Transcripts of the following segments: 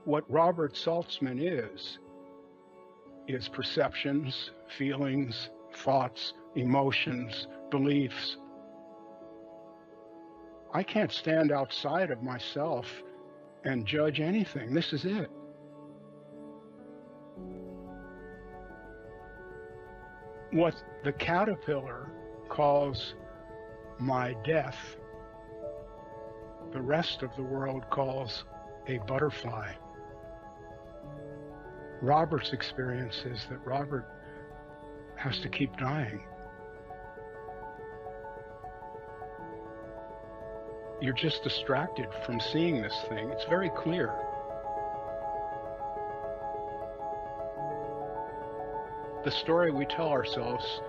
What Robert Saltzman is perceptions, feelings, thoughts, emotions, beliefs. I can't stand outside of myself and judge anything. This is it. What the caterpillar calls my death, the rest of the world calls a butterfly. Robert's experience is that Robert has to keep dying. You're just distracted from seeing this thing. It's very clear. The story we tell ourselves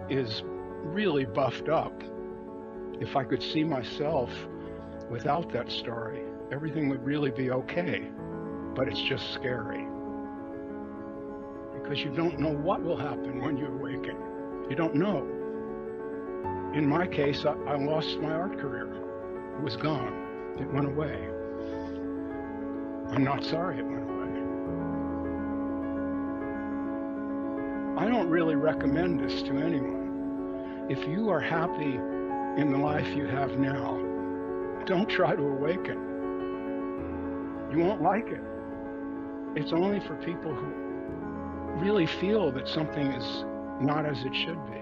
is really buffed up. If I could see myself without that story, everything would really be okay. But it's just scary. Because you don't know what will happen when you awaken. You don't know. In my case, I lost my art career. It was gone. It went away. I'm not sorry it went away. I don't really recommend this to anyone. If you are happy in the life you have now, don't try to awaken. You won't like it. It's only for people who really feel that something is not as it should be.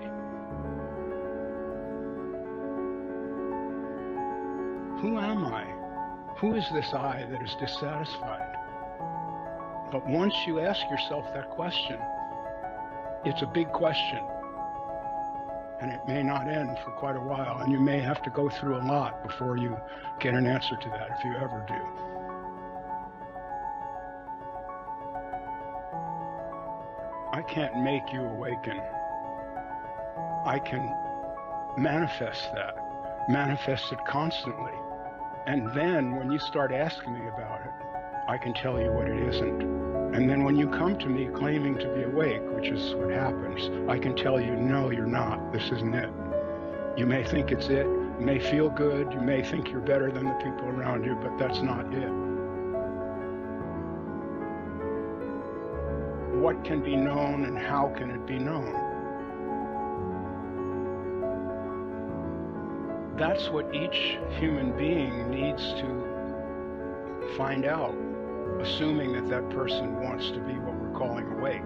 Who am I? Who is this I that is dissatisfied? But once you ask yourself that question, it's a big question, and it may not end for quite a while, and you may have to go through a lot before you get an answer to that, if you ever do. I can't make you awaken. I can manifest that, manifest it constantly. And then when you start asking me about it, I can tell you what it isn't. And then when you come to me claiming to be awake, which is what happens, I can tell you, no, you're not. This isn't it. You may think it's it. You may feel good. You may think you're better than the people around you, but that's not it. What can be known and how can it be known? That's what each human being needs to find out, assuming that that person wants to be what we're calling awake.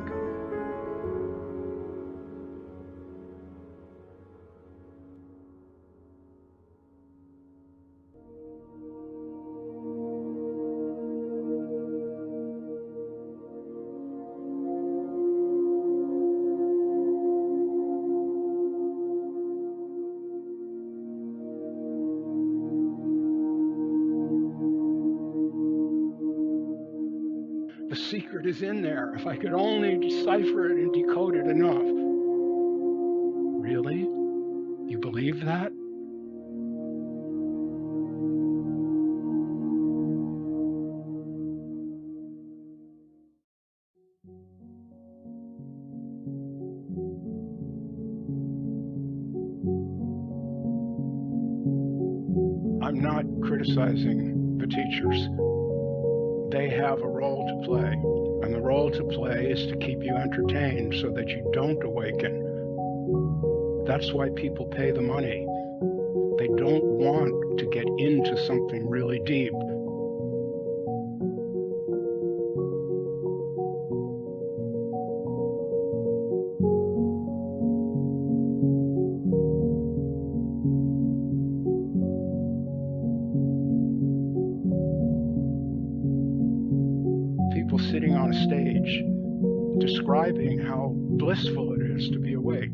The secret is in there. If I could only decipher it and decode it enough. Really? You believe that? I'm not criticizing the teachers. They have a role to play, and the role to play is to keep you entertained so that you don't awaken. That's why people pay the money. They don't want to get into something really deep. Sitting on a stage describing how blissful it is to be awake.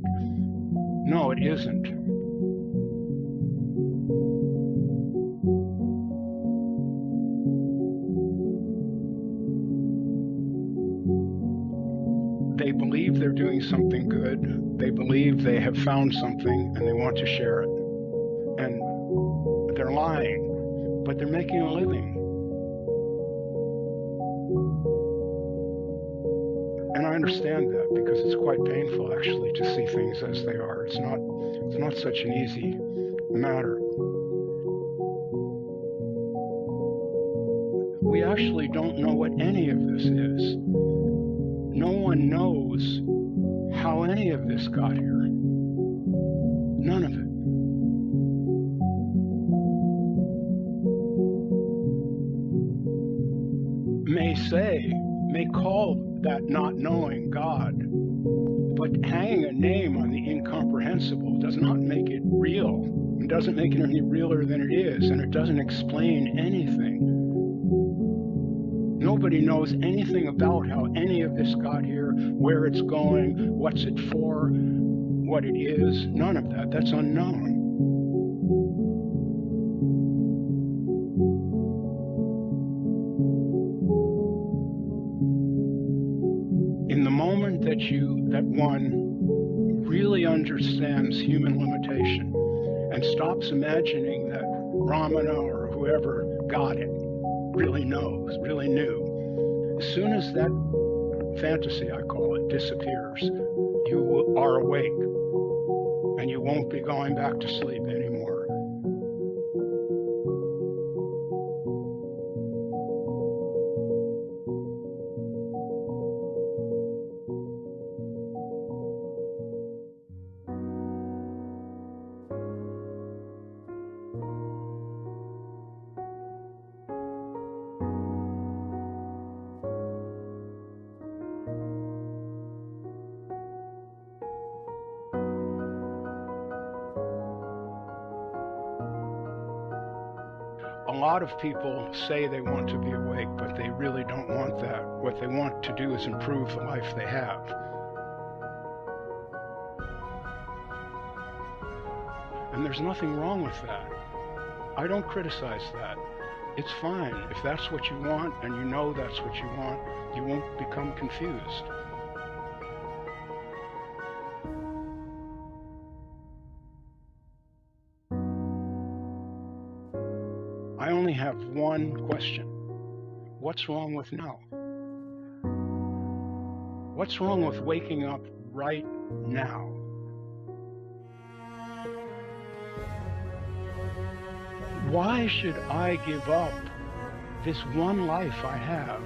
No, it isn't. They believe they're doing something good. They believe they have found something and they want to share it. And they're lying, but they're making a living. And I understand that because it's quite painful actually to see things as they are. It's not such an easy matter. we actually don't know what any of this is. No one knows how any of this got here. None of it. May call that not knowing God, but hanging a name on the incomprehensible does not make it real. It doesn't make it any realer than it is, and it doesn't explain anything. Nobody knows anything about how any of this got here, where it's going, what's it for, what it is. None of that. That's unknown. In the moment that one really understands human limitation and stops imagining that Brahmana or whoever got it really knows, really knew, as soon as that fantasy, I call it, disappears, you are awake and you won't be going back to sleep anymore. A lot of people say they want to be awake, but they really don't want that. What they want to do is improve the life they have. And there's nothing wrong with that. I don't criticize that. It's fine. If that's what you want and you know that's what you want, you won't become confused. I only have one question. What's wrong with now? What's wrong with waking up right now? Why should I give up this one life I have?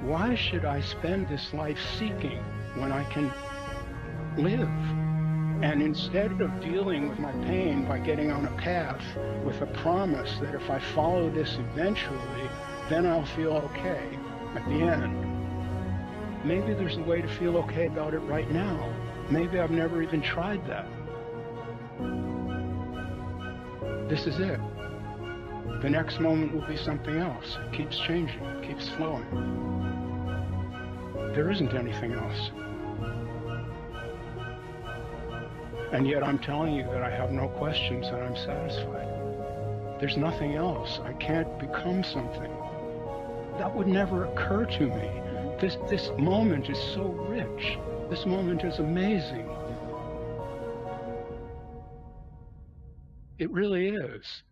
Why should I spend this life seeking when I can live? And instead of dealing with my pain by getting on a path with a promise that if I follow this eventually, then I'll feel okay at the end. Maybe there's a way to feel okay about it right now. Maybe I've never even tried that. This is it. The next moment will be something else. It keeps changing, it keeps flowing. There isn't anything else. And yet I'm telling you that I have no questions and I'm satisfied. There's nothing else. I can't become something. That would never occur to me. This moment is so rich. This moment is amazing. It really is.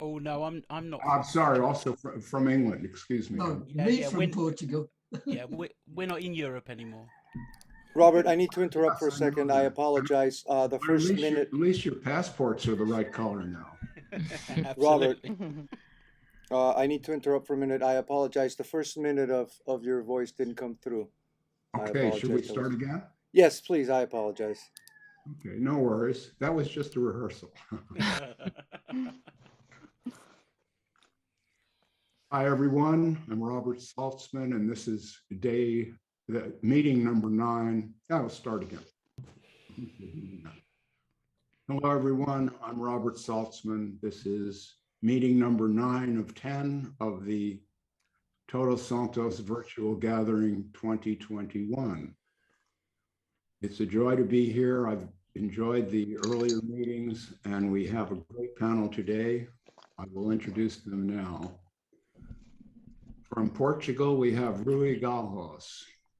Oh no, I'm not. I'm sorry, also from England, excuse me. No, Yeah, me yeah, from Portugal. Yeah, we're not in Europe anymore. Robert, I need to interrupt for a Yes, I know second. I that. apologize. The But first minute, at least your passports are the right color now. Robert, Absolutely. I need to interrupt for a minute. I apologize. The first minute of your voice didn't come through. I Okay, should we apologize. start again? Yes, please. I apologize. Okay, no worries. That was just a rehearsal. Hi, everyone. I'm Robert Saltzman, and this is meeting number 9. I'll start again. Hello, everyone. I'm Robert Saltzman. This is meeting number 9 of 10 of the Todos Santos Virtual Gathering 2021. It's a joy to be here. I've enjoyed the earlier meetings, and we have a great panel today. I will introduce them now. From Portugal, we have Rui Galhos.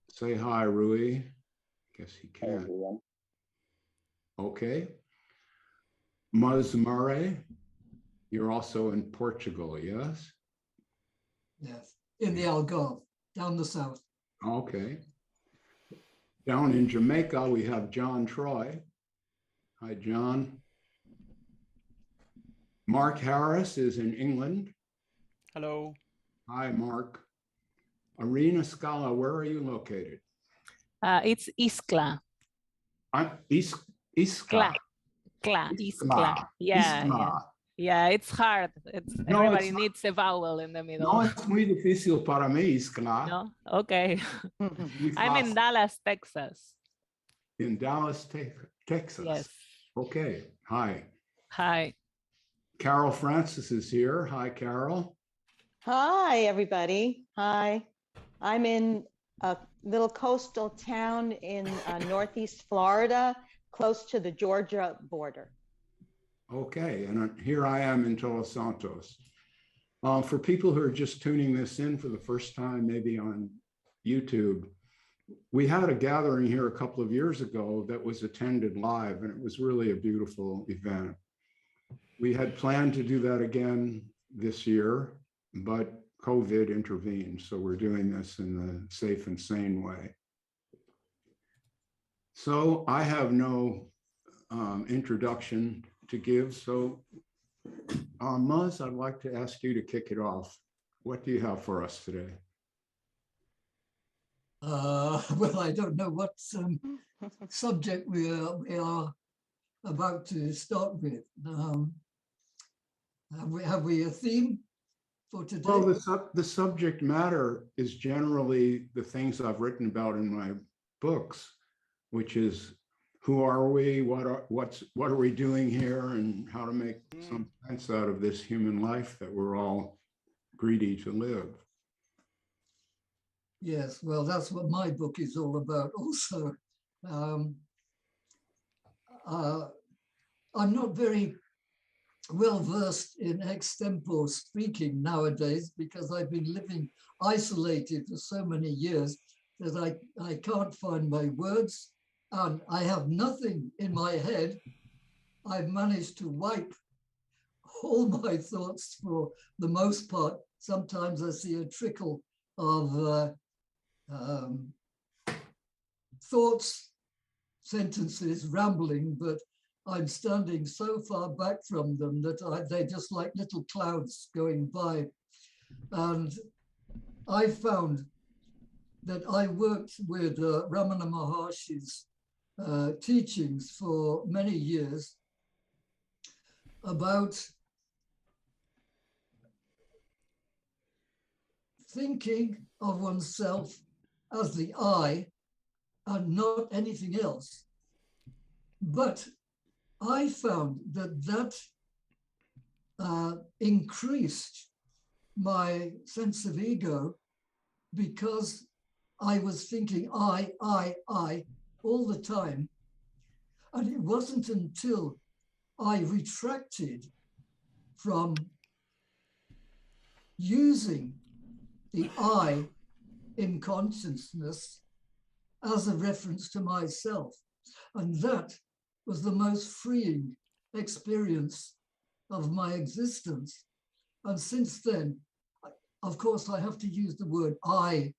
Say hi, Rui. Guess he can't. Okay. Mazmare, you're also in Portugal, yes? Yes, in the Algarve, down the south. Okay. Down in Jamaica, we have John Troy. Hi, John. Mark Harris is in England. Hello. Hi, Mark. Irene, Iscla, where are you located? It's Iscla. Iscla. Iscla. Yeah, it's hard. Everybody needs a vowel in the middle. No, es muy difícil para mí, Iscla. No? Okay. I'm in Dallas, Texas. In Dallas, Texas. Yes. Okay. Hi. Hi. Carol Francis is here. Hi, Carol. Hi, everybody. Hi. I'm in a little coastal town in Northeast Florida, close to the Georgia border. Okay, and here I am in Todos Santos. For people who are just tuning this in for the first time, maybe on YouTube, we had a gathering here a couple of years ago that was attended live, and it was really a beautiful event. We had planned to do that again this year, but COVID intervened, so we're doing this in a safe and sane way. So I have no introduction to give, so Muz, I'd like to ask you to kick it off. What do you have for us today? Well, I don't know what subject we are about to start with. Have we a theme for today? Well, the subject matter is generally the things I've written about in my books, which is who are we, what are we doing here, and how to make some sense out of this human life that we're all greedy to live. Yes, well, that's what my book is all about also. I'm not very well versed in extempore speaking nowadays because I've been living isolated for so many years that I can't find my words, and I have nothing in my head. I've managed to wipe all my thoughts for the most part. Sometimes I see a trickle of thoughts, sentences, rambling, but I'm standing so far back from them that they're just like little clouds going by. And I found that I worked with Ramana Maharshi's teachings for many years about thinking of oneself as the I and not anything else. But I found that increased my sense of ego because I was thinking I all the time. And it wasn't until I retracted from using the I in consciousness as a reference to myself. And that was the most freeing experience of my existence. And since then, of course, I have to use the word I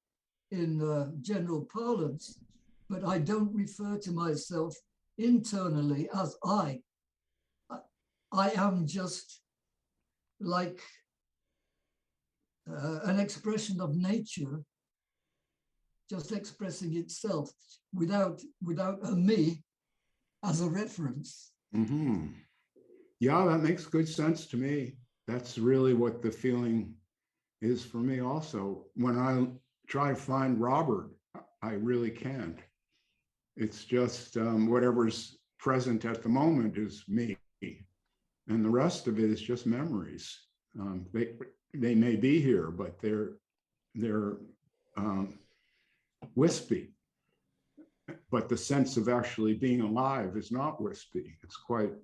in general parlance, but I don't refer to myself internally as I. I am just like an expression of nature, just expressing itself without a me as a reference. Mm-hmm. Yeah, that makes good sense to me. That's really what the feeling is for me also. When I try to find Robert, I really can't. It's just whatever's present at the moment is me. And the rest of it is just memories. They may be here, but they're wispy. But the sense of actually being alive is not wispy. It's quite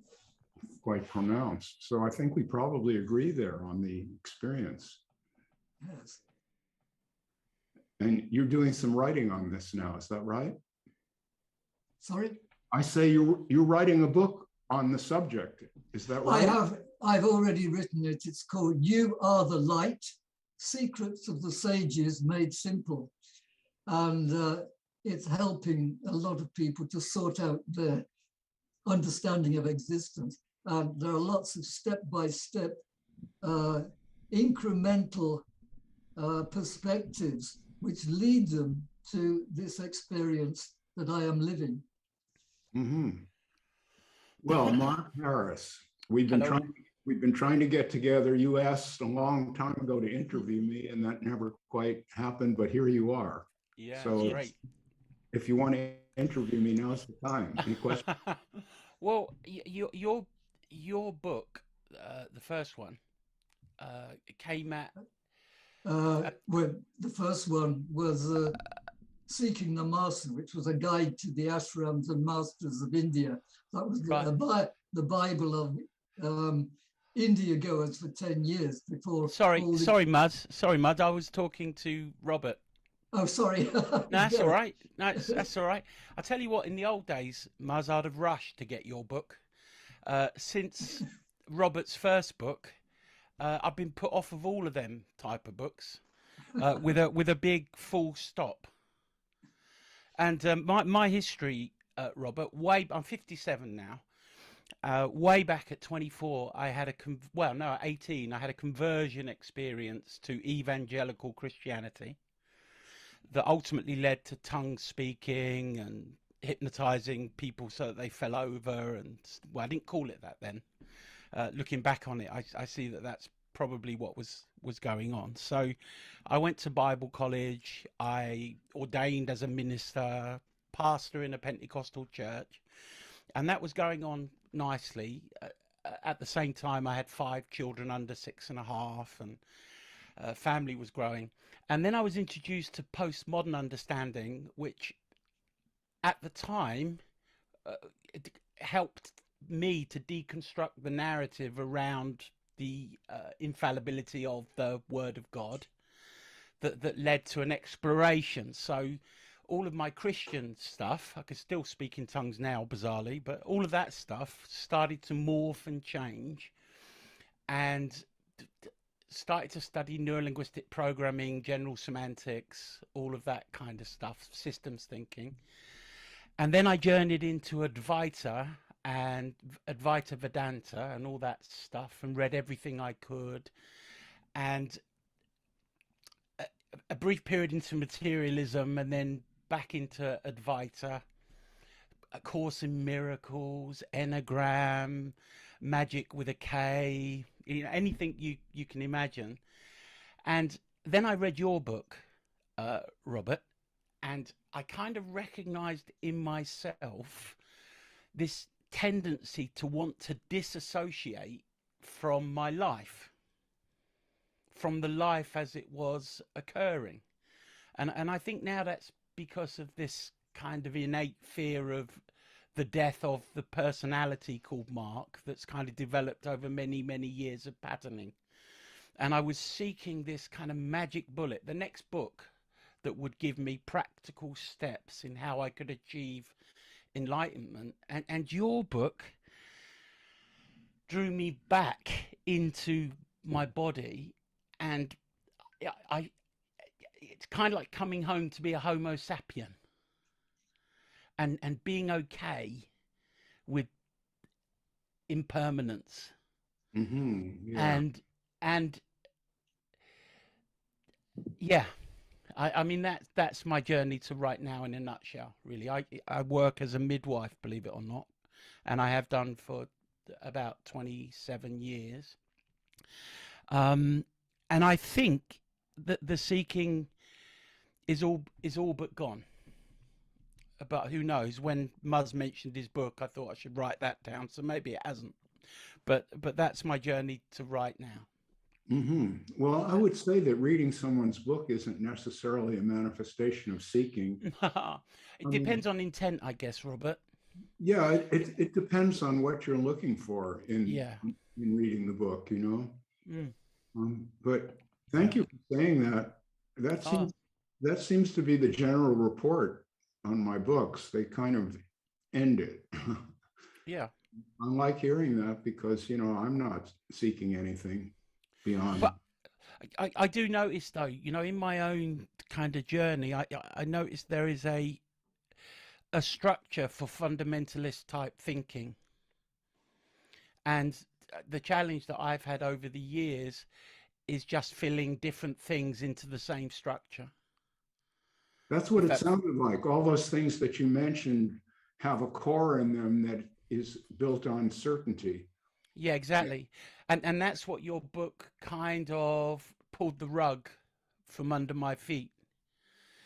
pronounced. So I think we probably agree there on the experience. Yes. And you're doing some writing on this now, is that right? Sorry? I say you're writing a book on the subject. Is that right? I've already written it. It's called You Are the Light, Secrets of the Sages Made Simple. And it's helping a lot of people to sort out their understanding of existence. And there are lots of step-by-step incremental perspectives which lead them to this experience that I am living. Mm-hmm. Well, Mark Harris, we've been trying to get together. You asked a long time ago to interview me, and that never quite happened. But here you are. Yeah, so great. If you want to interview me, now's the time. Any questions? Well, your book, the first one, came at. Well, the first one was Seeking the Master, which was a guide to the ashrams and masters of India. That was the Bible of India goers for 10 years before. Sorry, Mud. I was talking to Robert. Oh, sorry. No, that's all right. No, that's all right. I tell you what, in the old days, Muzz, I'd have rushed to get your book. Since Robert's first book, I've been put off of all of them type of books with a big full stop. And my history, Robert, I'm 57 now. Way back at 24, I had 18, I had a conversion experience to evangelical Christianity that ultimately led to tongue speaking and hypnotizing people so that they fell over. And well, I didn't call it that then. Looking back on it, I see that that's probably what was going on. So I went to Bible college. I ordained as a minister, pastor in a Pentecostal church, and that was going on nicely. At the same time, I had 5 children under 6.5, and family was growing. And then I was introduced to postmodern understanding, which at the time it helped me to deconstruct the narrative around the infallibility of the Word of God that led to an exploration. So all of my Christian stuff, I can still speak in tongues now, bizarrely, but all of that stuff started to morph and change, and started to study neurolinguistic programming, general semantics, all of that kind of stuff, systems thinking. And then I journeyed into Advaita and Advaita Vedanta and all that stuff, and read everything I could. And a brief period into materialism, and then back into Advaita, A Course in Miracles, Enneagram, magic with a K, anything you can imagine. And then I read your book, Robert, and I kind of recognized in myself this tendency to want to disassociate from my life, from the life as it was occurring. And I think now that's because of this kind of innate fear of the death of the personality called Mark that's kind of developed over many, many years of patterning. And I was seeking this kind of magic bullet, the next book that would give me practical steps in how I could achieve enlightenment. And your book drew me back into my body, and it's kind of like coming home to be a Homo sapien, and being okay with impermanence. Yeah. And yeah, I mean that's my journey to right now in a nutshell. Really, I work as a midwife, believe it or not, and I have done for about 27 years. And I think that the seeking is all but gone. But who knows? When Muzz mentioned his book, I thought I should write that down. So maybe it hasn't. But that's my journey to right now. Well, I would say that reading someone's book isn't necessarily a manifestation of seeking. It depends on intent, I guess, Robert. Yeah, it depends on what you're looking for in reading the book, you know. But thank you for saying that. That seems to be the general report on my books. They kind of end it. Yeah. I like hearing that because, you know, I'm not seeking anything beyond. But I do notice, though, you know, in my own kind of journey, I noticed there is a structure for fundamentalist type thinking. And the challenge that I've had over the years is just filling different things into the same structure. That's what it sounded like. All those things that you mentioned have a core in them that is built on certainty. Yeah, exactly. And that's what your book kind of pulled the rug from under my feet.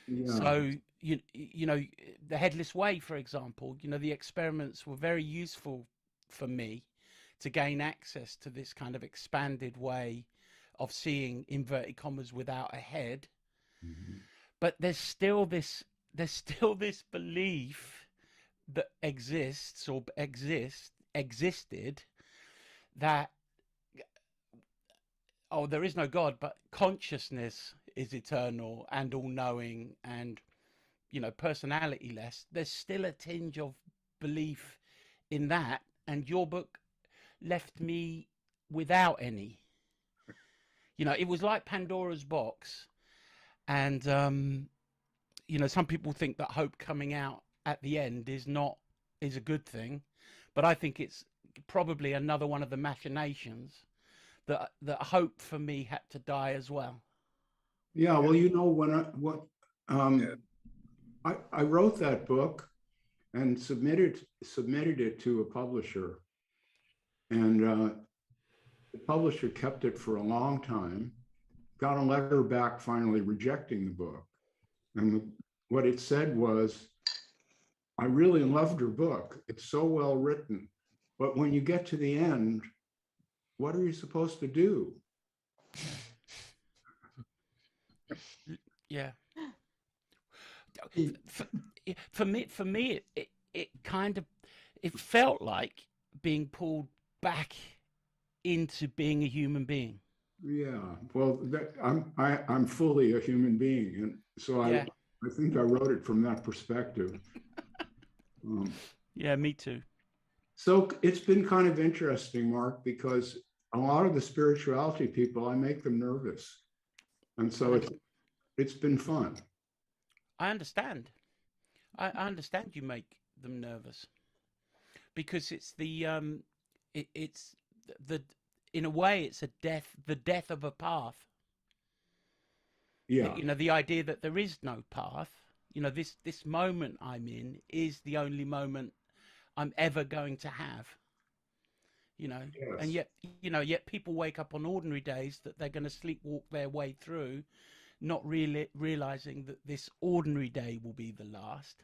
Yeah. So, you know, the Headless Way, for example, you know, the experiments were very useful for me to gain access to this kind of expanded way of seeing, inverted commas, without a head. But there's still this belief that exists or existed that, oh, there is no God, but consciousness is eternal and all-knowing and, you know, personality-less. There's still a tinge of belief in that, and your book left me without any. You know, it was like Pandora's box. And, you know, some people think that hope coming out at the end is a good thing. But I think it's probably another one of the machinations that hope for me had to die as well. Yeah, well, you know, I wrote that book and submitted it to a publisher. And the publisher kept it for a long time. Got a letter back finally rejecting the book. And what it said was, I really loved your book. It's so well written. But when you get to the end, what are you supposed to do? Yeah. For me, it kind of, it felt like being pulled back into being a human being. Yeah, well, I'm fully a human being, and so I think I wrote it from that perspective. Yeah, me too. So it's been kind of interesting, Mark, because a lot of the spirituality people, I make them nervous, and so it's been fun. I understand. I understand you make them nervous because it's it's the in a way, it's the death of a path. Yeah. You know, the idea that there is no path, you know, this moment I'm in is the only moment I'm ever going to have, you know, and yet people wake up on ordinary days that they're going to sleepwalk their way through, not really realizing that this ordinary day will be the last.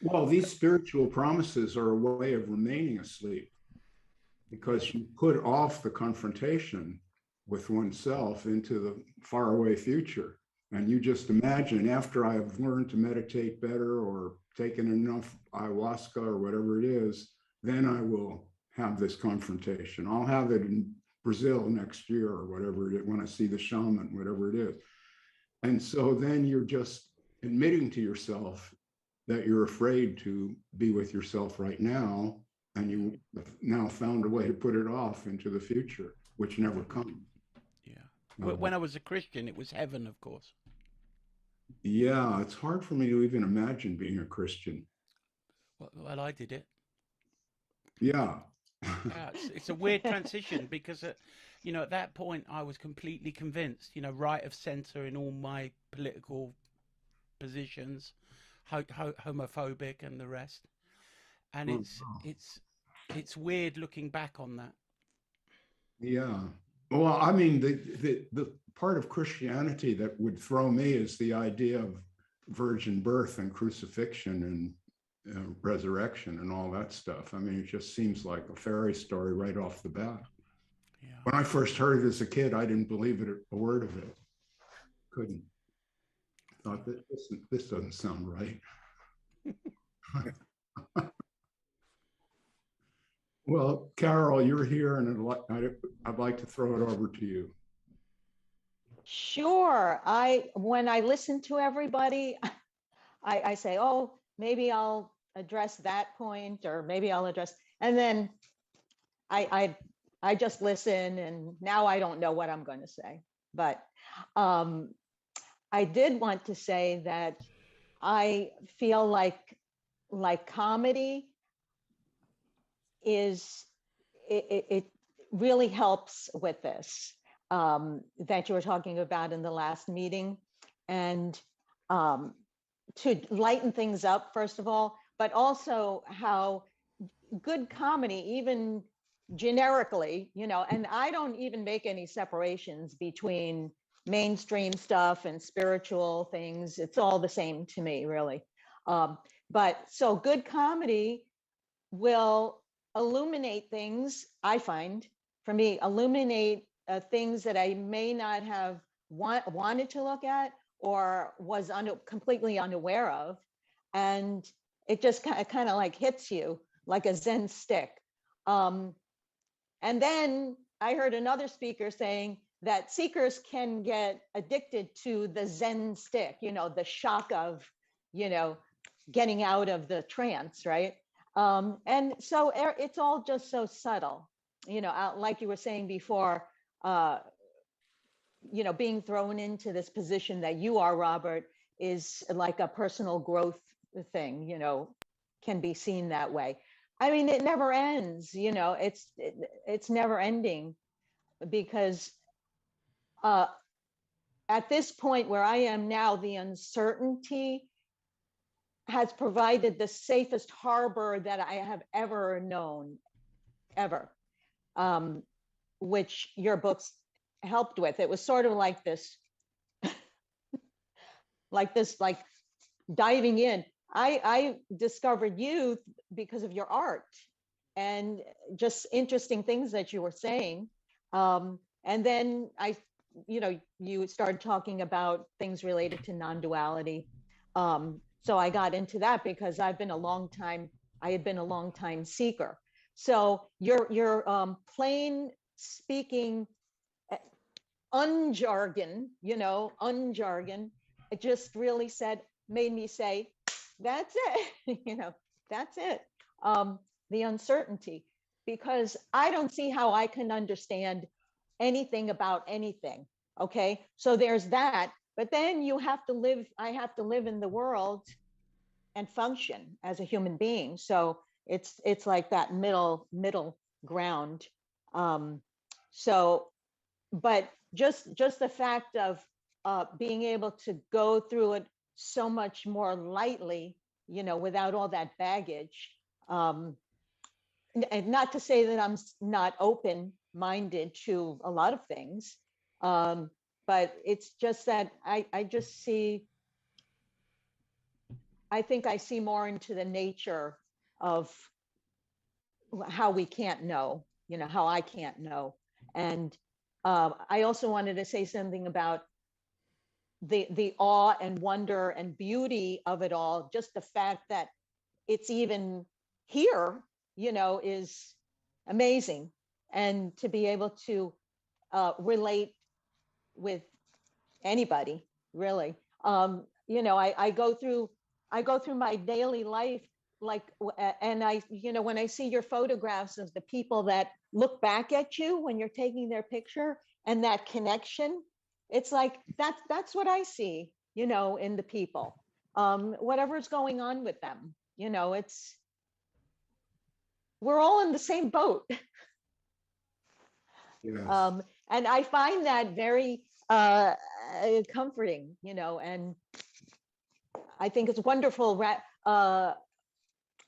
Well, these spiritual promises are a way of remaining asleep, because you put off the confrontation with oneself into the faraway future. And you just imagine, after I've learned to meditate better or taken enough ayahuasca or whatever it is, then I will have this confrontation. I'll have it in Brazil next year or whatever it is, when I see the shaman, whatever it is. And so then you're just admitting to yourself that you're afraid to be with yourself right now. And you have now found a way to put it off into the future, which never comes. When I was a Christian, it was heaven, of course. Yeah, it's hard for me to even imagine being a Christian. Well, I did it. Yeah. Yeah, it's a weird transition because, you know, at that point I was completely convinced, you know, right of center in all my political positions, homophobic and the rest. And it's weird looking back on that. Yeah. Well, I mean, the part of Christianity that would throw me is the idea of virgin birth and crucifixion and resurrection and all that stuff. I mean, it just seems like a fairy story right off the bat. Yeah. When I first heard it as a kid, I didn't believe it, a word of it. Couldn't. Thought that this doesn't sound right. Well, Carol, you're here, and I'd like to throw it over to you. Sure. When I listen to everybody, I say, oh, maybe I'll address that point, or maybe I'll address, and then I just listen, and now I don't know what I'm going to say. But I did want to say that I feel like comedy is, it really helps with this that you were talking about in the last meeting, and to lighten things up, first of all, but also how good comedy, even generically, you know, and I don't even make any separations between mainstream stuff and spiritual things. It's all the same to me, really. But so good comedy will illuminate things, I find, for me, illuminate things that I may not have wanted to look at or was completely unaware of. And it just kind of like hits you like a Zen stick. And then I heard another speaker saying that seekers can get addicted to the Zen stick, you know, the shock of, you know, getting out of the trance, right? And so it's all just so subtle, you know, like you were saying before, you know, being thrown into this position that you are, Robert, is like a personal growth thing, you know, can be seen that way. I mean, it never ends, you know, it's never ending, because at this point where I am now, the uncertainty has provided the safest harbor that I have ever known, ever, which your books helped with. It was sort of like this, like diving in. I discovered you because of your art and just interesting things that you were saying. And then you started talking about things related to non-duality. So I got into that because I had been a long time seeker. So your plain speaking unjargon, it just really made me say, that's it, that's it. The uncertainty, because I don't see how I can understand anything about anything. Okay, so there's that. But then I have to live in the world and function as a human being. So it's like that middle ground. But just the fact of being able to go through it so much more lightly, without all that baggage. And not to say that I'm not open-minded to a lot of things, but it's just that I think I see more into the nature of how we can't know, how I can't know. And I also wanted to say something about the awe and wonder and beauty of it all. Just the fact that it's even here, is amazing. And to be able to relate with anybody, really. I go through my daily life, and when I see your photographs of the people that look back at you when you're taking their picture, and that connection, it's like that's what I see, you know, in the people. Whatever's going on with them, you know, we're all in the same boat. Yes. And I find that very comforting, you know, and I think it's wonderful,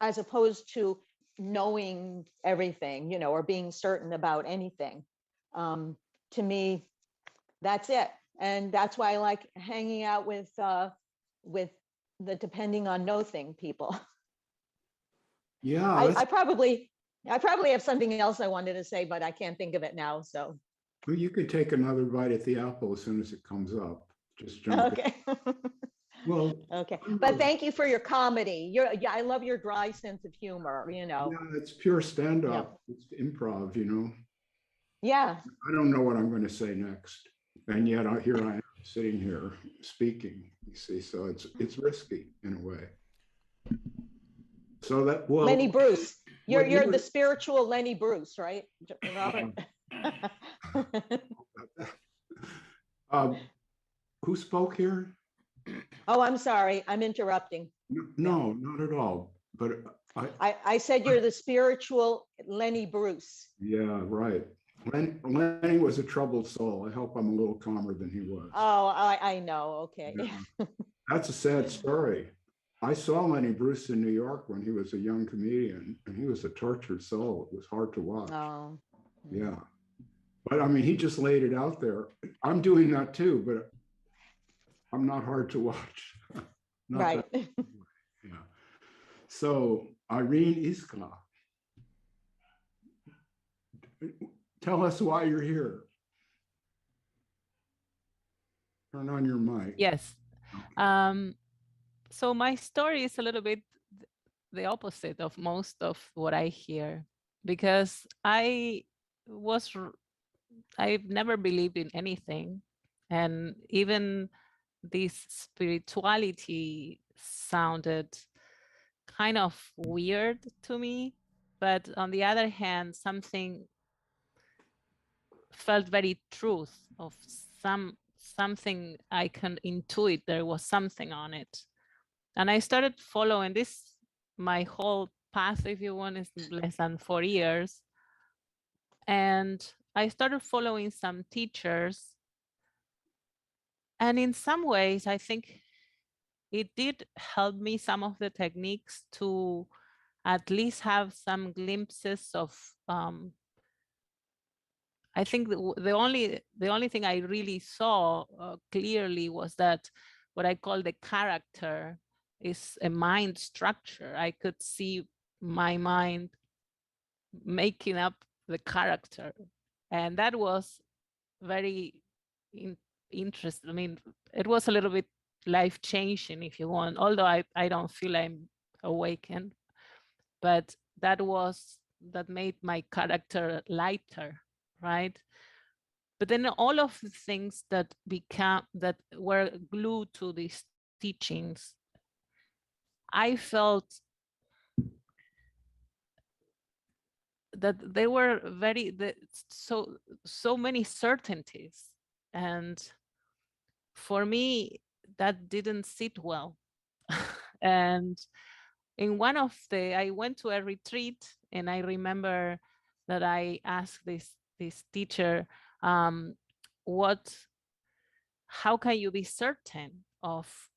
as opposed to knowing everything, you know, or being certain about anything. To me, that's it. And that's why I like hanging out with the depending on nothing people. Yeah. I probably have something else I wanted to say, but I can't think of it now. So Well, you could take another bite at the apple as soon as it comes up. Just jump okay. in. Well, Okay, but thank you for your comedy. Yeah, I love your dry sense of humor, you know. yeah, it's pure stand-up. It's improv, you know. Yeah. I don't know what I'm going to say next, and yet here I am sitting here speaking. You see, so it's risky in a way. So that well, Lenny Bruce, you're were- the spiritual Lenny Bruce, right, Robert? Who spoke here? Oh, I'm sorry, I'm interrupting. No, not at all. But I said you're the spiritual Lenny Bruce. yeah, right. Lenny was a troubled soul. I hope I'm a little calmer than he was. Oh, I know. Okay. Yeah. That's a sad story. I saw Lenny Bruce in New York when he was a young comedian, and he was a tortured soul. It was hard to watch. Oh. Yeah. But I mean, he just laid it out there. I'm doing that too, but I'm not hard to watch. Right. Yeah. So Irene Iscla, tell us why you're here. Turn on your mic. Yes. So my story is a little bit the opposite of most of what I hear, because I've never believed in anything. And even this spirituality sounded kind of weird to me. But on the other hand, something felt very truth of something I can intuit. There was something on it. And I started following this. My whole path, if you want, is less than 4 years. And I started following some teachers. And in some ways, I think it did help me, some of the techniques, to at least have some glimpses of, I think the only thing I really saw clearly was that what I call the character is a mind structure. I could see my mind making up the character, and that was very interesting. I mean, it was a little bit life-changing, if you want, although I don't feel I'm awakened, but that made my character lighter, right? But then all of the things that were glued to these teachings, I felt that they were so many certainties, and for me that didn't sit well. And in one of I went to a retreat, and I remember that I asked this teacher, how can you be certain of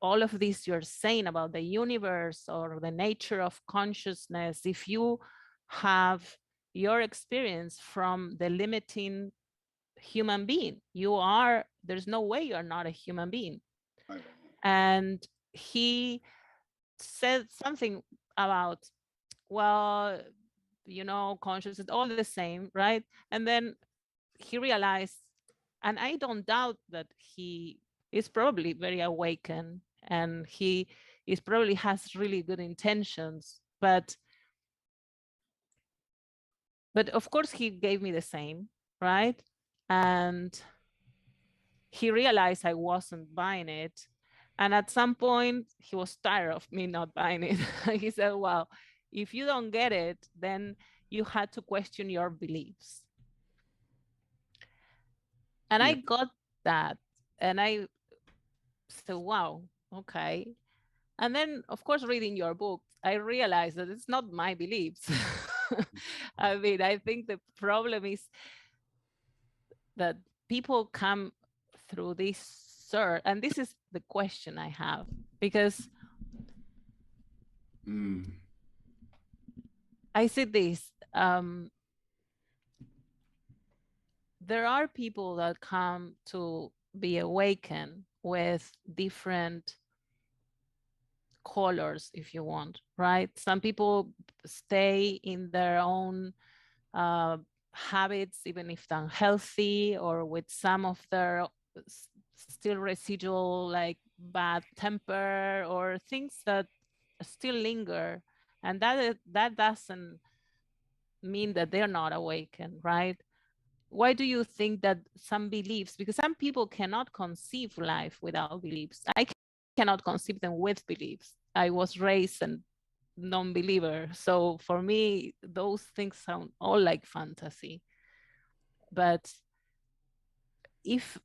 all of this you're saying about the universe or the nature of consciousness if you have your experience from the limiting human being? There's no way you're not a human being. And he said something about, well, you know, consciousness, all the same, right? And then he realized, and I don't doubt that he is probably very awakened, and he probably has really good intentions, but of course he gave me the same, right? And he realized I wasn't buying it. And at some point he was tired of me not buying it. He said, well, if you don't get it, then you had to question your beliefs. And Yeah. I got that, and I said, wow, okay. And then, of course, reading your book, I realized that it's not my beliefs. I mean, I think the problem is that people come through this search, and this is the question I have, because I see this. There are people that come to be awakened with different colors, if you want, right? Some people stay in their own habits, even if unhealthy, or with some of their still residual, like bad temper or things that still linger. And that doesn't mean that they're not awakened, right? Why do you think that some beliefs, because some people cannot conceive life without beliefs. I cannot conceive them with beliefs. I was raised a non-believer. So for me, those things sound all like fantasy. But if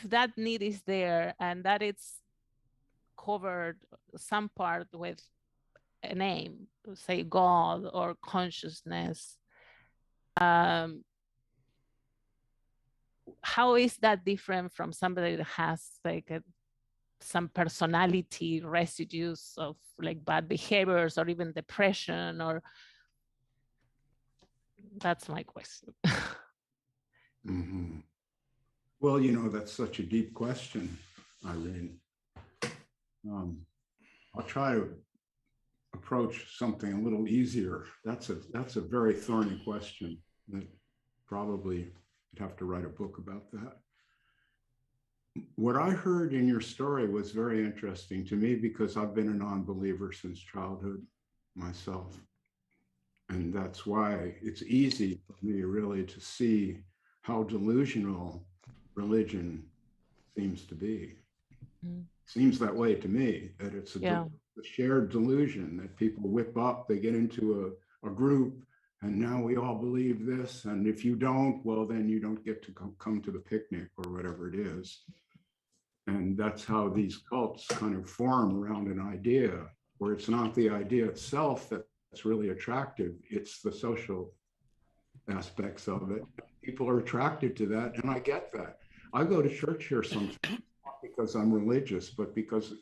that need is there, and that it's covered some part with a name, say God or consciousness, how is that different from somebody that has like some personality residues of like bad behaviors or even depression? Or that's my question. Well, you know, that's such a deep question, Irene. I'll try to approach something a little easier. That's a very thorny question that probably you'd have to write a book about that. What I heard in your story was very interesting to me, because I've been a non-believer since childhood myself. And that's why it's easy for me really to see how delusional religion seems to be. Seems that way to me, that it's a shared delusion that people whip up, they get into a group, and now we all believe this, and if you don't, well, then you don't get to come to the picnic or whatever it is. And that's how these cults kind of form around an idea, where it's not the idea itself that's really attractive, it's the social aspects of it. People are attracted to that, and I get that. I go to church here sometimes, not because I'm religious, but because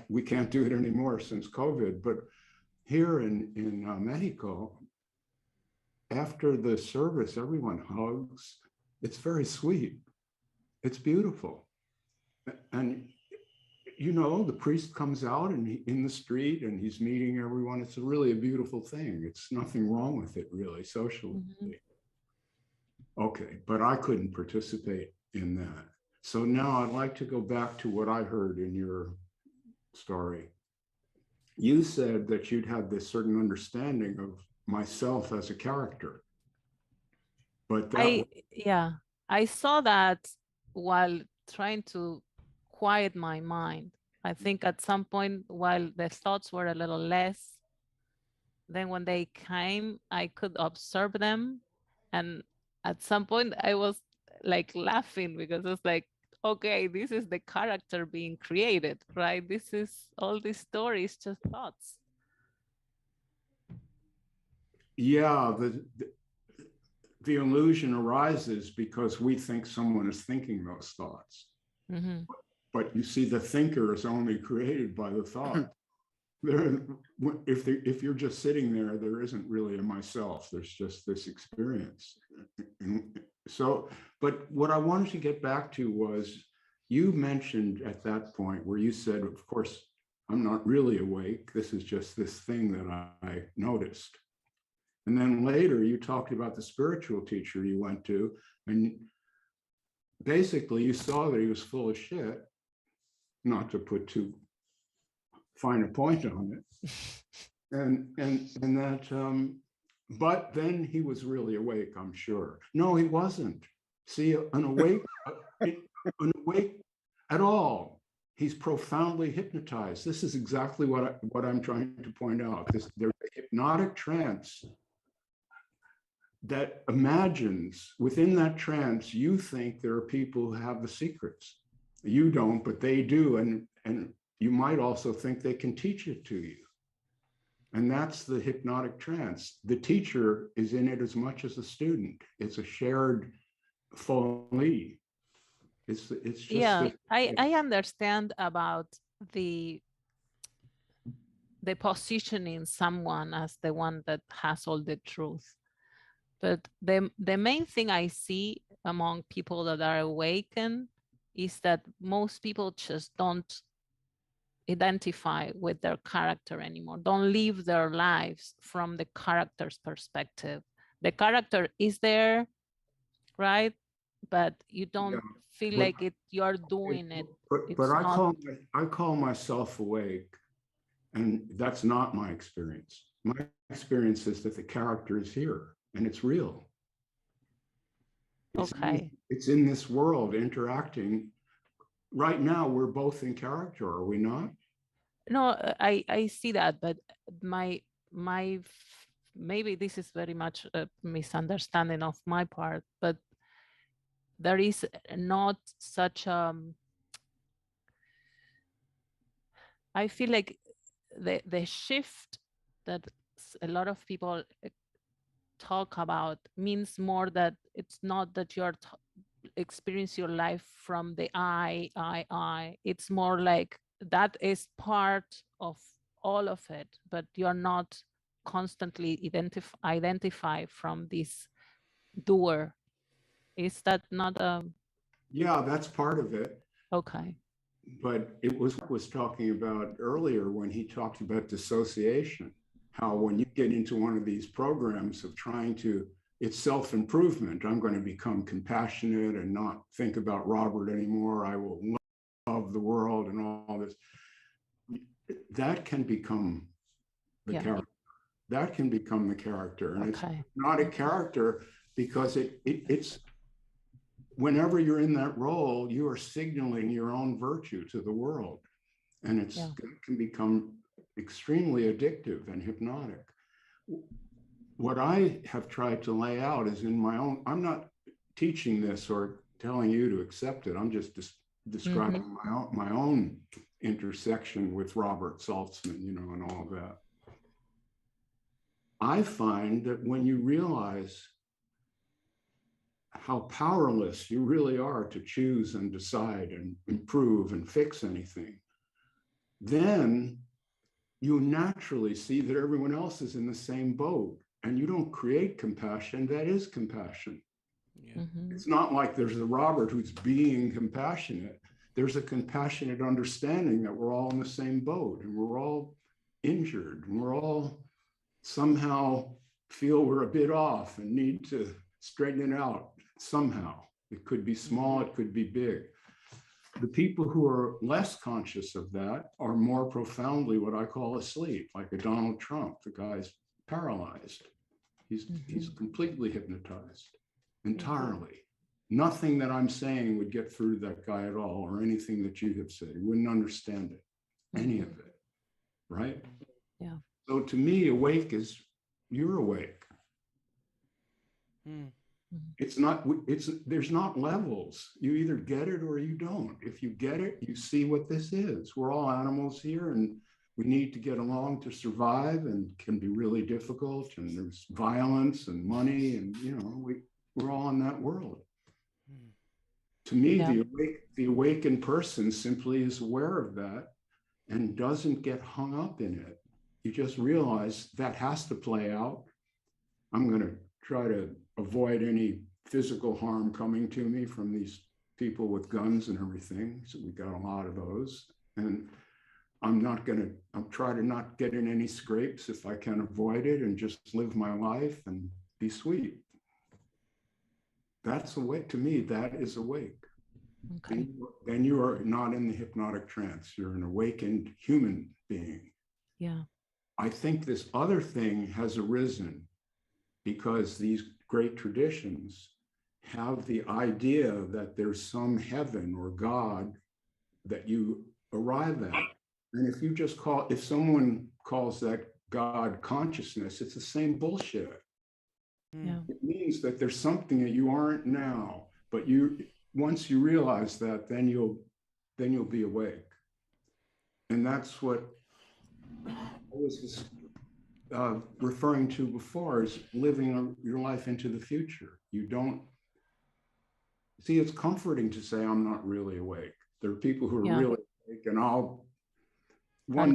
we can't do it anymore since COVID. But here in Mexico, after the service, everyone hugs. It's very sweet. It's beautiful. And you know, the priest comes out and in the street and he's meeting everyone. It's really a beautiful thing. It's nothing wrong with it, really, socially. Okay, but I couldn't participate in that. So now I'd like to go back to what I heard in your story. You said that you'd had this certain understanding of myself as a character. But I saw that while trying to quiet my mind. I think at some point, while the thoughts were a little less, then when they came, I could observe them. And at some point I was like laughing, because it's like, okay, this is the character being created, right? This is all these stories, just thoughts. Yeah, the illusion arises because we think someone is thinking those thoughts. But you see, the thinker is only created by the thought. If you're just sitting there, there isn't really a myself. There's just this experience. So, but what I wanted to get back to was, you mentioned at that point where you said, of course, I'm not really awake. This is just this thing that I noticed. And then later you talked about the spiritual teacher you went to, and basically you saw that he was full of shit, not to put too fine a point on it. And that, but then he was really awake, I'm sure. No, he wasn't. See, unawake at all. He's profoundly hypnotized. This is exactly what I'm trying to point out. There's a hypnotic trance that imagines within that trance, you think there are people who have the secrets. You don't, but they do. And you might also think they can teach it to you. And that's the hypnotic trance. The teacher is in it as much as the student. It's a shared folie. It's just Yeah, I understand about the positioning someone as the one that has all the truth. But the main thing I see among people that are awakened is that most people just don't identify with their character anymore, don't live their lives from the character's perspective. The character is there, right? But you don't feel like it, you're doing it. But I call myself awake, and that's not my experience. My experience is that the character is here and it's real. It's in this world interacting. Right now, we're both in character, are we not? No, I see that, but maybe this is very much a misunderstanding of my part, but there is not such I feel like the shift that a lot of people talk about means more that it's not that you're experience your life from the I. It's more like that is part of all of it, but you're not constantly identify from this doer. Is that not a... Yeah, that's part of it. Okay. But it was talking about earlier when he talked about dissociation, how when you get into one of these programs of trying to, it's self-improvement. I'm going to become compassionate and not think about Robert anymore. I will love the world and all this. That can become the character. That can become the character. And it's not a character because it's, whenever you're in that role, you are signaling your own virtue to the world. And it can become extremely addictive and hypnotic. What I have tried to lay out is in my own, I'm not teaching this or telling you to accept it. I'm just describing my own intersection with Robert Saltzman, you know, and all of that. I find that when you realize how powerless you really are to choose and decide and improve and fix anything, then you naturally see that everyone else is in the same boat and you don't create compassion. That is compassion. Yeah. It's not like there's a Robert who's being compassionate. There's a compassionate understanding that we're all in the same boat and we're all injured and we're all somehow feel we're a bit off and need to straighten it out somehow. It could be small, it could be big. The people who are less conscious of that are more profoundly what I call asleep, like a Donald Trump. The guy's paralyzed. He's completely hypnotized entirely. Nothing that I'm saying would get through that guy at all, or anything that you have said. He wouldn't understand it, any of it, right? Yeah. So to me, awake is you're awake. It's not, there's not levels. You either get it or you don't. If you get it, you see what this is. We're all animals here and we need to get along to survive, and can be really difficult, and there's violence and money, and you know, we're all in that world. To me, the awakened person simply is aware of that and doesn't get hung up in it. You just realize that has to play out. I'm going to try to avoid any physical harm coming to me from these people with guns and everything. So we got a lot of those. And I'll try to not get in any scrapes if I can avoid it, and just live my life and be sweet. That's awake. To me, that is awake. Okay. Then you are not in the hypnotic trance. You're an awakened human being. Yeah. I think this other thing has arisen because these great traditions have the idea that there's some heaven or God that you arrive at. And if someone calls that God consciousness, it's the same bullshit. Yeah. It means means that there's something that you aren't now, but once you realize that, then you'll be awake. And that's what I was referring to before, is living your life into the future. You don't see, it's comforting to say, I'm not really awake. There are people who are really awake, and I'll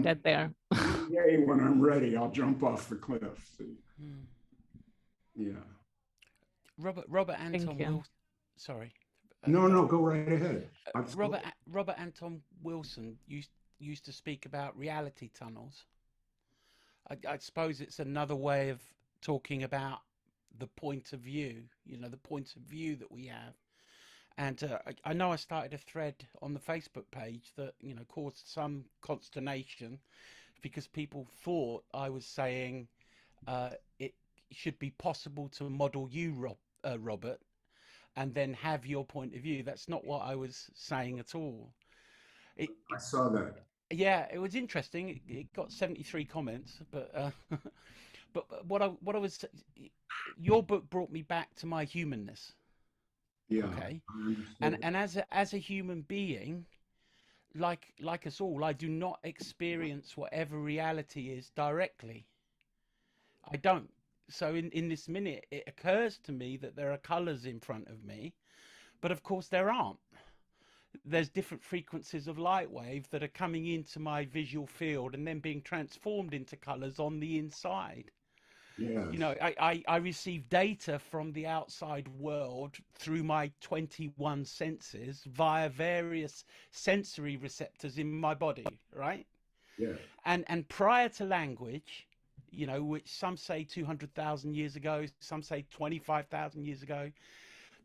get there. One day when I'm ready, I'll jump off the cliff. Yeah. Robert Anton Wilson. Sorry. No, go right ahead. Robert Anton Wilson used to speak about reality tunnels. I suppose it's another way of talking about the point of view, the point of view that we have. And I know I started a thread on the Facebook page that, caused some consternation, because people thought I was saying it should be possible to model you, Robert, and then have your point of view. That's not what I was saying at all. I saw that. Yeah, it was interesting. It got 73 comments, but but what I was, your book brought me back to my humanness. Yeah. Okay. And as a human being, like us all, I do not experience whatever reality is directly. I don't. So in this minute, it occurs to me that there are colors in front of me, but of course there aren't. There's different frequencies of light wave that are coming into my visual field and then being transformed into colors on the inside. Yes. I receive data from the outside world through my 21 senses via various sensory receptors in my body, right? Yeah. And prior to language, which some say 200,000 years ago, some say 25,000 years ago,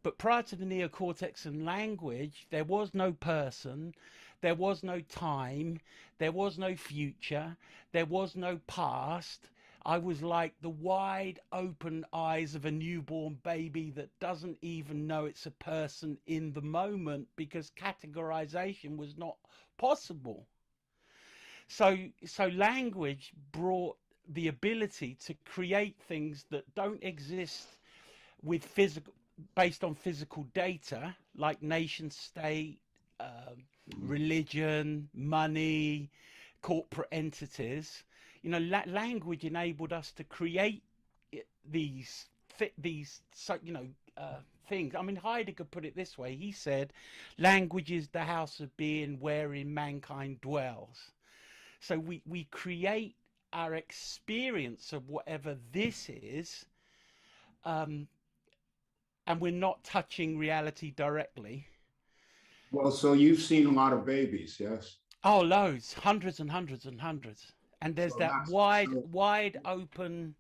but prior to the neocortex and language, there was no person, there was no time, there was no future, there was no past. I was like the wide open eyes of a newborn baby that doesn't even know it's a person in the moment, because categorization was not possible. So language brought the ability to create things that don't exist with based on physical data, like nation state, religion, money, corporate entities. Language enabled us to create these things. I mean, Heidegger put it this way. He said, language is the house of being wherein mankind dwells. So we create our experience of whatever this is, and we're not touching reality directly. Well, so you've seen a lot of babies, yes? Oh, loads, hundreds and hundreds and hundreds. And there's wide open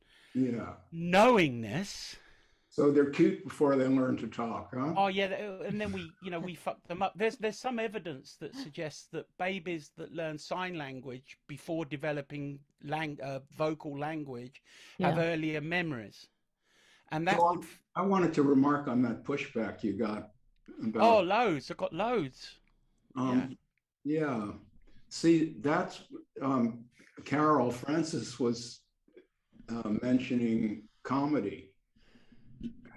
knowingness. So they're cute before they learn to talk, huh? Oh yeah, and then we fuck them up. There's some evidence that suggests that babies that learn sign language before developing vocal language have earlier memories, and that I wanted to remark on that pushback you got. Loads. I've got loads. Yeah. See, that's Carol Francis was mentioning comedy.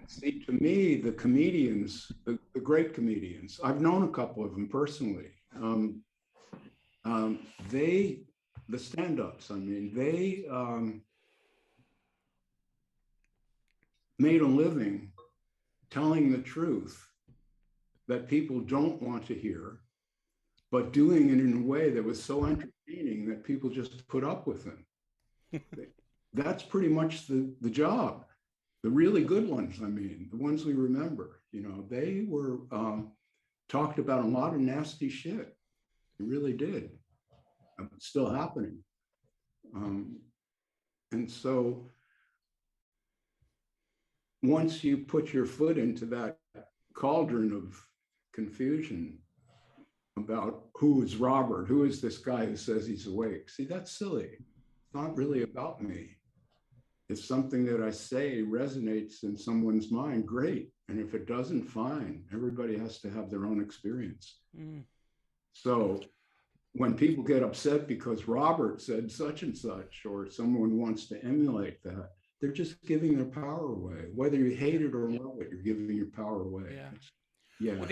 See, to me, the comedians, the great comedians, I've known a couple of them personally. The stand-ups, I mean, they made a living telling the truth that people don't want to hear, but doing it in a way that was so entertaining that people just put up with them. That's pretty much the job. The really good ones, I mean, the ones we remember, they were talked about a lot of nasty shit. It really did. It's still happening. And so once you put your foot into that cauldron of confusion about who is Robert, who is this guy who says he's awake? See, that's silly. It's not really about me. If something that I say resonates in someone's mind, great. And if it doesn't, fine. Everybody has to have their own experience. So when people get upset because Robert said such and such, or someone wants to emulate that, they're just giving their power away. Whether you hate it or love it, you're giving your power away. Yeah. Yeah. Well,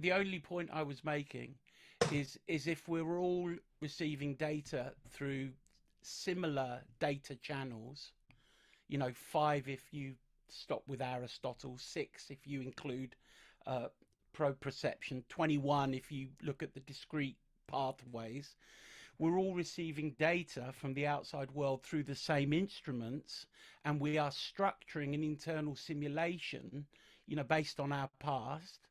the only point I was making is if we're all receiving data through similar data channels, 5 if you stop with Aristotle, 6 if you include proprioception, 21 if you look at the discrete pathways, we're all receiving data from the outside world through the same instruments, and we are structuring an internal simulation, based on our past.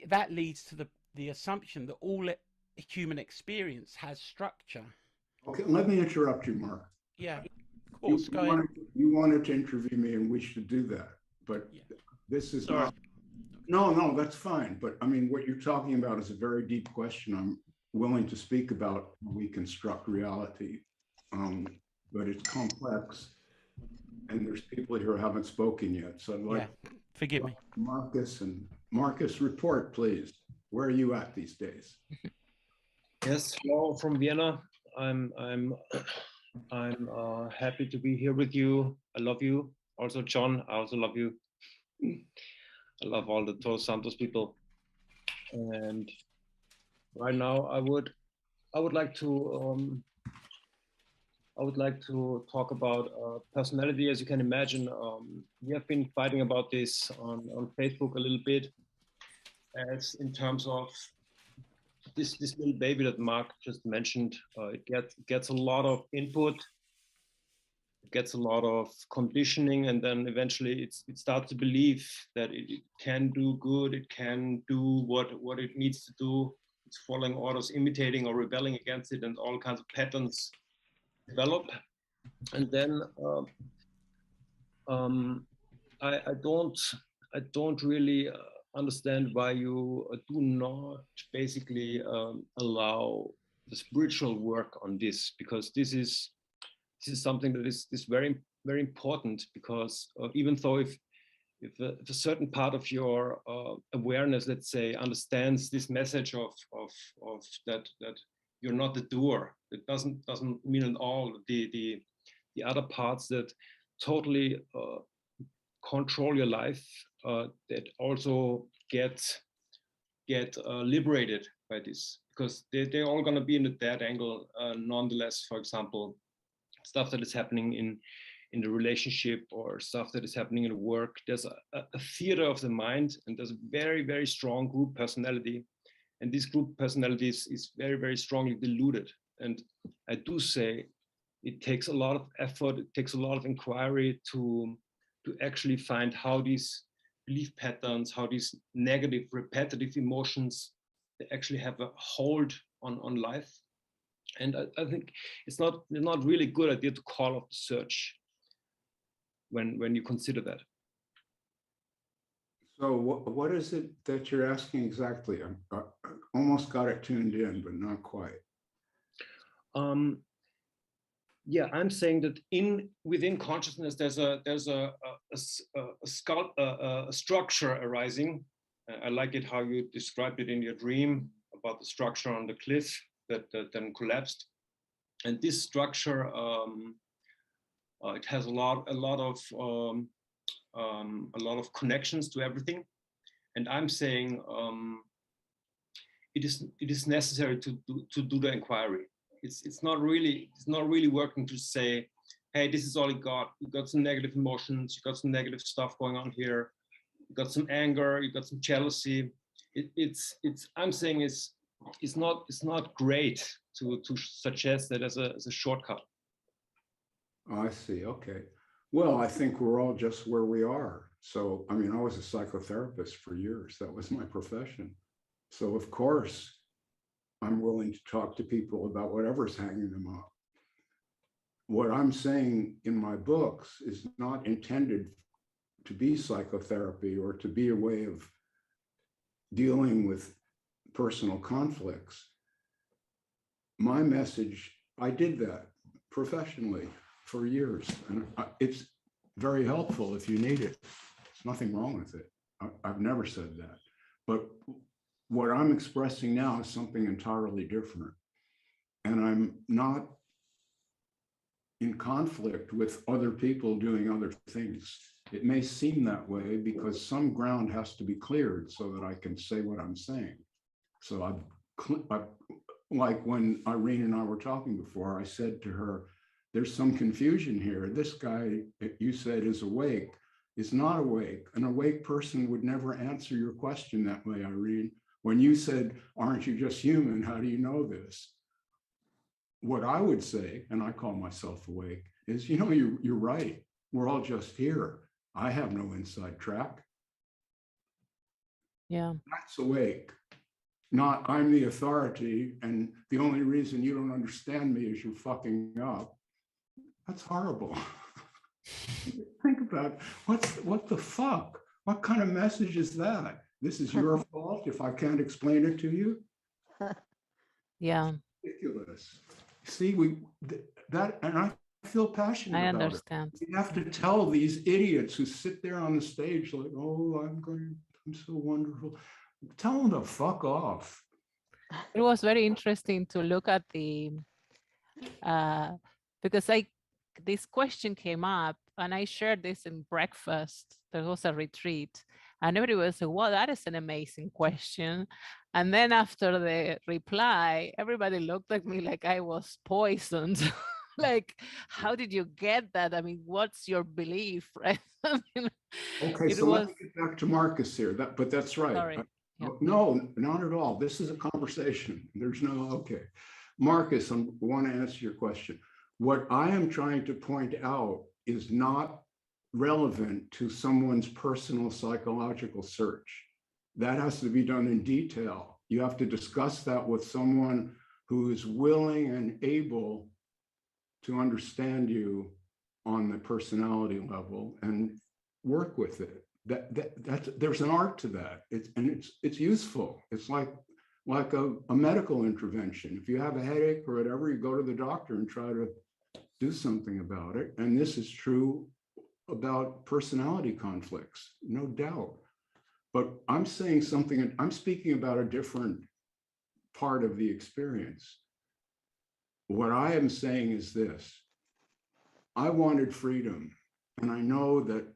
That leads to the assumption that all human experience has structure. Okay, let me interrupt you, Mark. Yeah, of course. Go ahead. You wanted to interview me, and we should do that. But this is not. No, that's fine. But I mean, what you're talking about is a very deep question. I'm willing to speak about how we construct reality, but it's complex, and there's people here who haven't spoken yet. So I'd like, forgive me, Markus, report, please. Where are you at these days? Yes, hello from Vienna. I'm happy to be here with you. I love you. Also, John, I also love you. I love all the Todos Santos people. And right now, I would like to talk about personality. As you can imagine, we have been fighting about this on Facebook a little bit, as in terms of this little baby that Mark just mentioned. It gets a lot of input, it gets a lot of conditioning, and then eventually it starts to believe that it can do good, it can do what it needs to do. It's following orders, imitating or rebelling against it, and all kinds of patterns develop. And then I don't really understand why you do not basically allow the spiritual work on this, because this is something that is very, very important, because even though if a certain part of your awareness, let's say, understands this message of that you're not the doer, it doesn't mean at all the other parts that totally control your life, that also get liberated by this, because they're all going to be in the dead angle. Nonetheless, for example, stuff that is happening in the relationship, or stuff that is happening in work, there's a theater of the mind, and there's a very, very strong group personality, and this group personality is very, very strongly diluted. And I do say it takes a lot of effort, it takes a lot of inquiry to actually find how these belief patterns, how these negative repetitive emotions, they actually have a hold on life. And I think it's not really a good idea to call off the search when you consider that. So what is it that you're asking exactly? I almost got it tuned in, but not quite. Yeah, I'm saying that within consciousness, there's a structure arising. I like it how you described it in your dream about the structure on the cliff that then collapsed. And this structure, it has a lot of connections to everything. And I'm saying it is necessary to do the inquiry. It's not really working to say, hey, this is all you got. You got some negative emotions, you got some negative stuff going on here, you got some anger, you got some jealousy. I'm saying it's not great to suggest that as a shortcut. Oh, I see. Okay. Well, I think we're all just where we are. So, I mean, I was a psychotherapist for years. That was my profession. So, of course, I'm willing to talk to people about whatever's hanging them up. What I'm saying in my books is not intended to be psychotherapy or to be a way of dealing with personal conflicts. My message, I did that professionally for years, and it's very helpful if you need it. There's nothing wrong with it. I've never said that. But what I'm expressing now is something entirely different. And I'm not in conflict with other people doing other things. It may seem that way because some ground has to be cleared so that I can say what I'm saying. So I've like when Irene and I were talking before, I said to her, there's some confusion here. This guy you said is awake is not awake. An awake person would never answer your question that way, Irene. When you said, aren't you just human? How do you know this? What I would say, and I call myself awake, is, you're right. We're all just here. I have no inside track. Yeah. That's awake. Not I'm the authority, and the only reason you don't understand me is you're fucking up. That's horrible. Think about what the fuck? What kind of message is that? This is your fault if I can't explain it to you? Yeah. Ridiculous. See, and I feel passionate I about understand. it. We have to tell these idiots who sit there on the stage like, oh, I'm so wonderful. Tell them to fuck off. It was very interesting to look at the, because this question came up and I shared this in breakfast. There was a retreat and everybody was like, well, that is an amazing question. And then after the reply, everybody looked at me like I was poisoned. Like, how did you get that? I mean, what's your belief, right? I mean, okay, so let me get back to Markus here. But that's right. Sorry. Yeah. No, not at all. This is a conversation. There's no, okay. Markus, I want to answer your question. What I am trying to point out is not relevant to someone's personal psychological search. That has to be done in detail. You have to discuss that with someone who is willing and able to understand you on the personality level and work with it. There's an art to that. It's useful. It's like a medical intervention. If you have a headache or whatever, you go to the doctor and try to do something about it. And this is true about personality conflicts, no doubt. But I'm saying something, I'm speaking about a different part of the experience. What I am saying is this: I wanted freedom, and I know that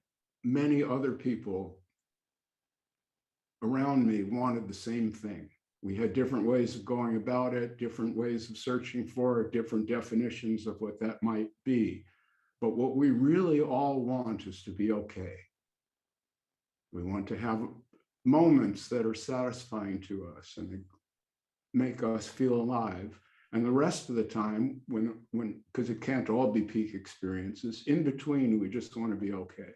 many other people around me wanted the same thing. We had different ways of going about it, different ways of searching for it, different definitions of what that might be. But what we really all want is to be okay. We want to have moments that are satisfying to us and make us feel alive. And the rest of the time, because it can't all be peak experiences, in between, we just want to be okay.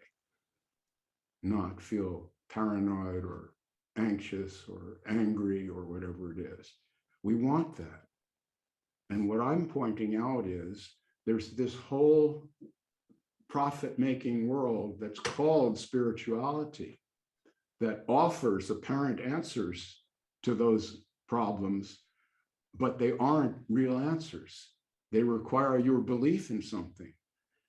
Not feel paranoid or anxious or angry or whatever it is. We want that. And what I'm pointing out is there's this whole profit-making world that's called spirituality that offers apparent answers to those problems, but they aren't real answers. They require your belief in something.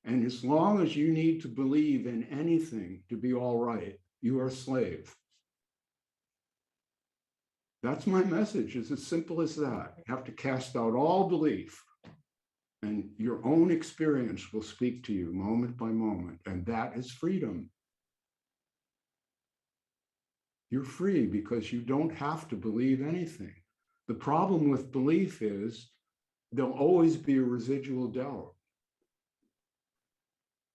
And as long as you need to believe in anything to be all right, you are a slave. That's my message. It's as simple as that. You have to cast out all belief, and your own experience will speak to you moment by moment. And that is freedom. You're free because you don't have to believe anything. The problem with belief is there'll always be a residual doubt.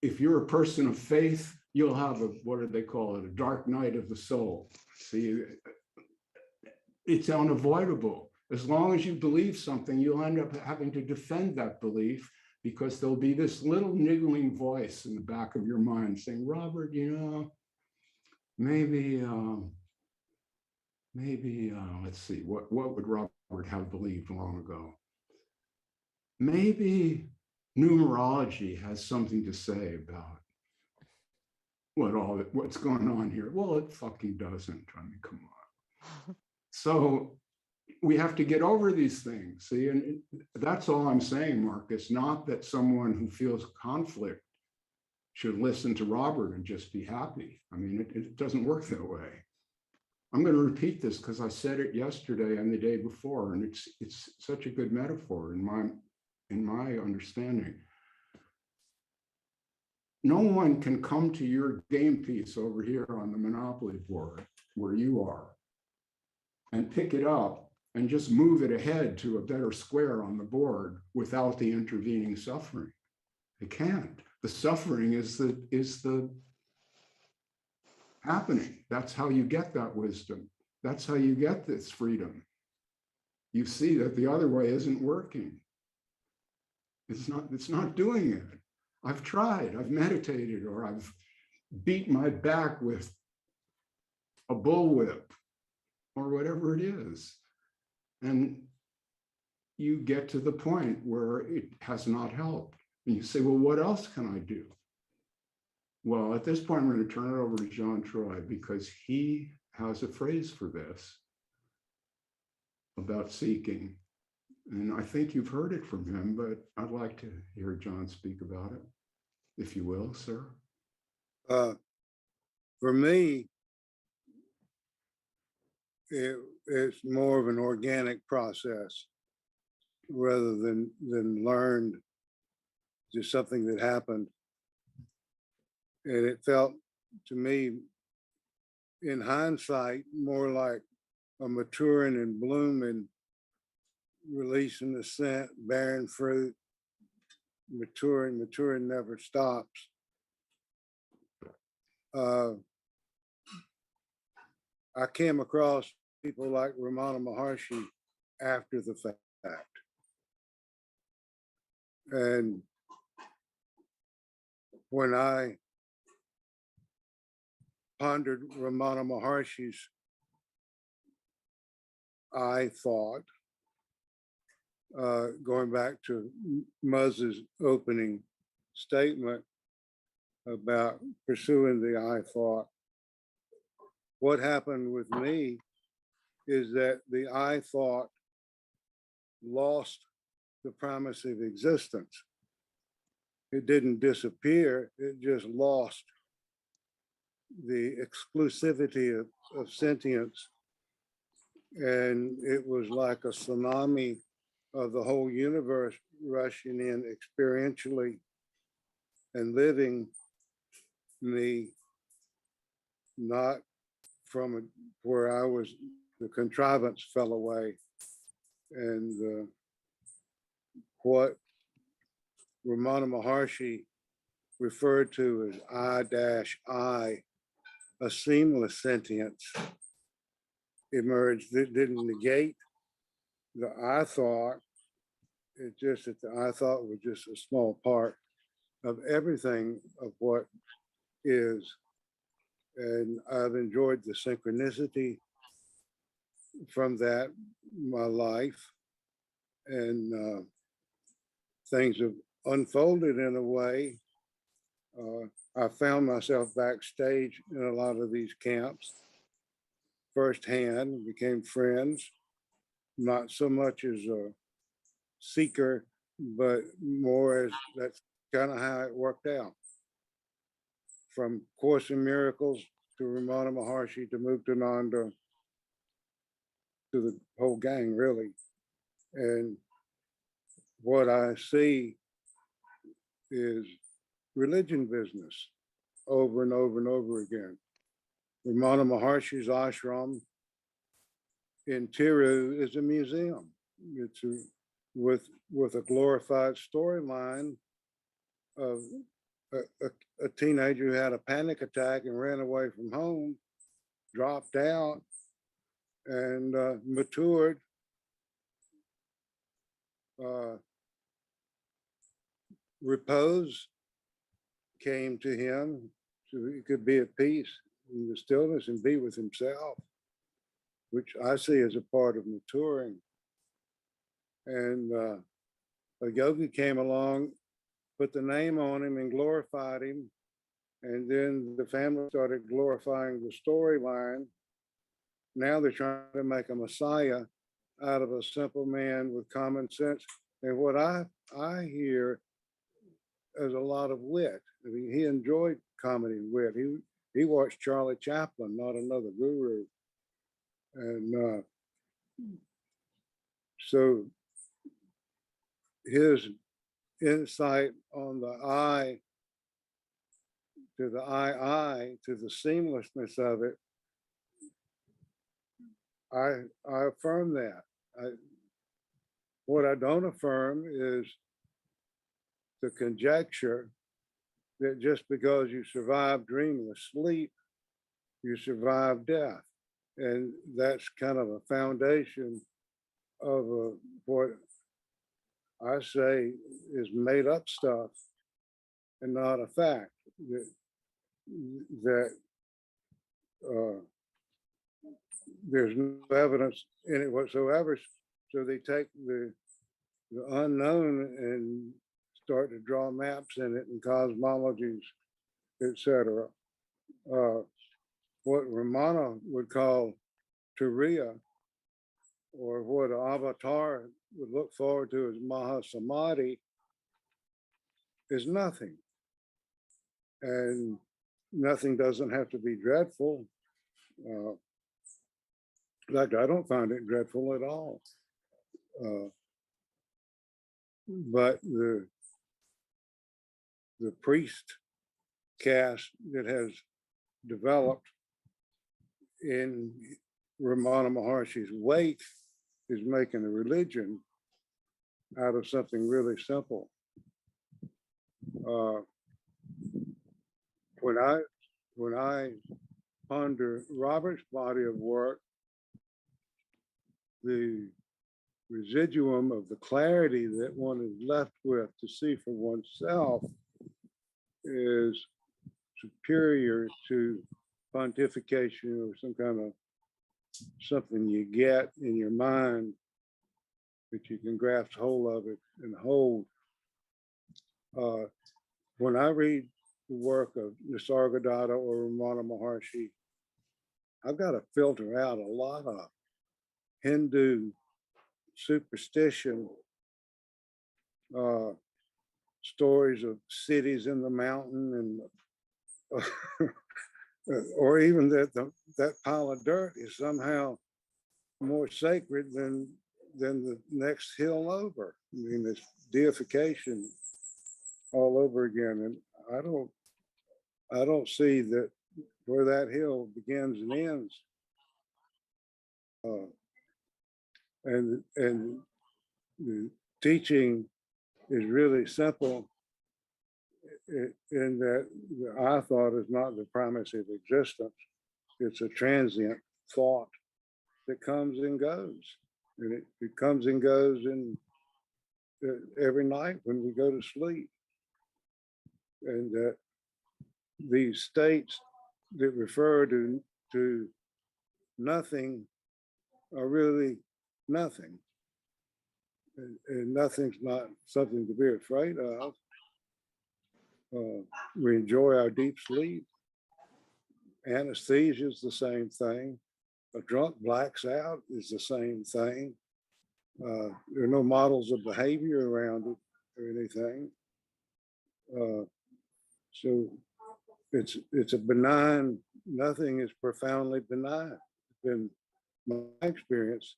If you're a person of faith, you'll have what do they call it? A dark night of the soul. See, it's unavoidable. As long as you believe something, you'll end up having to defend that belief because there'll be this little niggling voice in the back of your mind saying, Robert, maybe, let's see, what would Robert have believed long ago? Maybe numerology has something to say about what's going on here. Well, it fucking doesn't. I mean, come on. So we have to get over these things. See, and that's all I'm saying, Markus. Not that someone who feels conflict should listen to Robert and just be happy. I mean, it doesn't work that way. I'm going to repeat this because I said it yesterday and the day before, and it's such a good metaphor in my understanding. no one can come to your game piece over here on the Monopoly board where you are and pick it up and just move it ahead to a better square on the board without the intervening suffering. They can't. The suffering is the happening. That's how you get that wisdom. That's how you get this freedom. You see that the other way isn't working. It's not doing it. I've tried, I've meditated, or I've beat my back with a bullwhip or whatever it is. And you get to the point where it has not helped. And you say, well, what else can I do? Well, at this point, I'm going to turn it over to Jean Troy because he has a phrase for this about seeking. And I think you've heard it from him, but I'd like to hear John speak about it, if you will, sir. For me, it's more of an organic process rather than learned, just something that happened. And it felt to me, in hindsight, more like a maturing and blooming, releasing the scent, bearing fruit, maturing never stops. I came across people like Ramana Maharshi after the fact. And when I pondered Ramana Maharshi's I thought, going back to Muzz's opening statement about pursuing the I thought, what happened with me is that the I thought lost the promise of existence. It didn't disappear, it just lost the exclusivity of sentience. And it was like a tsunami of the whole universe rushing in experientially and living me, not from where I was, the contrivance fell away. And what Ramana Maharshi referred to as I, a seamless sentience, emerged. It didn't negate the I thought. It's just that the I thought was just a small part of everything of what is. And I've enjoyed the synchronicity from that, my life, and things have unfolded in a way. I found myself backstage in a lot of these camps firsthand, became friends, not so much as a seeker, but more as that's kind of how it worked out. From Course in Miracles to Ramana Maharshi to Muktananda to the whole gang, really. And what I see is religion business over and over and over again. Ramana Maharshi's ashram in Tiru is a museum. It's with a glorified storyline of a teenager who had a panic attack and ran away from home, dropped out, and matured. Repose came to him so he could be at peace in the stillness and be with himself, which I see as a part of maturing. And a yogi came along, put the name on him and glorified him. And then the family started glorifying the storyline. Now they're trying to make a messiah out of a simple man with common sense. And what I hear is a lot of wit. I mean, he enjoyed comedy and wit. He watched Charlie Chaplin, not another guru. And so his insight on the I to the I, to the seamlessness of it, I affirm that. What I don't affirm is the conjecture that just because you survive dreamless sleep, you survive death. And that's kind of a foundation of what I say is made up stuff and not a fact. That there's no evidence in it whatsoever. So they take the unknown and start to draw maps in it and cosmologies, etc. What Ramana would call Turiya, or what an avatar would look forward to as Mahasamadhi, is nothing. And nothing doesn't have to be dreadful. In fact, I don't find it dreadful at all. But the priest caste that has developed in Ramana Maharshi's wake is making a religion out of something really simple. When I ponder Robert's body of work, the residuum of the clarity that one is left with to see for oneself is superior to pontification or some kind of something you get in your mind that you can grasp hold of it and hold. When I read the work of Nisargadatta or Ramana Maharshi, I've got to filter out a lot of Hindu superstition, stories of cities in the mountain, and or even that pile of dirt is somehow more sacred than the next hill over. I mean, it's deification all over again, and I don't see that where that hill begins and ends. And the teaching is really simple in that the I thought is not the primacy of existence. It's a transient thought that comes and goes. And it comes and goes in every night when we go to sleep. And that these states that refer to nothing are really nothing. And nothing's not something to be afraid of. We enjoy our deep sleep. Anesthesia is the same thing. A drunk blacks out is the same thing. There are no models of behavior around it or anything. So it's a benign, nothing is profoundly benign. It's been my experience,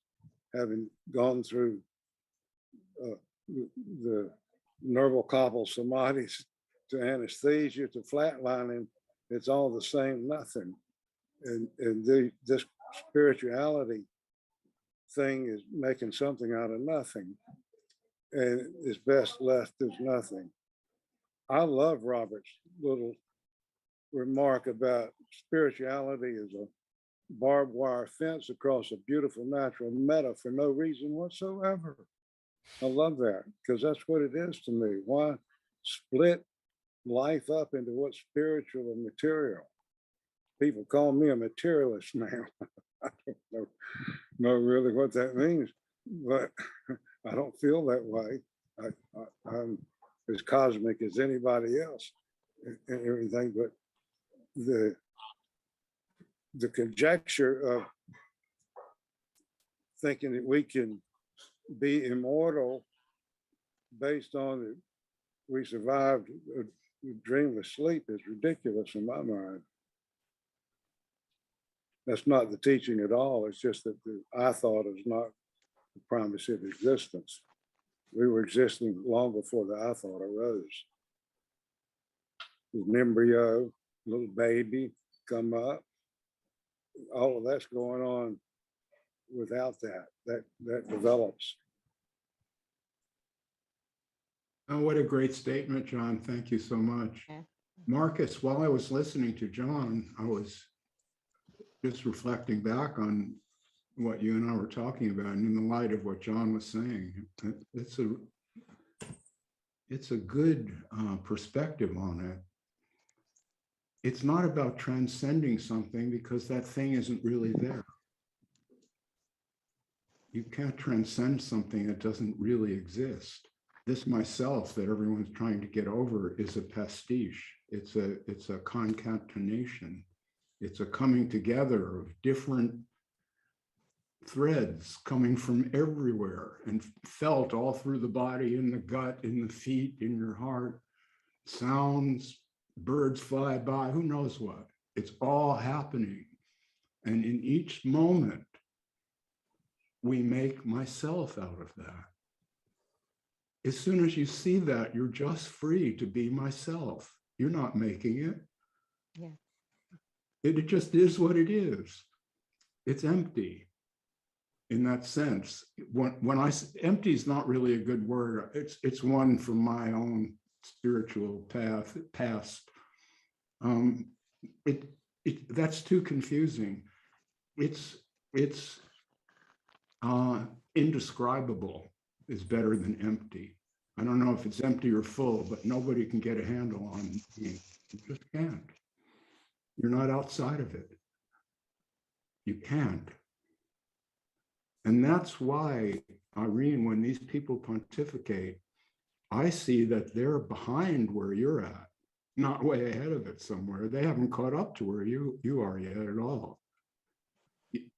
having gone through the nerval cobble samadhis to anesthesia to flatlining, it's all the same nothing. And this spirituality thing is making something out of nothing, and it's best left as nothing. I love Robert's little remark about spirituality as a barbed wire fence across a beautiful natural meadow for no reason whatsoever. I love that, because that's what it is to me. Why split life up into what's spiritual and material? People call me a materialist now. I don't know really what that means, but I don't feel that way. I'm as cosmic as anybody else and everything, but the conjecture of thinking that we can be immortal based on that we survived a dreamless sleep is ridiculous in my mind. That's not the teaching at all. It's just that I thought is not the primacy of existence. We were existing long before the I thought arose. It was an embryo, little baby come up. All of that's going on without that develops. Oh, what a great statement, John. Thank you so much. Yeah. Markus, while I was listening to John, I was just reflecting back on what you and I were talking about, and in the light of what John was saying. It's a good perspective on it. It's not about transcending something because that thing isn't really there. You can't transcend something that doesn't really exist. This myself that everyone's trying to get over is a pastiche. It's a concatenation. It's a coming together of different threads coming from everywhere and felt all through the body, in the gut, in the feet, in your heart. Sounds, birds fly by, who knows what? It's all happening. And in each moment, we make myself out of that. As soon as you see that, you're just free to be myself. You're not making it. Yeah. It just is what it is. It's empty in that sense. Empty is not really a good word. It's one from my own spiritual past. That's too confusing. It's indescribable is better than empty. I don't know if it's empty or full, but nobody can get a handle on me. You just can't. You're not outside of it. You can't. And that's why, Irene, when these people pontificate, I see that they're behind where you're at, not way ahead of it somewhere. They haven't caught up to where you are yet at all.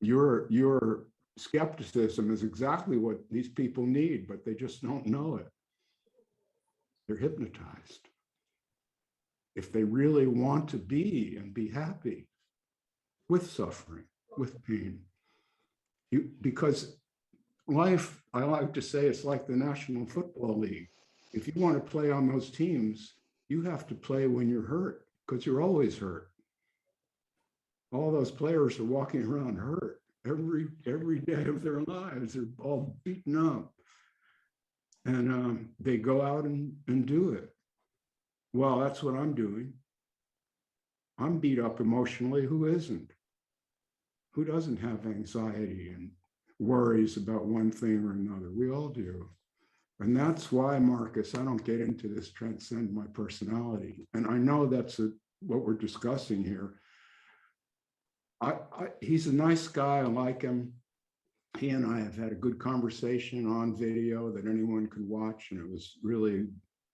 Your skepticism is exactly what these people need, but they just don't know it. They're hypnotized. If they really want to be and be happy with suffering, with pain, because life, I like to say, it's like the National Football League. If you want to play on those teams, you have to play when you're hurt, because you're always hurt. All those players are walking around hurt every day of their lives. They're all beaten up. And they go out and do it. Well, that's what I'm doing. I'm beat up emotionally. Who isn't? Who doesn't have anxiety and worries about one thing or another? We all do. And that's why, Markus, I don't get into this transcend my personality. And I know that's what we're discussing here. He's a nice guy. I like him. He and I have had a good conversation on video that anyone can watch, and it was really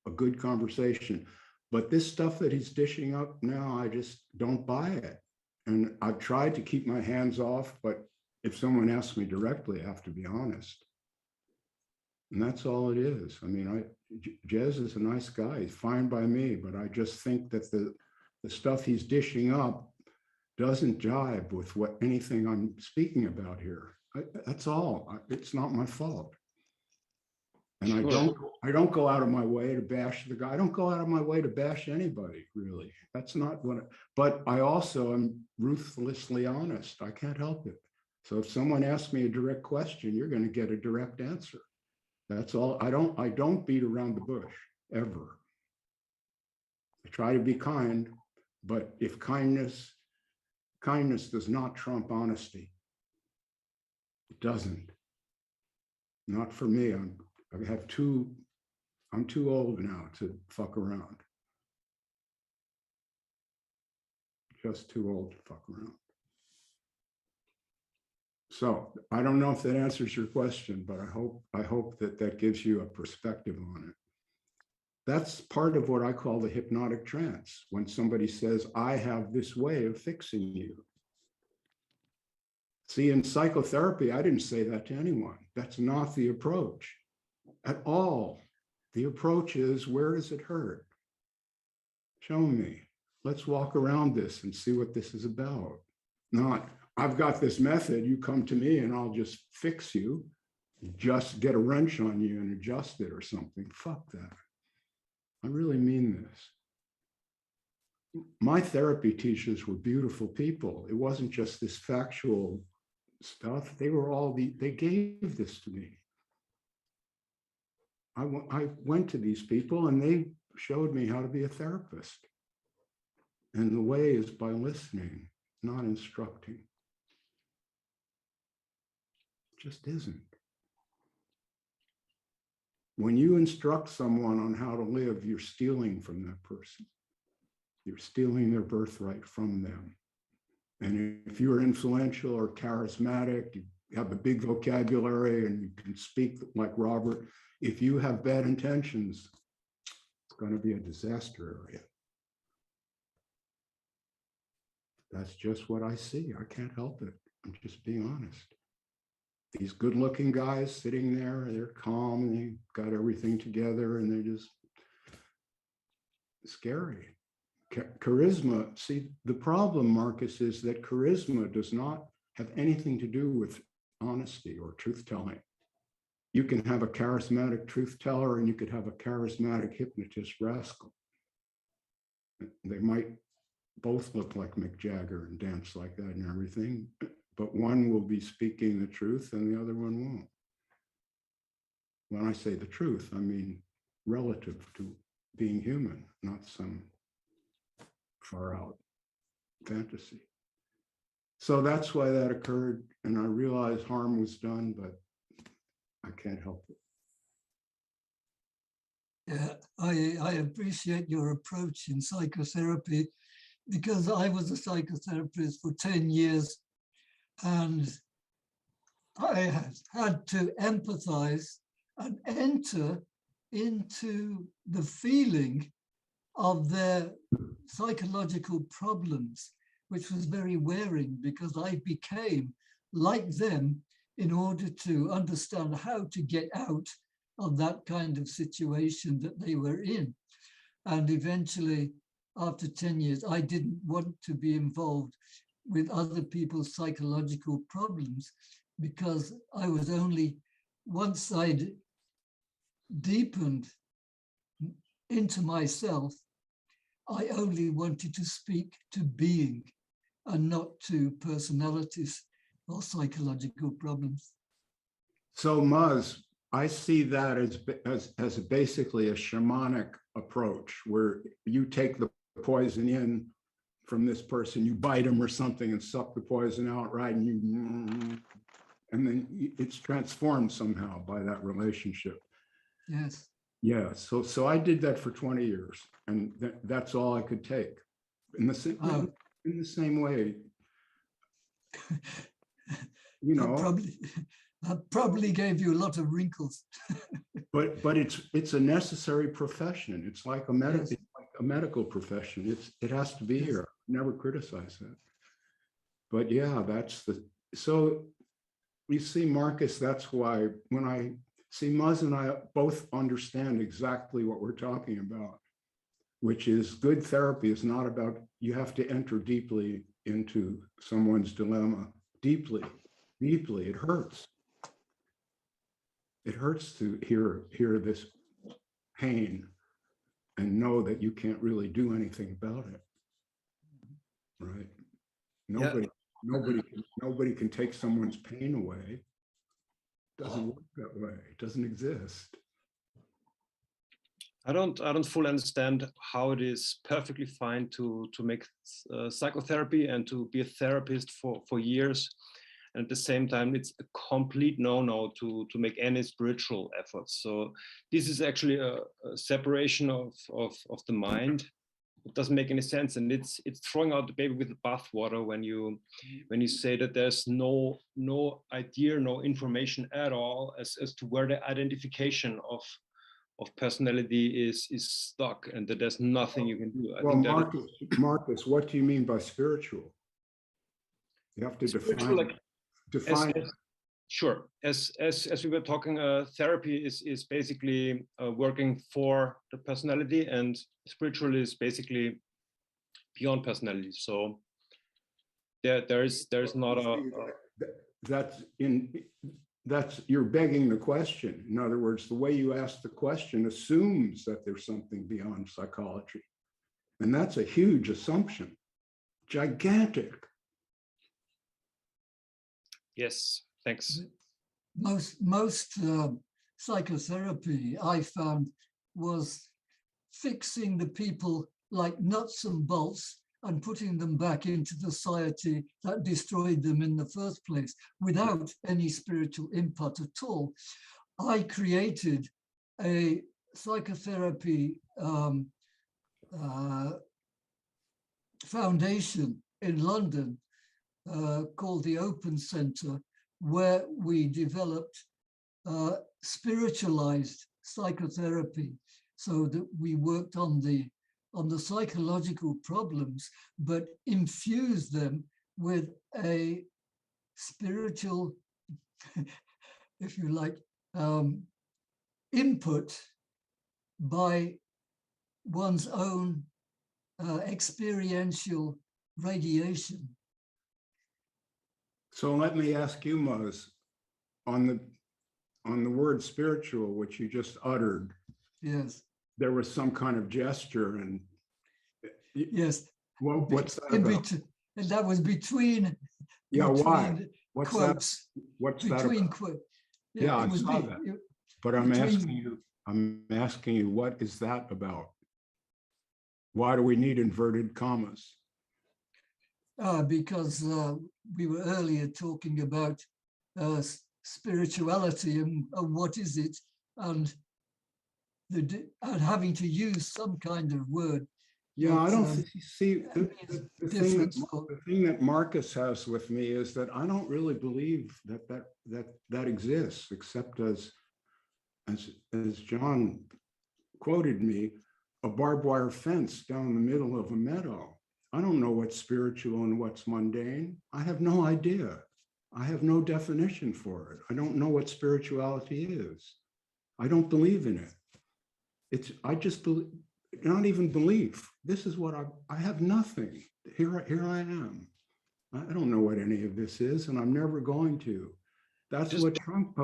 a good conversation. But this stuff that he's dishing up now, I just don't buy it. And I've tried to keep my hands off, but if someone asks me directly, I have to be honest. And that's all it is. I mean, Jez is a nice guy. He's fine by me, but I just think that the stuff he's dishing up doesn't jive with anything I'm speaking about here. That's all. It's not my fault. And sure. I don't go out of my way to bash the guy. I don't go out of my way to bash anybody, really. That's not what. But I also am ruthlessly honest. I can't help it. So if someone asks me a direct question, you're going to get a direct answer. That's all. I don't beat around the bush ever. I try to be kind, but if kindness does not trump honesty. It doesn't. Not for me. I'm too old now to fuck around. Just too old to fuck around. So I don't know if that answers your question, but I hope that gives you a perspective on it. That's part of what I call the hypnotic trance. When somebody says, I have this way of fixing you. See, in psychotherapy, I didn't say that to anyone. That's not the approach at all. The approach is, where does it hurt? Show me. Let's walk around this and see what this is about. Not, I've got this method, you come to me and I'll just fix you, just get a wrench on you and adjust it or something. Fuck that. I really mean this. my therapy teachers were beautiful people. It wasn't just this factual stuff. They were all they gave this to me. I went to these people and they showed me how to be a therapist. And the way is by listening, not instructing. It just isn't. When you instruct someone on how to live, you're stealing from that person. You're stealing their birthright from them. And if you're influential or charismatic, you have a big vocabulary and you can speak like Robert, if you have bad intentions, it's going to be a disaster area. That's just what I see. I can't help it. I'm just being honest. These good-looking guys sitting there, they're calm, they got everything together, and they're just scary. Charisma, see, the problem, Markus, is that charisma does not have anything to do with honesty or truth-telling. You can have a charismatic truth-teller and you could have a charismatic hypnotist rascal. They might both look like Mick Jagger and dance like that and everything, but one will be speaking the truth and the other one won't. When I say the truth, I mean relative to being human, not some far out fantasy. So that's why that occurred. And I realized harm was done, but I can't help it. Yeah, I appreciate your approach in psychotherapy, because I was a psychotherapist for 10 years and I had to empathize and enter into the feeling of their psychological problems, which was very wearing because I became like them in order to understand how to get out of that kind of situation that they were in. And eventually, after 10 years, I didn't want to be involved with other people's psychological problems because I was only, once I'd deepened into myself, I only wanted to speak to being and not to personalities or psychological problems. So Muzz, I see that as basically a shamanic approach where you take the poison in from this person, you bite him or something and suck the poison out, right? And then it's transformed somehow by that relationship. Yes. Yeah, so I did that for 20 years and that's all I could take. In the same way, you know. I probably gave you a lot of wrinkles. but it's a necessary profession. It's like Yes. it's like a medical profession. It has to be Yes. here. Never criticize that. But yeah, so you see, Markus, that's why when I see Muzz and I both understand exactly what we're talking about, which is good therapy is not about, you have to enter deeply into someone's dilemma. Deeply, it hurts. It hurts to hear this pain and know that you can't really do anything about it, right? Nobody can take someone's pain away. It doesn't work that way. It doesn't exist. I don't fully understand how it is perfectly fine to make psychotherapy and to be a therapist for years. And at the same time, it's a complete no-no to make any spiritual efforts. So this is actually a separation of the mind. It doesn't make any sense, and it's throwing out the baby with the bathwater when you say that there's no idea, no information at all as to where the identification of personality is stuck, and that there's nothing you can do. I think Markus, what do you mean by spiritual? You have to define. Sure. As we were talking, therapy is basically working for the personality, and spiritual is basically beyond personality. So there's not that's you're begging the question. In other words, the way you ask the question assumes that there's something beyond psychology. And that's a huge assumption, gigantic. Yes, thanks. Most psychotherapy I found was fixing the people like nuts and bolts and putting them back into the society that destroyed them in the first place without any spiritual input at all. I created a psychotherapy foundation in London called the Open Center, where we developed spiritualized psychotherapy, so that we worked on the psychological problems, but infused them with a spiritual, if you like, input by one's own experiential radiation. So let me ask you, Muz, on the word spiritual, which you just uttered. Yes. There was some kind of gesture, and yes. What's that about? And that was between. Yeah, why? What's quotes. That? What's between that? Quotes. Yeah, I saw that. But I'm asking you, what is that about? Why do we need inverted commas? Because we were earlier talking about spirituality and what is it, and having to use some kind of word. Yeah, I don't see the thing that Markus has with me is that I don't really believe that exists, except as John quoted me, a barbed wire fence down the middle of a meadow. I don't know what's spiritual and what's mundane. I have no idea. I have no definition for it. I don't know what spirituality is. I don't believe in it. I just believe, not even belief. This is what I have nothing. Here I am. I don't know what any of this is, and I'm never going to. That's what Trump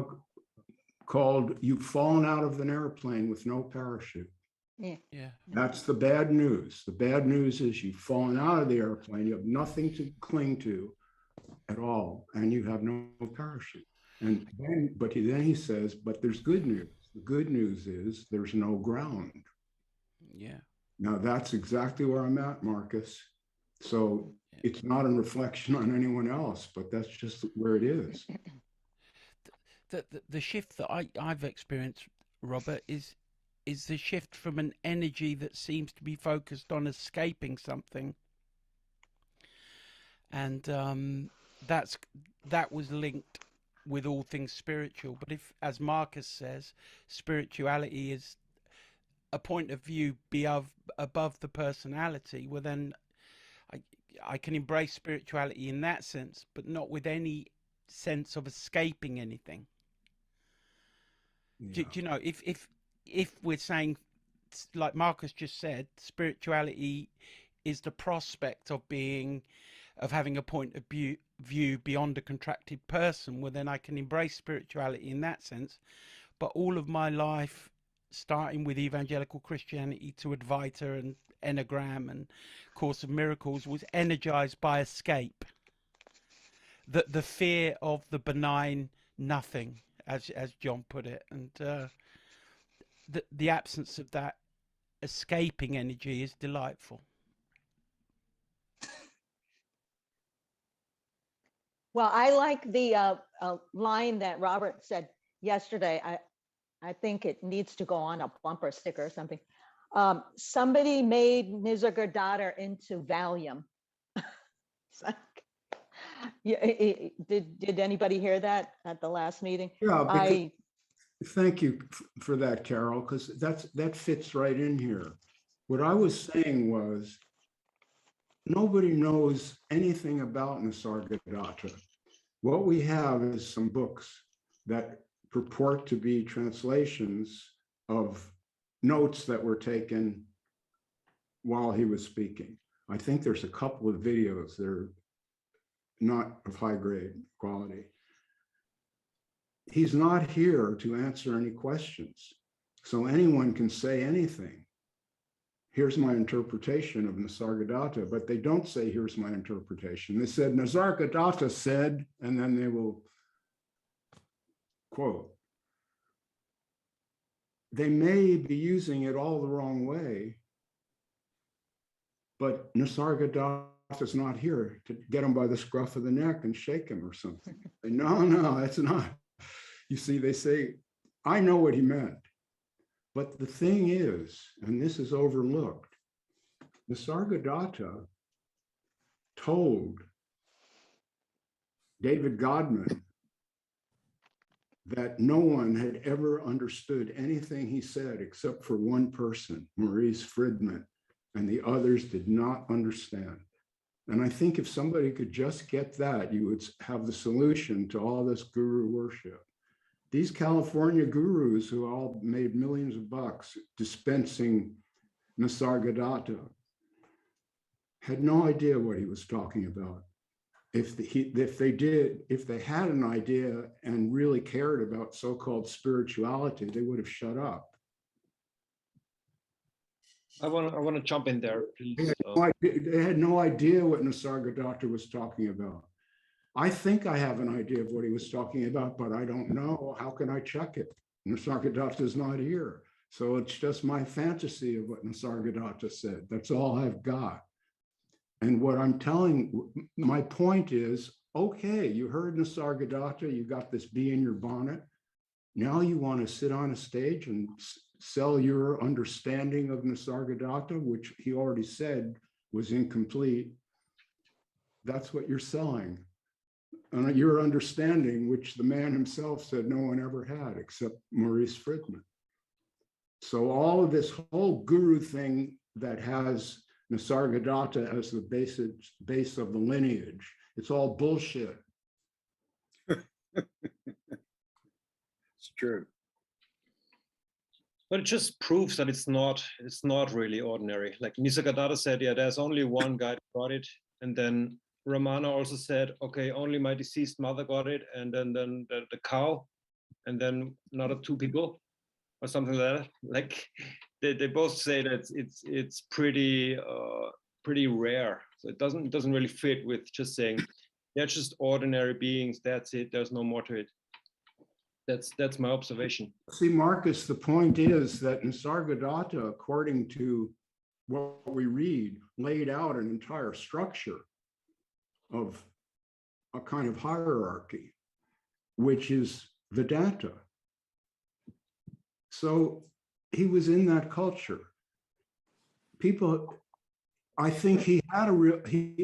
called, you've fallen out of an airplane with no parachute. Yeah. That's the bad news. The bad news is you've fallen out of the airplane. You have nothing to cling to at all, and you have no parachute. And then he says, but there's good news. The good news is there's no ground. Yeah. Now that's exactly where I'm at, Markus. So it's not a reflection on anyone else, but that's just where it is. The shift that I've experienced, Robert, is the shift from an energy that seems to be focused on escaping something, and that was linked with all things spiritual. But if, as Markus says, spirituality is a point of view above the personality, well then I can embrace spirituality in that sense, but not with any sense of escaping anything. Yeah. Do you know, if we're saying, like Markus just said, spirituality is the prospect of having a point of view beyond a contracted person, well then I can embrace spirituality in that sense. But all of my life, starting with evangelical Christianity to Advaita and Enneagram and Course of Miracles, was energized by escape. The fear of the benign nothing, as John put it, and the absence of that escaping energy is delightful. Well, I like the line that Robert said yesterday. I think it needs to go on a bumper sticker or something. Somebody made Nisargadatta into Valium. Did anybody hear that at the last meeting? Yeah, thank you for that, Carol, because that fits right in here. What I was saying was, nobody knows anything about Nisargadatta. What we have is some books that purport to be translations of notes that were taken while he was speaking. I think there's a couple of videos that are not of high grade quality. He's not here to answer any questions, so anyone can say anything. here's my interpretation of Nisargadatta, but they don't say, here's my interpretation. They said, Nisargadatta said, and then they will quote. They may be using it all the wrong way, but Nisargadatta is not here to get him by the scruff of the neck and shake him or something. No, that's not. You see, they say, I know what he meant. But the thing is, and this is overlooked, Nisargadatta told David Godman that no one had ever understood anything he said except for one person, Maurice Friedman, and the others did not understand. And I think if somebody could just get that, you would have the solution to all this guru worship. These California gurus who all made millions of bucks dispensing Nisargadatta had no idea what he was talking about. If they had an idea and really cared about so-called spirituality, they would have shut up. I want to jump in there, please. They had no idea what Nisargadatta was talking about. I think I have an idea of what he was talking about, but I don't know. How can I check it? Nisargadatta is not here. So it's just my fantasy of what Nisargadatta said. That's all I've got. And what I'm telling, my point is, okay, you heard Nisargadatta, you got this bee in your bonnet. Now you want to sit on a stage and sell your understanding of Nisargadatta, which he already said was incomplete. That's what you're selling. And your understanding, which the man himself said no one ever had except Maurice Friedman. So all of this whole guru thing that has Nisargadatta as the base of the lineage, it's all bullshit. It's true. But it just proves that it's not really ordinary. Like Nisargadatta said, yeah, there's only one guy that got it. And then Ramana also said, okay, only my deceased mother got it. And then the cow, and then another two people or something like that. Like they both say that it's pretty rare. So it doesn't really fit with just saying they're just ordinary beings. That's it. There's no more to it. That's my observation. See, Markus, the point is that Nisargadatta, according to what we read, laid out an entire structure of a kind of hierarchy, which is Vedanta. So he was in that culture. People, I think he had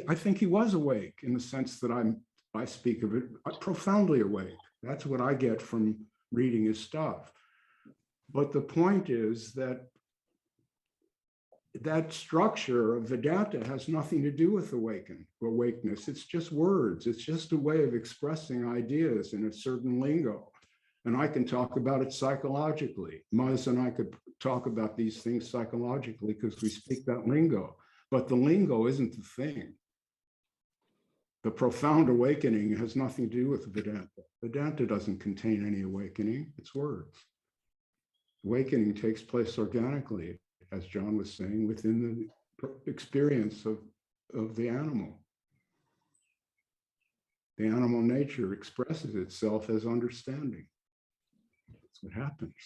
I think he was awake in the sense that I speak of it, profoundly awake. That's what I get from reading his stuff. But the point is that that structure of Vedanta has nothing to do with awakeness. It's just words. It's just a way of expressing ideas in a certain lingo. And I can talk about it psychologically. Muzz and I could talk about these things psychologically because we speak that lingo. But the lingo isn't the thing. The profound awakening has nothing to do with Vedanta. Vedanta doesn't contain any awakening. It's words. Awakening takes place organically, as John was saying, within the experience of the animal. The animal nature expresses itself as understanding. That's what happens.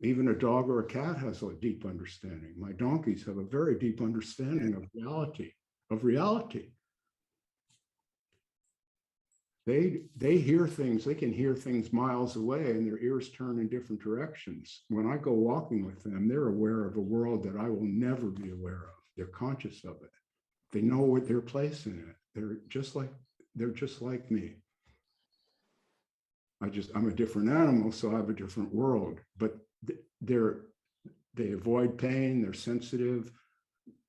Even a dog or a cat has a deep understanding. My donkeys have a very deep understanding of reality. They hear things, they can hear things miles away and their ears turn in different directions. When I go walking with them, they're aware of a world that I will never be aware of. They're conscious of it. They know what their place in it. They're just like me. I'm a different animal, so I have a different world, but they avoid pain, they're sensitive,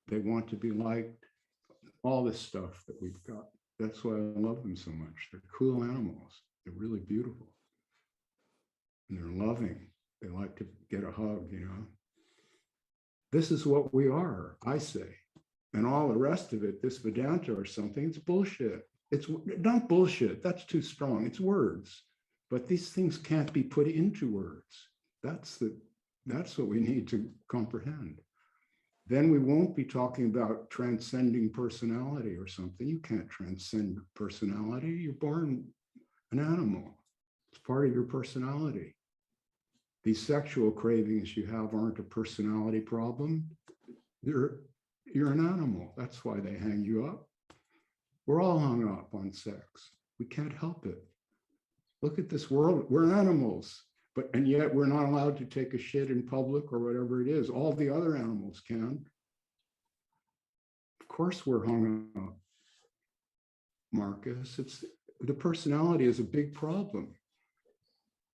they want to be liked, all this stuff that we've got. That's why I love them so much. They're cool animals. They're really beautiful. And they're loving. They like to get a hug, you know. This is what we are, I say. And all the rest of it, this Vedanta or something, it's bullshit. It's not bullshit. That's too strong. It's words. But these things can't be put into words. That's what we need to comprehend. then we won't be talking about transcending personality or something. You can't transcend personality. You're born an animal. It's part of your personality. These sexual cravings you have aren't a personality problem. You're an animal. That's why they hang you up. We're all hung up on sex. We can't help it. Look at this world. We're animals, and yet we're not allowed to take a shit in public or whatever it is. All the other animals can. Of course we're hung up, Marcus. The personality is a big problem.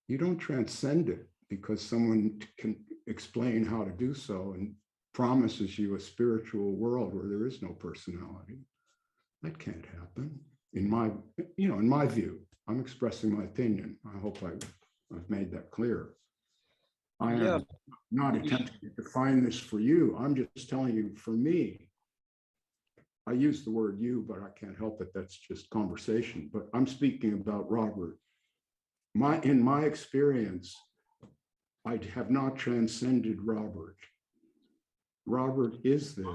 You don't transcend it because someone can explain how to do so and promises you a spiritual world where there is no personality. That can't happen. In my view, I'm expressing my opinion. I hope I've made that clear. I am not attempting to define this for you. I'm just telling you, for me, I use the word you, but I can't help it. That's just conversation. But I'm speaking about Robert. In my experience, I have not transcended Robert. Robert is this.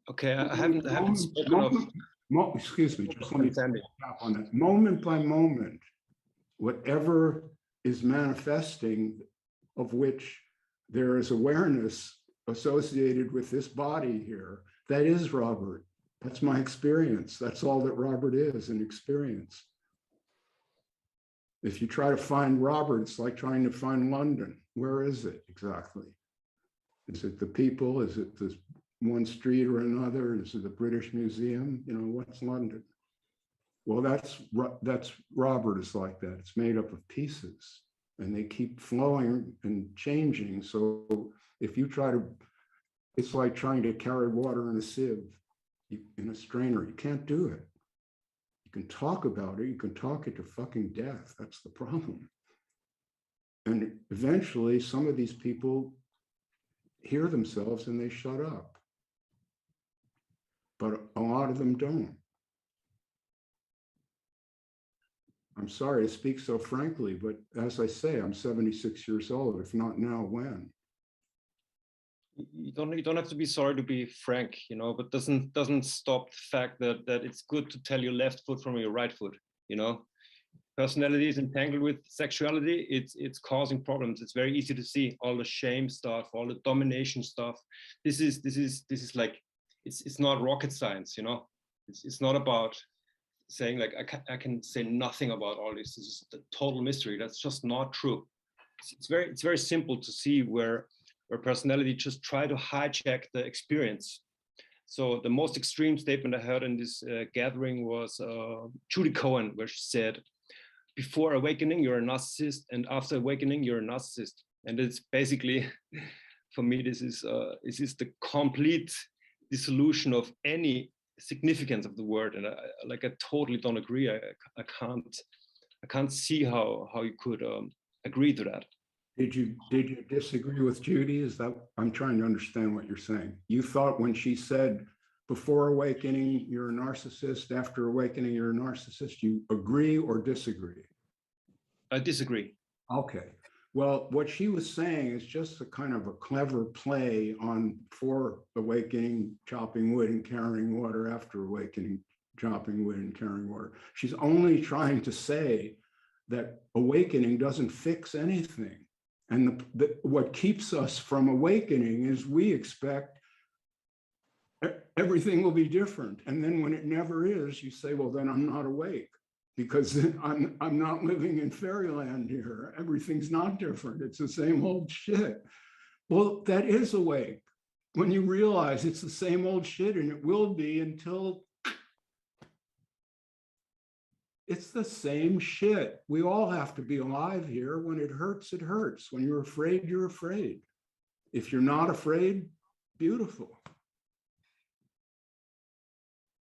Okay, I haven't spoken of. Excuse me, just let me tap on that. Moment by moment, whatever is manifesting, of which there is awareness associated with this body here, that is Robert. That's my experience. That's all that Robert is, an experience. If you try to find Robert, it's like trying to find London. Where is it exactly? Is it the people? Is it this one street or another? Is it the British Museum? What's London? Well, that's Robert is like that. It's made up of pieces and they keep flowing and changing. So if you try to, it's like trying to carry water in a sieve, in a strainer. You can't do it. You can talk about it. You can talk it to fucking death. That's the problem. And eventually some of these people hear themselves and they shut up. But a lot of them don't. I'm sorry to speak so frankly, but as I say, I'm 76 years old. If not now, when? You don't have to be sorry to be frank, but doesn't stop the fact that it's good to tell your left foot from your right foot. Personality is entangled with sexuality. It's causing problems. It's very easy to see all the shame stuff, all the domination stuff. This is like, it's not rocket science, It's not about saying like I can say nothing about all this. This is the total mystery. That's just not true. It's very simple to see where personality just try to hijack the experience. So the most extreme statement I heard in this gathering was Judy Cohen, where she said, "Before awakening, you're a narcissist, and after awakening, you're a narcissist." And it's basically, for me, this is the complete dissolution of any significance of the word. And I totally don't agree. I can't see how you could agree to that. Did you disagree with Judy? Is that, I'm trying to understand what you're saying. You thought when she said before awakening you're a narcissist, after awakening you're a narcissist, you agree or disagree? I disagree. Okay. Well, what she was saying is just a kind of a clever play on before awakening, chopping wood and carrying water, after awakening, chopping wood and carrying water. She's only trying to say that awakening doesn't fix anything. And what keeps us from awakening is we expect everything will be different. And then when it never is, you say, well, then I'm not awake, because I'm not living in fairyland here. Everything's not different. It's the same old shit. Well, that is awake. When you realize it's the same old shit, and it will be until it's the same shit. We all have to be alive here. When it hurts, it hurts. When you're afraid, you're afraid. If you're not afraid, beautiful.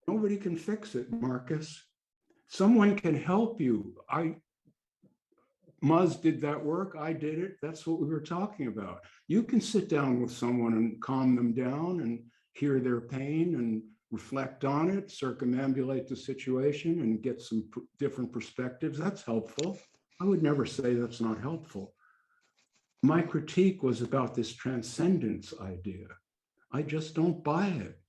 Nobody can fix it, Marcus. Someone can help you. Muzz did that work. I did it. That's what we were talking about. You can sit down with someone and calm them down and hear their pain and reflect on it, circumambulate the situation and get some different perspectives. That's helpful. I would never say that's not helpful. my critique was about this transcendence idea. I just don't buy it.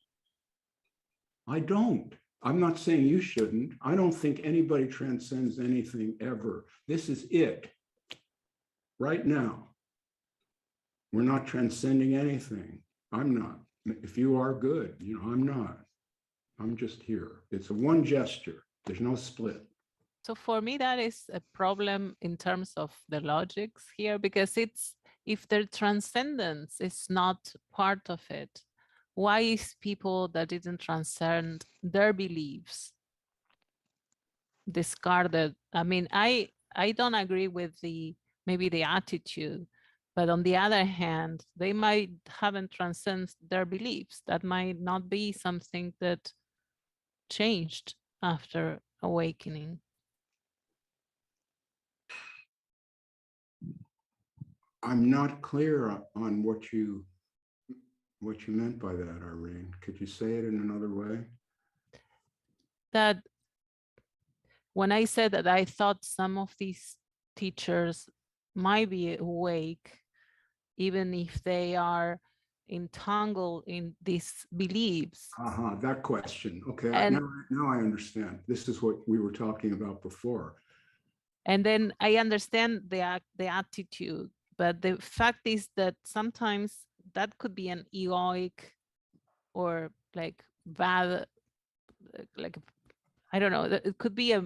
I don't. I'm not saying you shouldn't. I don't think anybody transcends anything ever. This is it. Right now. We're not transcending anything. I'm not. If you are, good. You know, I'm not. I'm just here. It's a one gesture. There's no split. So for me, that is a problem in terms of the logics here, because it's, if the transcendence is not part of it, why is people that didn't transcend their beliefs discarded? I mean, I don't agree with maybe the attitude, but on the other hand, they might haven't transcended their beliefs. That might not be something that changed after awakening. I'm not clear on what you meant by that, Irene. Could you say it in another way? That when I said that I thought some of these teachers might be awake, even if they are entangled in these beliefs. That question. Okay, And now I understand. This is what we were talking about before. And then I understand the attitude, but the fact is that sometimes that could be an egoic or like bad, like, I don't know, it could be a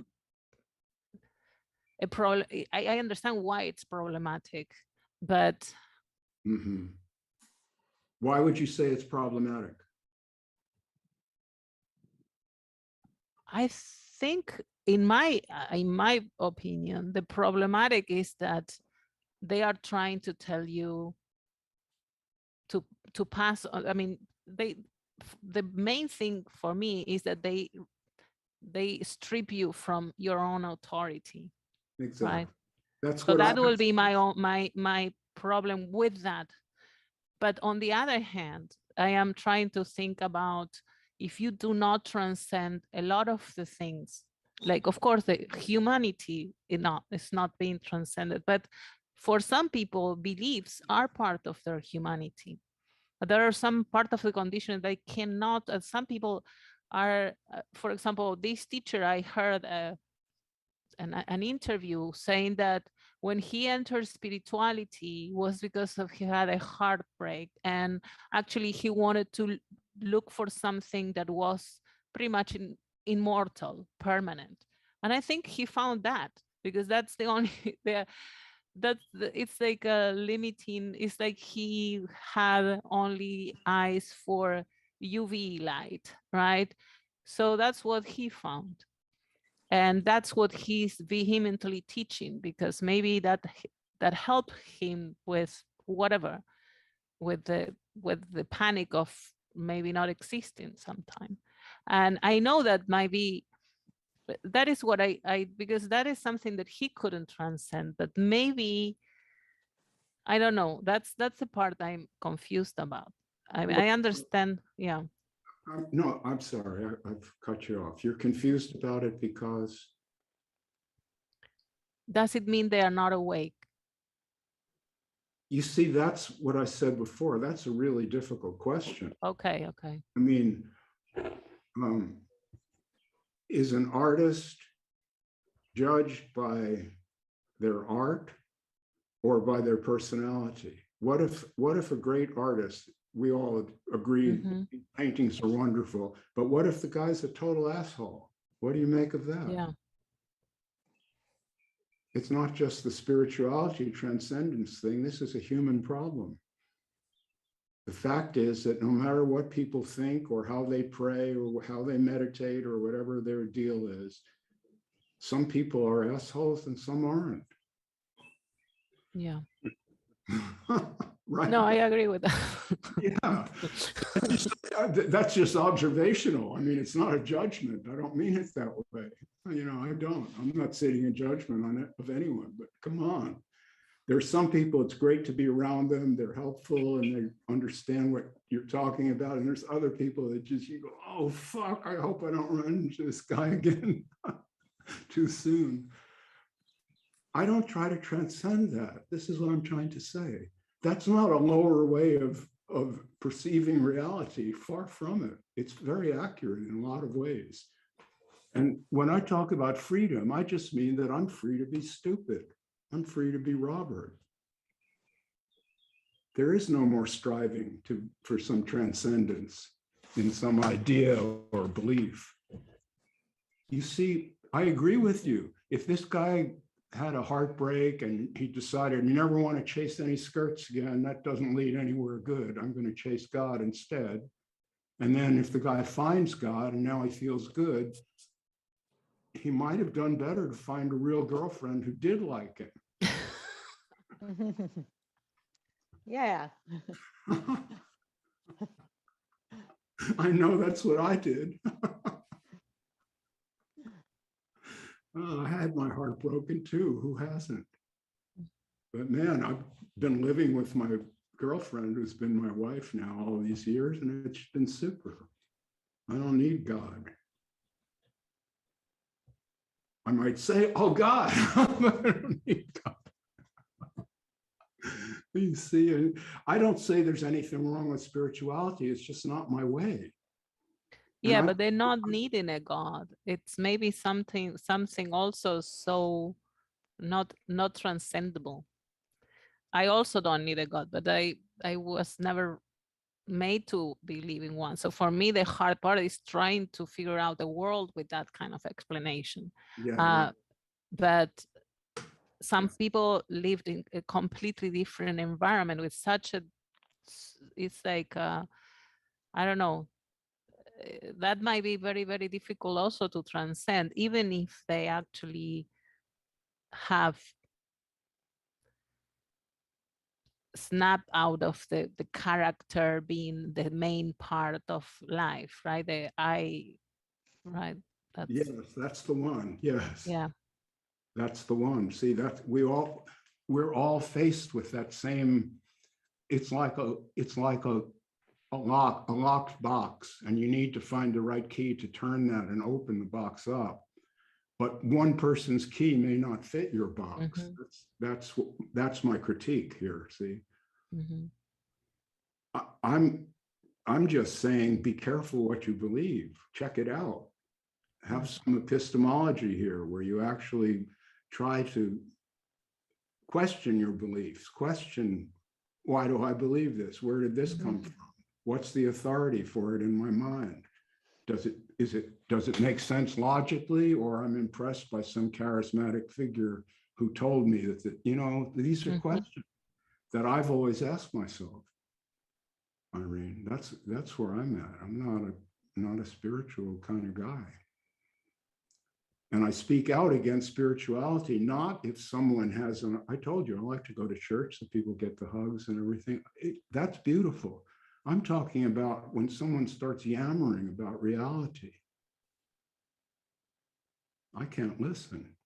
problem. I understand why it's problematic, but why would you say it's problematic? I think in my opinion, the problematic is that they are trying to tell you to pass on. I mean, the main thing for me is that they strip you from your own authority. Exactly. Right. That's so what that will be my problem with that. But on the other hand, I am trying to think about, if you do not transcend a lot of the things, like, of course, the humanity is not being transcended, but for some people, beliefs are part of their humanity. There are some part of the condition they cannot, some people are, for example, this teacher, I heard an interview saying that when he entered spirituality was because he had a heartbreak, and actually he wanted to look for something that was pretty much immortal, permanent. And I think he found that, because that's the only it's like a limiting, it's like he had only eyes for UV light, right? So that's what he found. And that's what he's vehemently teaching, because maybe that helped him with whatever, with the panic of maybe not existing sometime. And I know that might be, that is what I because that is something that he couldn't transcend, but maybe, I don't know, that's the part I'm confused about. I mean, I understand. Yeah. No, I'm sorry, I've cut you off. You're confused about it because? Does it mean they are not awake? You see, that's what I said before. That's a really difficult question. Okay. I mean, is an artist judged by their art or by their personality? What if a great artist, we all agree paintings are wonderful, but what if the guy's a total asshole? What do you make of that? Yeah. It's not just the spirituality transcendence thing. This is a human problem. The fact is that no matter what people think or how they pray or how they meditate or whatever their deal is, some people are assholes and some aren't. Yeah. Right. No, I agree with that. Yeah. That's just observational. I mean, it's not a judgment. I don't mean it that way. You know, I don't. I'm not sitting in judgment on it of anyone, but come on. There's some people, it's great to be around them. They're helpful and they understand what you're talking about. And there's other people that just, you go, oh, fuck, I hope I don't run into this guy again too soon. I don't try to transcend that. This is what I'm trying to say. That's not a lower way of perceiving reality. Far from it. It's very accurate in a lot of ways. And when I talk about freedom, I just mean that I'm free to be stupid. I'm free to be Robert. There is no more striving for some transcendence in some idea or belief. You see, I agree with you. If this guy had a heartbreak and he decided, you never want to chase any skirts again, that doesn't lead anywhere good. I'm going to chase God instead. And then if the guy finds God and now he feels good, he might have done better to find a real girlfriend who did like him. Yeah. I know that's what I did. I had my heart broken too. Who hasn't? But man, I've been living with my girlfriend who's been my wife now all these years, and it's been super. I don't need God. I might say, oh God, I don't need God. You see, I don't say there's anything wrong with spirituality. It's just not my way. Yeah, but they're not needing a God. It's maybe something also so not transcendable. I also don't need a God, but I was never made to believe in one. So for me, the hard part is trying to figure out the world with that kind of explanation. Yeah. But some people lived in a completely different environment with such a, it's like, I don't know, that might be very, very difficult also to transcend, even if they actually have snapped out of the character being the main part of life, right? The I, right? Yes, that's the one. Yes. Yeah. That's the one. See, that we're all faced with that same, it's like a locked box, and you need to find the right key to turn that and open the box up. But one person's key may not fit your box. Mm-hmm. That's my critique here. See, mm-hmm. I'm just saying, be careful what you believe. Check it out. Have some epistemology here where you actually try to question your beliefs. Question, why do I believe this? Where did this come from? What's the authority for it in my mind? Does it make sense logically, or I'm impressed by some charismatic figure who told me that these are questions that I've always asked myself. Irene, that's where I'm at. I'm not a spiritual kind of guy. And I speak out against spirituality, not if someone has I told you, I like to go to church so people get the hugs and everything. That's beautiful. I'm talking about when someone starts yammering about reality. I can't listen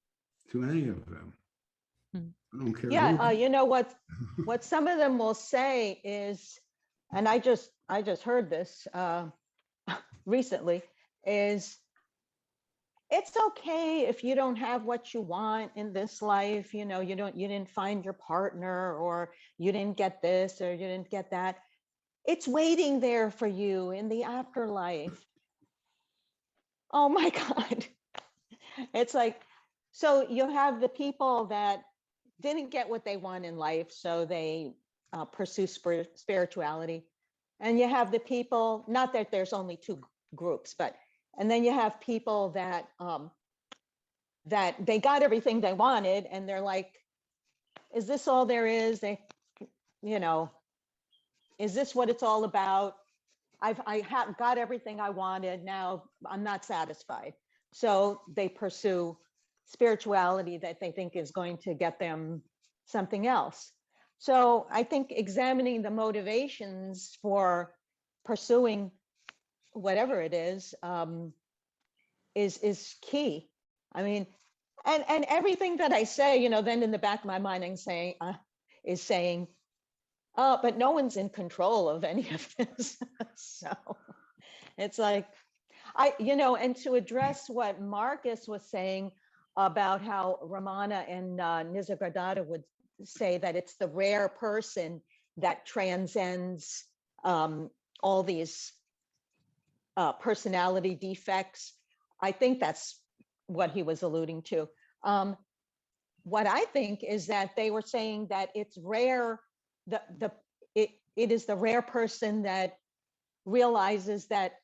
to any of them. I don't care. Yeah, you know what some of them will say is, and I just heard this recently, is it's okay if you don't have what you want in this life. You didn't find your partner, or you didn't get this, or you didn't get that. It's waiting there for you in the afterlife. Oh my God. It's like, so you have the people that didn't get what they want in life, so they pursue spirituality. And you have the people, not that there's only two groups, but, and then you have people that that they got everything they wanted, and they're like, is this all there is? Is this what it's all about? I have got everything I wanted. Now I'm not satisfied. So they pursue spirituality that they think is going to get them something else. So I think examining the motivations for pursuing whatever it is key. I mean, and everything that I say, then in the back of my mind, I'm saying, but no one's in control of any of this. So it's like, and to address what Markus was saying, about how Ramana and Nisargadatta would say that it's the rare person that transcends all these personality defects. I think that's what he was alluding to. What I think is that they were saying that it's rare, it is the rare person that realizes that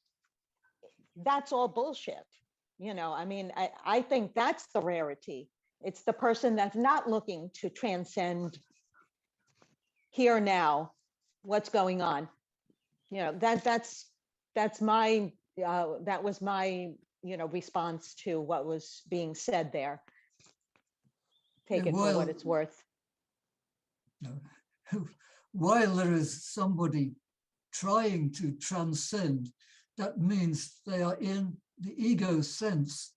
that's all bullshit. You know, I mean, I think that's the rarity. It's the person that's not looking to transcend here now, what's going on. You know, that's my that was my, you know, response to what was being said there. Take it for what it's worth. While there is somebody trying to transcend, that means they are in the ego sense.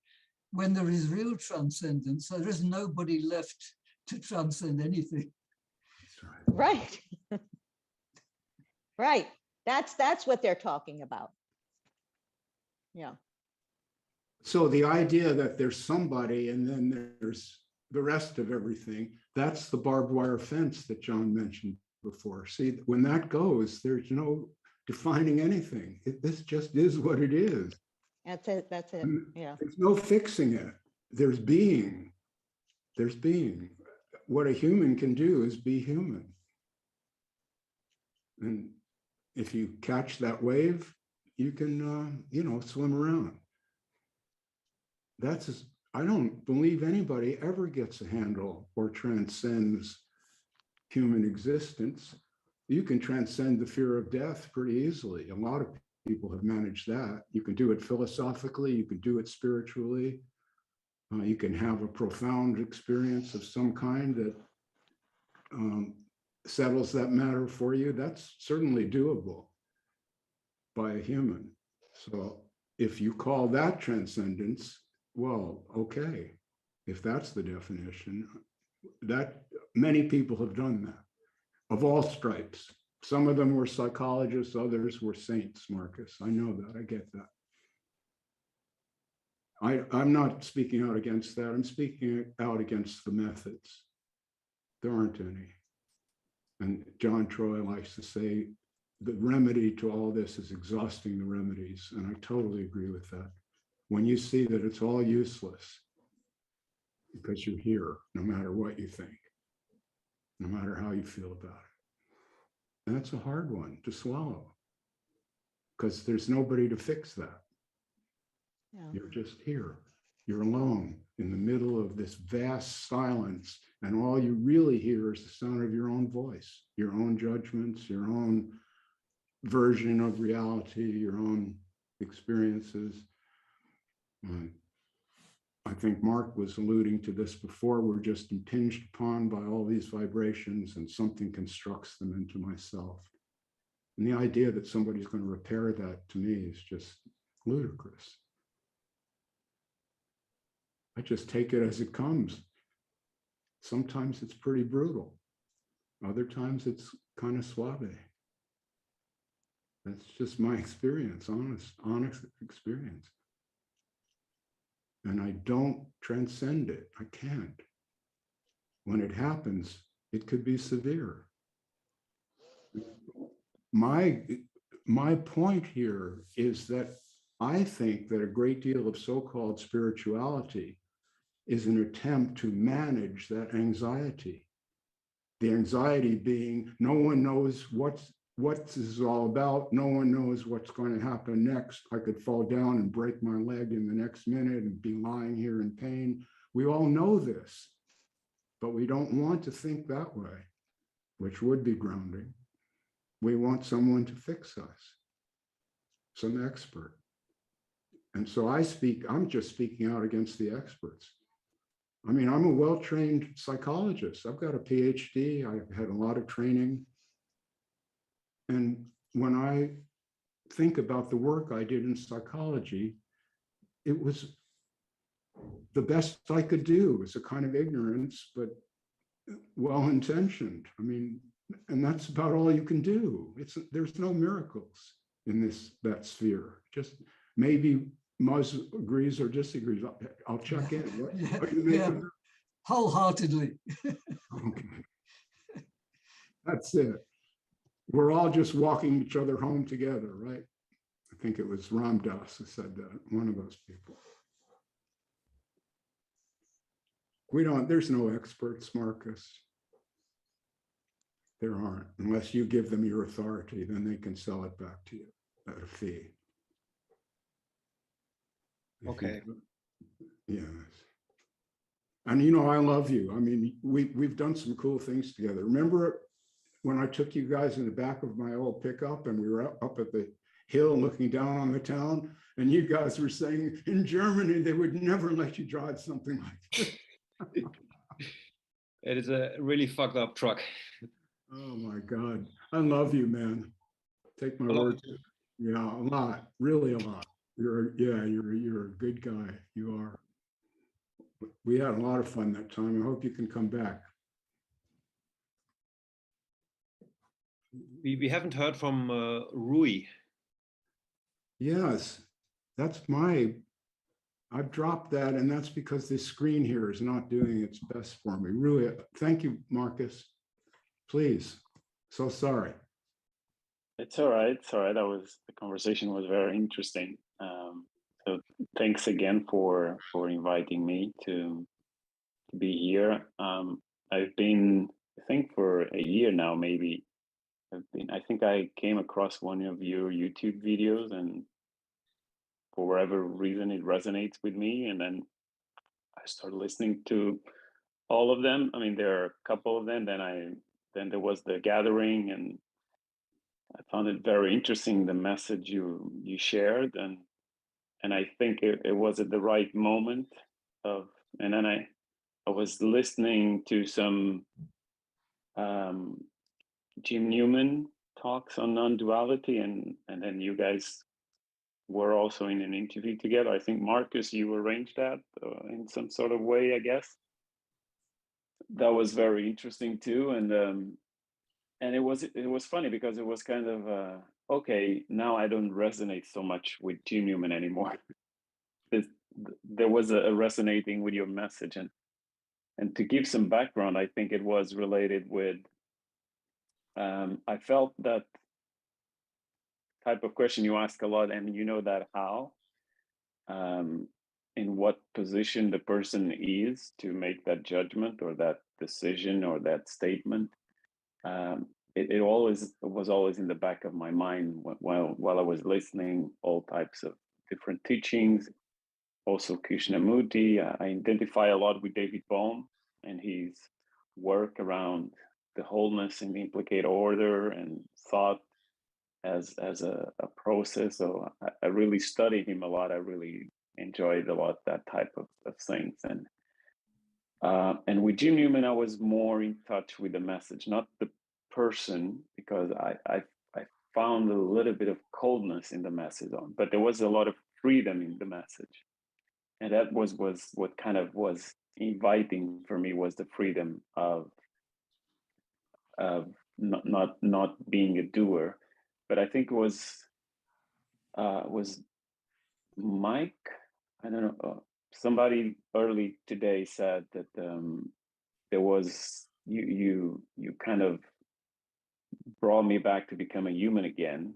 When there is real transcendence, there is nobody left to transcend anything. Right. Right. That's what they're talking about. Yeah. So the idea that there's somebody and then there's the rest of everything, that's the barbed wire fence that John mentioned before. See, when that goes, there's no defining anything. This just is what it is. That's it. That's it. Yeah. There's no fixing it. There's being. There's being. What a human can do is be human. And if you catch that wave, you can, you know, swim around. That's, I don't believe anybody ever gets a handle or transcends human existence. You can transcend the fear of death pretty easily. A lot of people have managed that. You can do it philosophically, you can do it spiritually. You can have a profound experience of some kind that settles that matter for you. That's certainly doable by a human. So if you call that transcendence, well, okay, if that's the definition, that many people have done that of all stripes. Some of them were psychologists, others were saints, Markus. I know that, I get that. I'm not speaking out against that. I'm speaking out against the methods. There aren't any. And John Troy likes to say, the remedy to all this is exhausting the remedies. And I totally agree with that. When you see that it's all useless because you're here, no matter what you think, no matter how you feel about it. And that's a hard one to swallow because there's nobody to fix that. Yeah. You're just here. You're alone in the middle of this vast silence. And all you really hear is the sound of your own voice, your own judgments, your own version of reality, your own experiences. I think Mark was alluding to this before. We're just impinged upon by all these vibrations and something constructs them into myself. And the idea that somebody's going to repair that to me is just ludicrous. I just take it as it comes. Sometimes it's pretty brutal. Other times it's kind of suave. That's just my experience, honest experience. And I don't transcend it. I can't. When it happens, it could be severe. My point here is that I think that a great deal of so-called spirituality is an attempt to manage that anxiety. The anxiety being no one knows what this is all about. No one knows what's going to happen next. I could fall down and break my leg in the next minute and be lying here in pain. We all know this, but we don't want to think that way, which would be grounding. We want someone to fix us, some expert. And so I'm just speaking out against the experts. I mean, I'm a well-trained psychologist. I've got a PhD. I've had a lot of training. And when I think about the work I did in psychology, it was the best I could do. It was a kind of ignorance, but well-intentioned. I mean, and that's about all you can do. There's no miracles in that sphere. Just maybe Muzz agrees or disagrees. I'll check in. What do you make of it? Wholeheartedly. Okay. That's it. We're all just walking each other home together, right? I think it was Ram Dass who said that, one of those people. There's no experts, Marcus. There aren't, unless you give them your authority, then they can sell it back to you at a fee. Okay. Yes. And you know, I love you. I mean, we've done some cool things together. Remember when I took you guys in the back of my old pickup and we were up at the hill looking down on the town, and you guys were saying in Germany they would never let you drive something like this. It is a really fucked up truck. Oh my God. I love you, man. Take my word. Yeah, a lot, really a lot. You're a good guy. You are. We had a lot of fun that time. I hope you can come back. We haven't heard from Rui. Yes, I've dropped that, and that's because this screen here is not doing its best for me. Really, thank you, Marcus. Please. So sorry. It's all right. It's all right. The conversation was very interesting. So thanks again for inviting me to be here. I've been, I think for a year now, maybe. I think I came across one of your YouTube videos, and for whatever reason it resonates with me. And then I started listening to all of them. I mean, there are a couple of them. Then there was the gathering, and I found it very interesting, the message you shared, and I think it was at the right moment and then I was listening to some Jim Newman talks on non-duality, and then you guys were also in an interview together. I think Markus, you arranged that in some sort of way, I guess. That was very interesting too, and it was funny because it was kind of okay, now I don't resonate so much with Jim Newman anymore. There was a resonating with your message, and to give some background, I think it was related with I felt that type of question you ask a lot, and you know that how in what position the person is to make that judgment or that decision or that statement. It always was always in the back of my mind while I was listening all types of different teachings. Also Krishnamurti. I identify a lot with David Bohm and his work around the wholeness and the implicate order and thought as a process. So I really studied him a lot. I really enjoyed a lot that type of things. And with Jim Newman, I was more in touch with the message, not the person, because I found a little bit of coldness in the message, but there was a lot of freedom in the message. And that was what kind of was inviting for me, was the freedom of not being a doer. But I think it was Mike, I don't know, somebody early today said that there was you kind of brought me back to become a human again.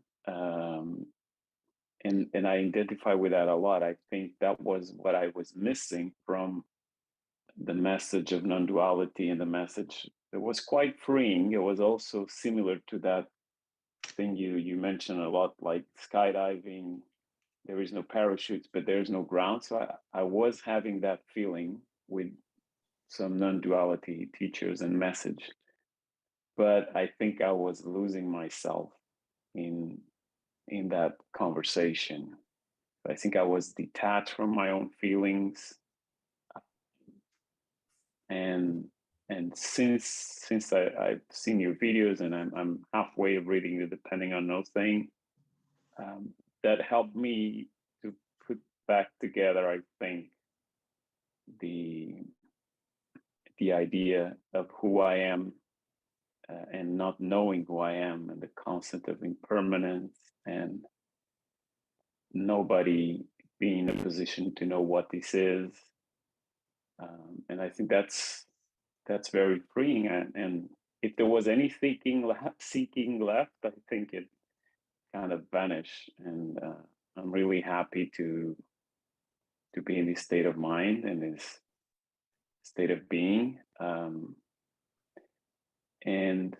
And I identify with that a lot. I think that was what I was missing from the message of non-duality, and the message, it was quite freeing. It was also similar to that thing you mentioned a lot, like skydiving. There is no parachutes, but there's no ground. So I was having that feeling with some non-duality teachers and message, but I think I was losing myself in that conversation. I think I was detached from my own feelings, and since I've seen your videos, and I'm halfway of reading you, depending on no thing, that helped me to put back together, I think, the idea of who I am, and not knowing who I am, and the concept of impermanence, and nobody be in a position to know what this is. And I think that's very freeing. And if there was any seeking left, I think it kind of vanished. And I'm really happy to be in this state of mind and this state of being. And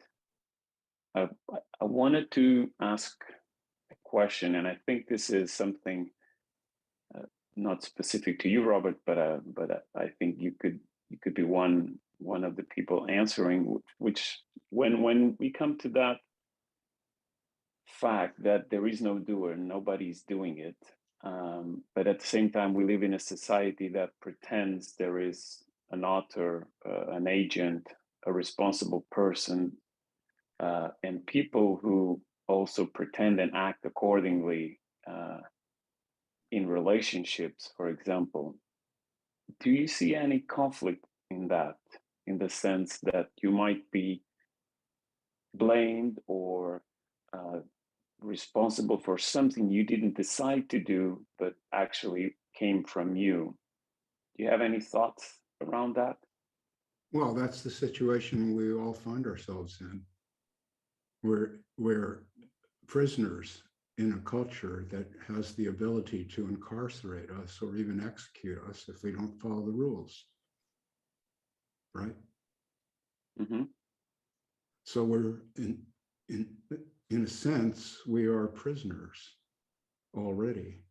I wanted to ask a question, and I think this is something not specific to you, Robert, but I think you could be one of the people answering. Which when we come to that fact that there is no doer, nobody's doing it, but at the same time we live in a society that pretends there is an author, an agent, a responsible person, and people who also pretend and act accordingly in relationships, for example. Do you see any conflict in that, in the sense that you might be blamed or responsible for something you didn't decide to do, but actually came from you? Do you have any thoughts around that? Well, that's the situation we all find ourselves in. We're prisoners in a culture that has the ability to incarcerate us or even execute us if we don't follow the rules, right? Mm-hmm. So we're in a sense, we are prisoners already.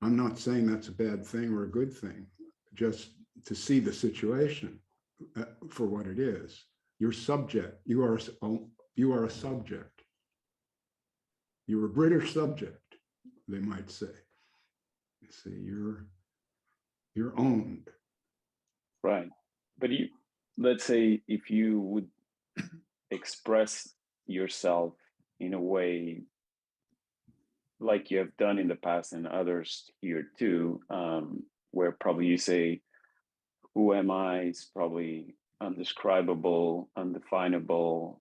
I'm not saying that's a bad thing or a good thing, just to see the situation for what it is. You're subject. You are a subject. You're a British subject, they might say. You see, you're owned. Right. But let's say if you would express yourself in a way like you have done in the past and others here too, where probably you say, who am I? It's probably undescribable, undefinable.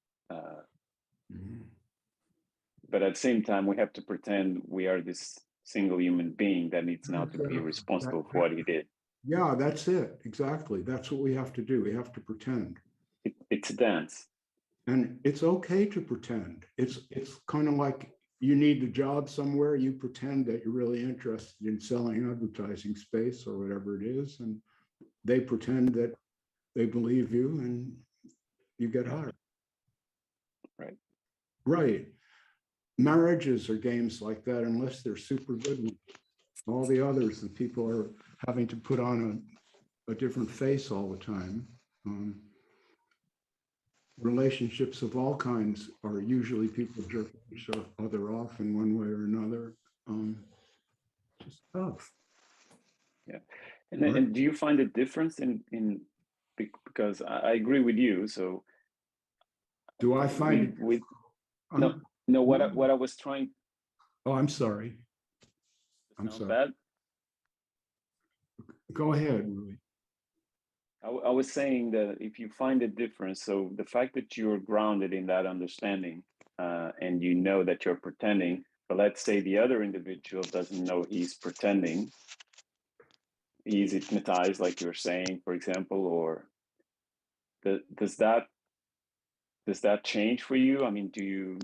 But at the same time, we have to pretend we are this single human being that needs now to be responsible for what he did. Yeah, that's it. Exactly. That's what we have to do. We have to pretend. It's a dance. And it's okay to pretend. It's kind of like you need a job somewhere, you pretend that you're really interested in selling advertising space or whatever it is, and they pretend that they believe you and you get hired. Right. Right. Marriages are games like that unless they're super good. All the others, the people are having to put on a different face all the time. Relationships of all kinds are usually people jerking each other off in one way or another. Just tough. Yeah. And do you find a difference in because I agree with you. So do I find no, what I was trying. Oh, I'm sorry. I'm sorry. Bad? Go ahead, Rui. I was saying that if you find a difference, so the fact that you're grounded in that understanding and you know that you're pretending, but let's say the other individual doesn't know he's pretending, he's hypnotized, like you're saying, for example, or does that change for you? I mean, do you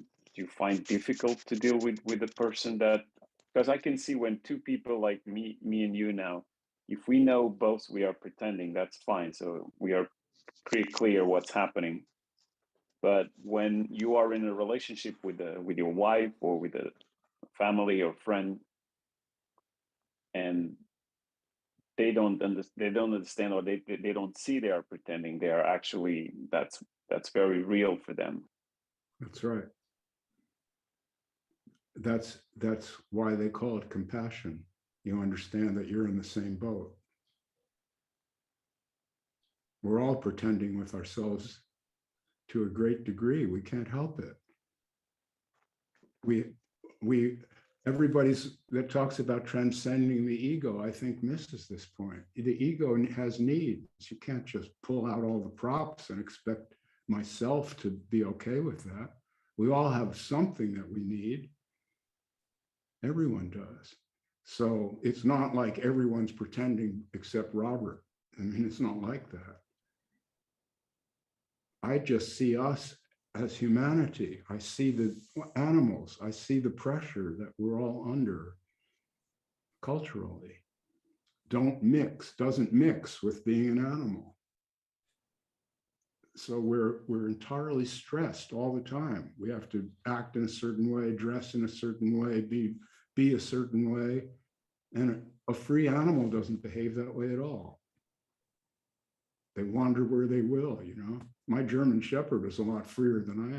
find difficult to deal with a person that, because I can see when two people like me and you now, if we know both we are pretending, that's fine. So we are pretty clear what's happening. But when you are in a relationship with your wife or with a family or friend, and they don't understand, or they don't see they are pretending, they are actually, that's very real for them. That's right. That's why they call it compassion. You understand that you're in the same boat. We're all pretending with ourselves to a great degree. We can't help it. Everybody that talks about transcending the ego, I think, misses this point. The ego has needs. You can't just pull out all the props and expect myself to be okay with that. We all have something that we need. Everyone does. So it's not like everyone's pretending except Robert. I mean, it's not like that. I just see us as humanity. I see the animals. I see the pressure that we're all under culturally. Doesn't mix with being an animal. So we're entirely stressed all the time. We have to act in a certain way, dress in a certain way, be a certain way. And a free animal doesn't behave that way at all. They wander where they will, you know. My German Shepherd is a lot freer than I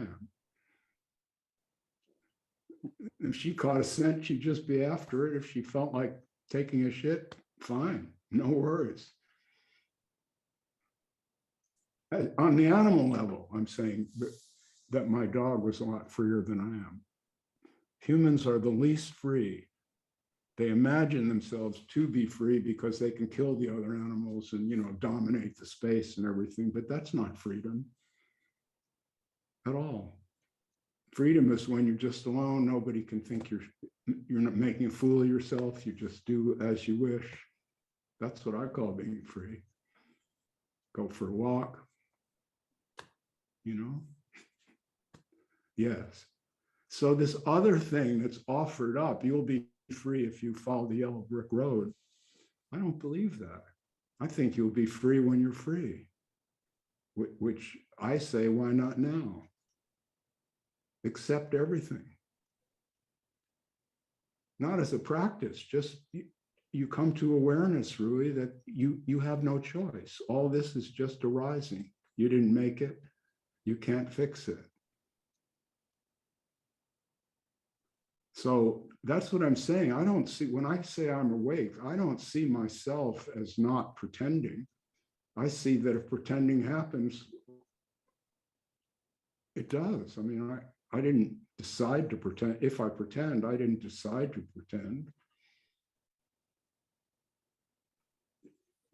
am. If she caught a scent, she'd just be after it. If she felt like taking a shit, fine, no worries. On the animal level, I'm saying that my dog was a lot freer than I am. Humans are the least free. They imagine themselves to be free because they can kill the other animals and, you know, dominate the space and everything, but that's not freedom at all. Freedom is when you're just alone. Nobody can think you're not making a fool of yourself. You just do as you wish. That's what I call being free. Go for a walk, you know? Yes. So this other thing that's offered up, you'll be free if you follow the yellow brick road. I don't believe that. I think you'll be free when you're free, which I say, why not now? Accept everything. Not as a practice, just you come to awareness, Rui, that you have no choice. All this is just arising. You didn't make it. You can't fix it. So that's what I'm saying. I don't see, when I say I'm awake, I don't see myself as not pretending. I see that if pretending happens, it does. I mean, I didn't decide to pretend. If I pretend, I didn't decide to pretend.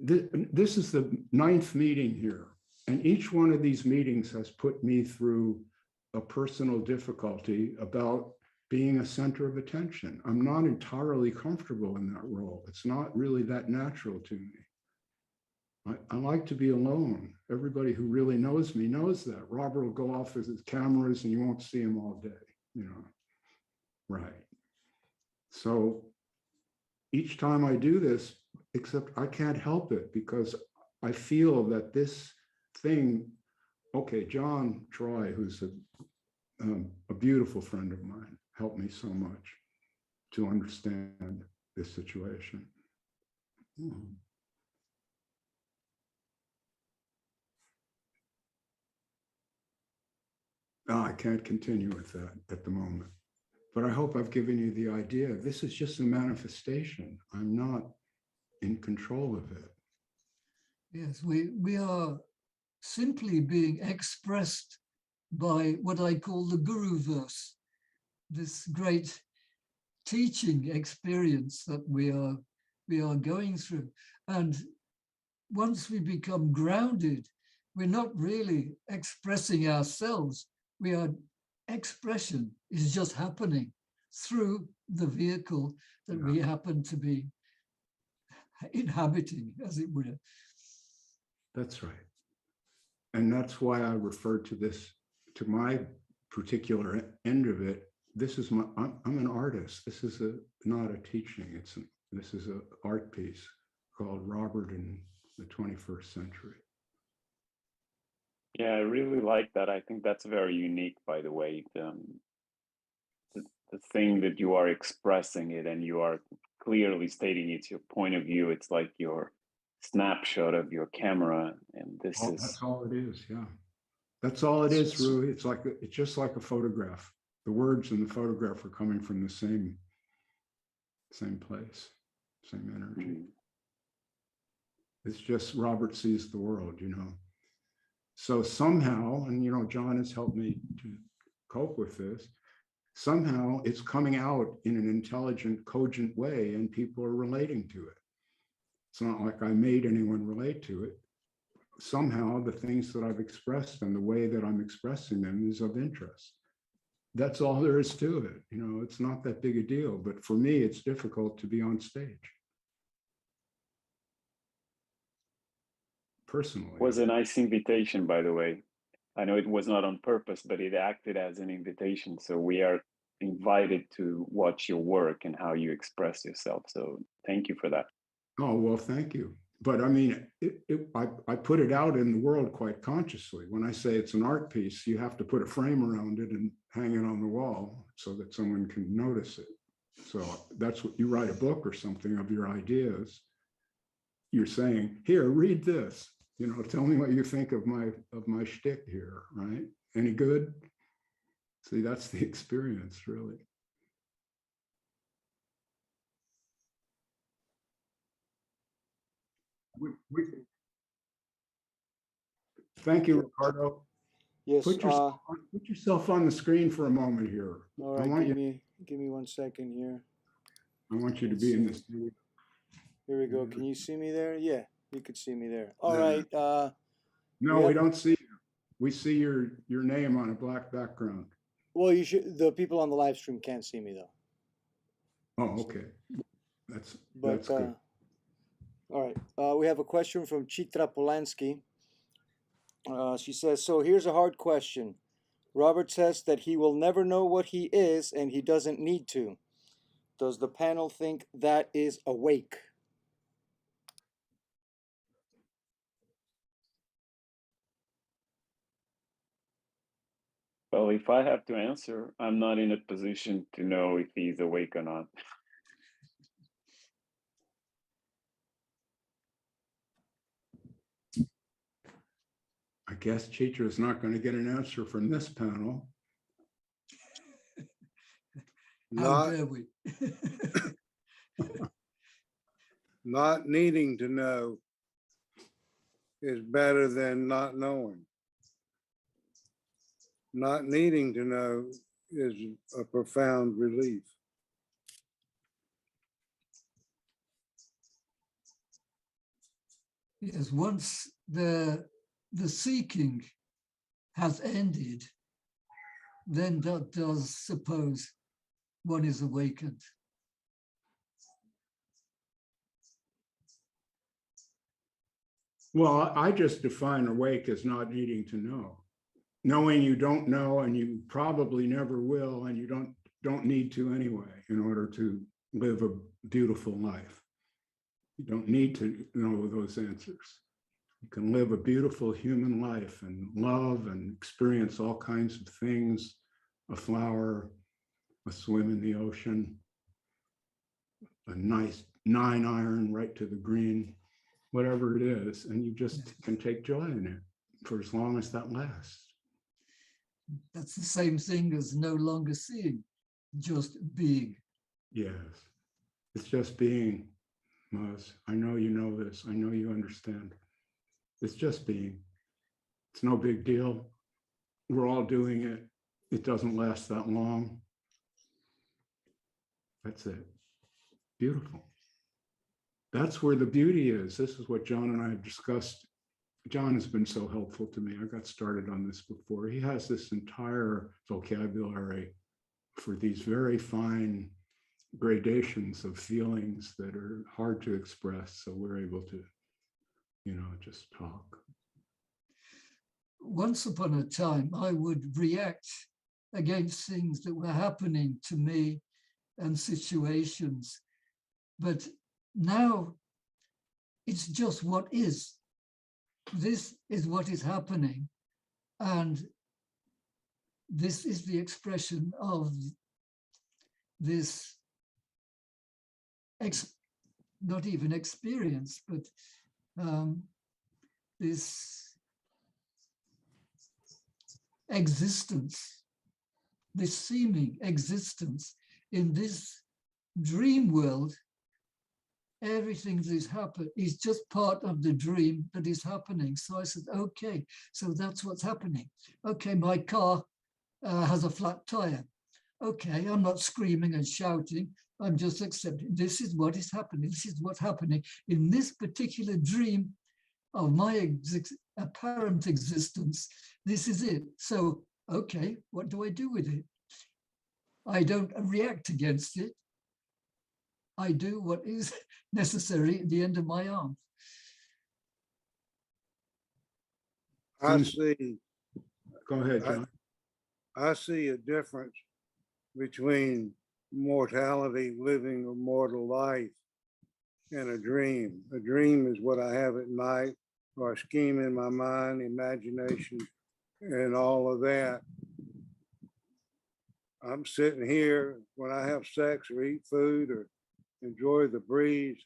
This is the 9th meeting here. And each one of these meetings has put me through a personal difficulty about being a center of attention. I'm not entirely comfortable in that role. It's not really that natural to me. I like to be alone. Everybody who really knows me knows that. Robert will go off with his cameras and you won't see him all day, you know. Right. So each time I do this, except I can't help it because I feel that this thing, okay, John Troy, who's a beautiful friend of mine, helped me so much to understand this situation. I can't continue with that at the moment, but I hope I've given you the idea. This is just a manifestation. I'm not in control of it. Yes, we are simply being expressed by what I call the Guru verse, this great teaching experience that we are going through. And once we become grounded, we're not really expressing ourselves. Expression is just happening through the vehicle that we happen to be inhabiting, as it were. That's right. And that's why I refer to this, to my particular end of it. This is I'm an artist. This is not a teaching. This is an art piece called Robert in the 21st Century. Yeah, I really like that. I think that's very unique, by the way. The thing that you are expressing it and you are clearly stating it's your point of view. It's like your snapshot of your camera, and this is. That's all it is. Yeah, that's all it is, Rui. It's just like a photograph. The words in the photograph are coming from the same place, same energy. It's just Robert sees the world, you know. So somehow, and you know, John has helped me to cope with this, somehow it's coming out in an intelligent, cogent way, and people are relating to it. It's not like I made anyone relate to it. Somehow the things that I've expressed and the way that I'm expressing them is of interest. that's all there is to it. You know, it's not that big a deal, but for me, it's difficult to be on stage. Personally. It was a nice invitation, by the way. I know it was not on purpose, but it acted as an invitation. So we are invited to watch your work and how you express yourself. So thank you for that. Oh, well, thank you. But I mean, I put it out in the world quite consciously. When I say it's an art piece, you have to put a frame around it and hang it on the wall so that someone can notice it. So that's what you write a book or something of your ideas. You're saying, here, read this. You know, tell me what you think of my shtick here, right? Any good? See, that's the experience, really. Thank you, Ricardo. Yes. Put yourself on the screen for a moment here. All right, give me 1 second here. I want you to be in this. Here we go. Can you see me there? Yeah, you could see me there. All right. No, we don't see you. We see your name on a black background. Well, you should. The people on the live stream can't see me though. Oh, okay. That's good. All right. We have a question from Chitra Polansky. She says, so here's a hard question. Robert says that he will never know what he is and he doesn't need to. Does the panel think that is awake? Well, if I have to answer, I'm not in a position to know if he's awake or not. I guess Chitra is not going to get an answer from this panel. How dare we? Not needing to know is better than not knowing. Not needing to know is a profound relief. Yes, once the seeking has ended, then that does suppose one is awakened. Well, I just define awake as not needing to know. Knowing you don't know and you probably never will, and you don't need to anyway in order to live a beautiful life. You don't need to know those answers. You can live a beautiful human life and love and experience all kinds of things, a flower, a swim in the ocean, a nice 9-iron right to the green, whatever it is, and you just can take joy in it for as long as that lasts. That's the same thing as no longer seeing, just being. Yes, it's just being, Muzz. I know you know this. I know you understand. It's just being. It's no big deal. We're all doing it. It doesn't last that long. That's it. Beautiful. That's where the beauty is. This is what John and I have discussed. John has been so helpful to me. I got started on this before. He has this entire vocabulary for these very fine gradations of feelings that are hard to express. So we're able to, just talk. Once upon a time, I would react against things that were happening to me and situations. But now it's just what is. This is what is happening. And this is the expression of this, not even experience, but this existence, this seeming existence in this dream world. Everything that is happening is just part of the dream that is happening. So I said, okay, so that's what's happening. Okay, my car has a flat tire. Okay, I'm not screaming and shouting. I'm just accepting this is what is happening. This is what's happening in this particular dream of my apparent existence. This is it. So, okay, what do I do with it? I don't react against it. I do what is necessary at the end of my arm. I see. Go ahead, John. I see a difference between mortality, living a mortal life, and a dream. A dream is what I have at night, or a scheme in my mind, imagination, and all of that. I'm sitting here when I have sex or eat food or enjoy the breeze.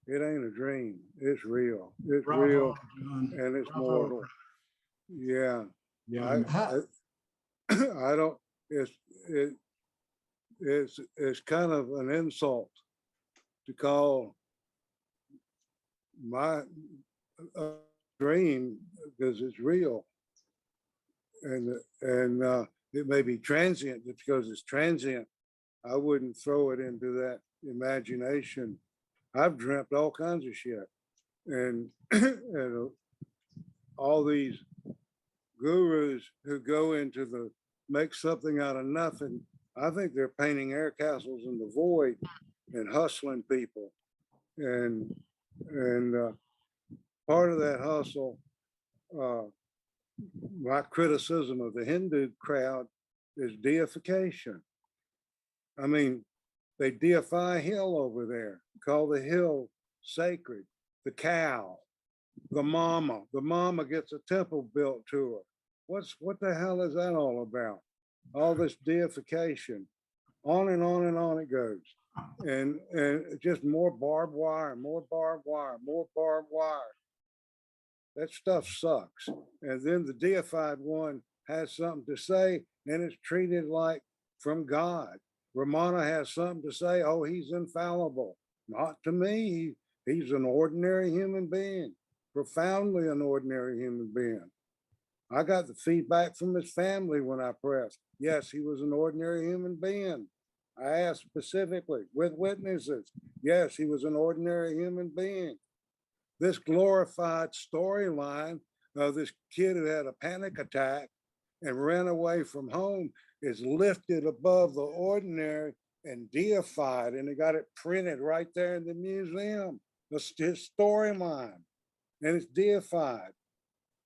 It ain't a dream. It's real. It's Bravo, real, John. and it's Bravo. mortal. Yeah. Yeah. I don't. It's kind of an insult to call my dream, because it's real, and it may be transient. Just because it's transient, I wouldn't throw it into that imagination. I've dreamt all kinds of shit, and all these gurus who go into the make something out of nothing. I think they're painting air castles in the void and hustling people, and part of that hustle, my criticism of the Hindu crowd is deification. I mean, they deify hill over there, call the hill sacred, the cow, the mama. The mama gets a temple built to her. What the hell is that all about? All this deification, on and on and on it goes. And just more barbed wire, more barbed wire, more barbed wire. That stuff sucks. And then the deified one has something to say, and it's treated like from God. Ramana has something to say, oh, he's infallible. Not to me. He's an ordinary human being, profoundly an ordinary human being. I got the feedback from his family when I pressed. Yes, he was an ordinary human being. I asked specifically with witnesses. Yes, he was an ordinary human being. This glorified storyline of this kid who had a panic attack and ran away from home is lifted above the ordinary and deified, and they got it printed right there in the museum. That's his storyline, and it's deified.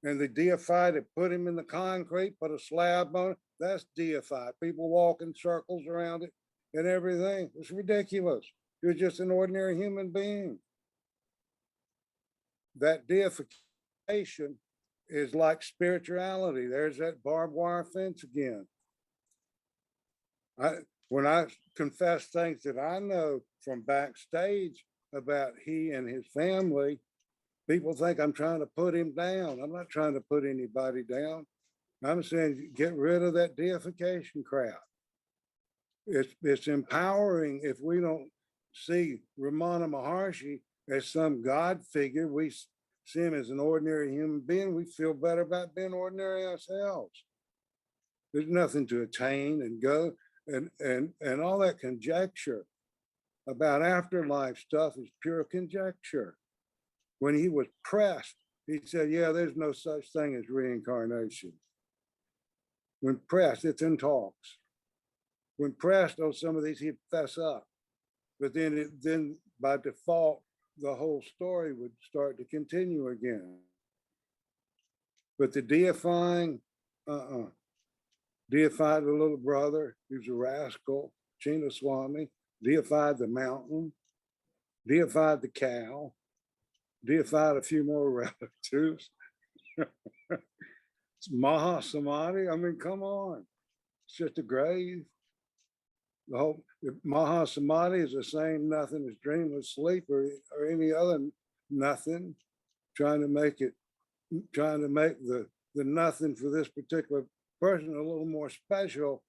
And the deified it, put him in the concrete, put a slab on it. That's deified. People walk in circles around it and everything. It's ridiculous. You're just an ordinary human being. That deification is like spirituality. There's that barbed wire fence again. When I confess things that I know from backstage about he and his family, people think I'm trying to put him down. I'm not trying to put anybody down. I'm saying get rid of that deification crowd. It's empowering if we don't see Ramana Maharshi as some God figure. We see him as an ordinary human being. We feel better about being ordinary ourselves. There's nothing to attain and go, and all that conjecture about afterlife stuff is pure conjecture. When he was pressed, he said, yeah, there's no such thing as reincarnation. When pressed, it's in talks. When pressed on some of these, he'd fess up. But then by default, the whole story would start to continue again. But the deifying, deified the little brother, who's a rascal, China Swami, deified the mountain, deified the cow, deified a few more relatives. It's Maha Samadhi. I mean, come on. It's just a grave. The whole Maha Samadhi is the same nothing as dreamless sleep or any other nothing, trying to make the nothing for this particular person a little more special.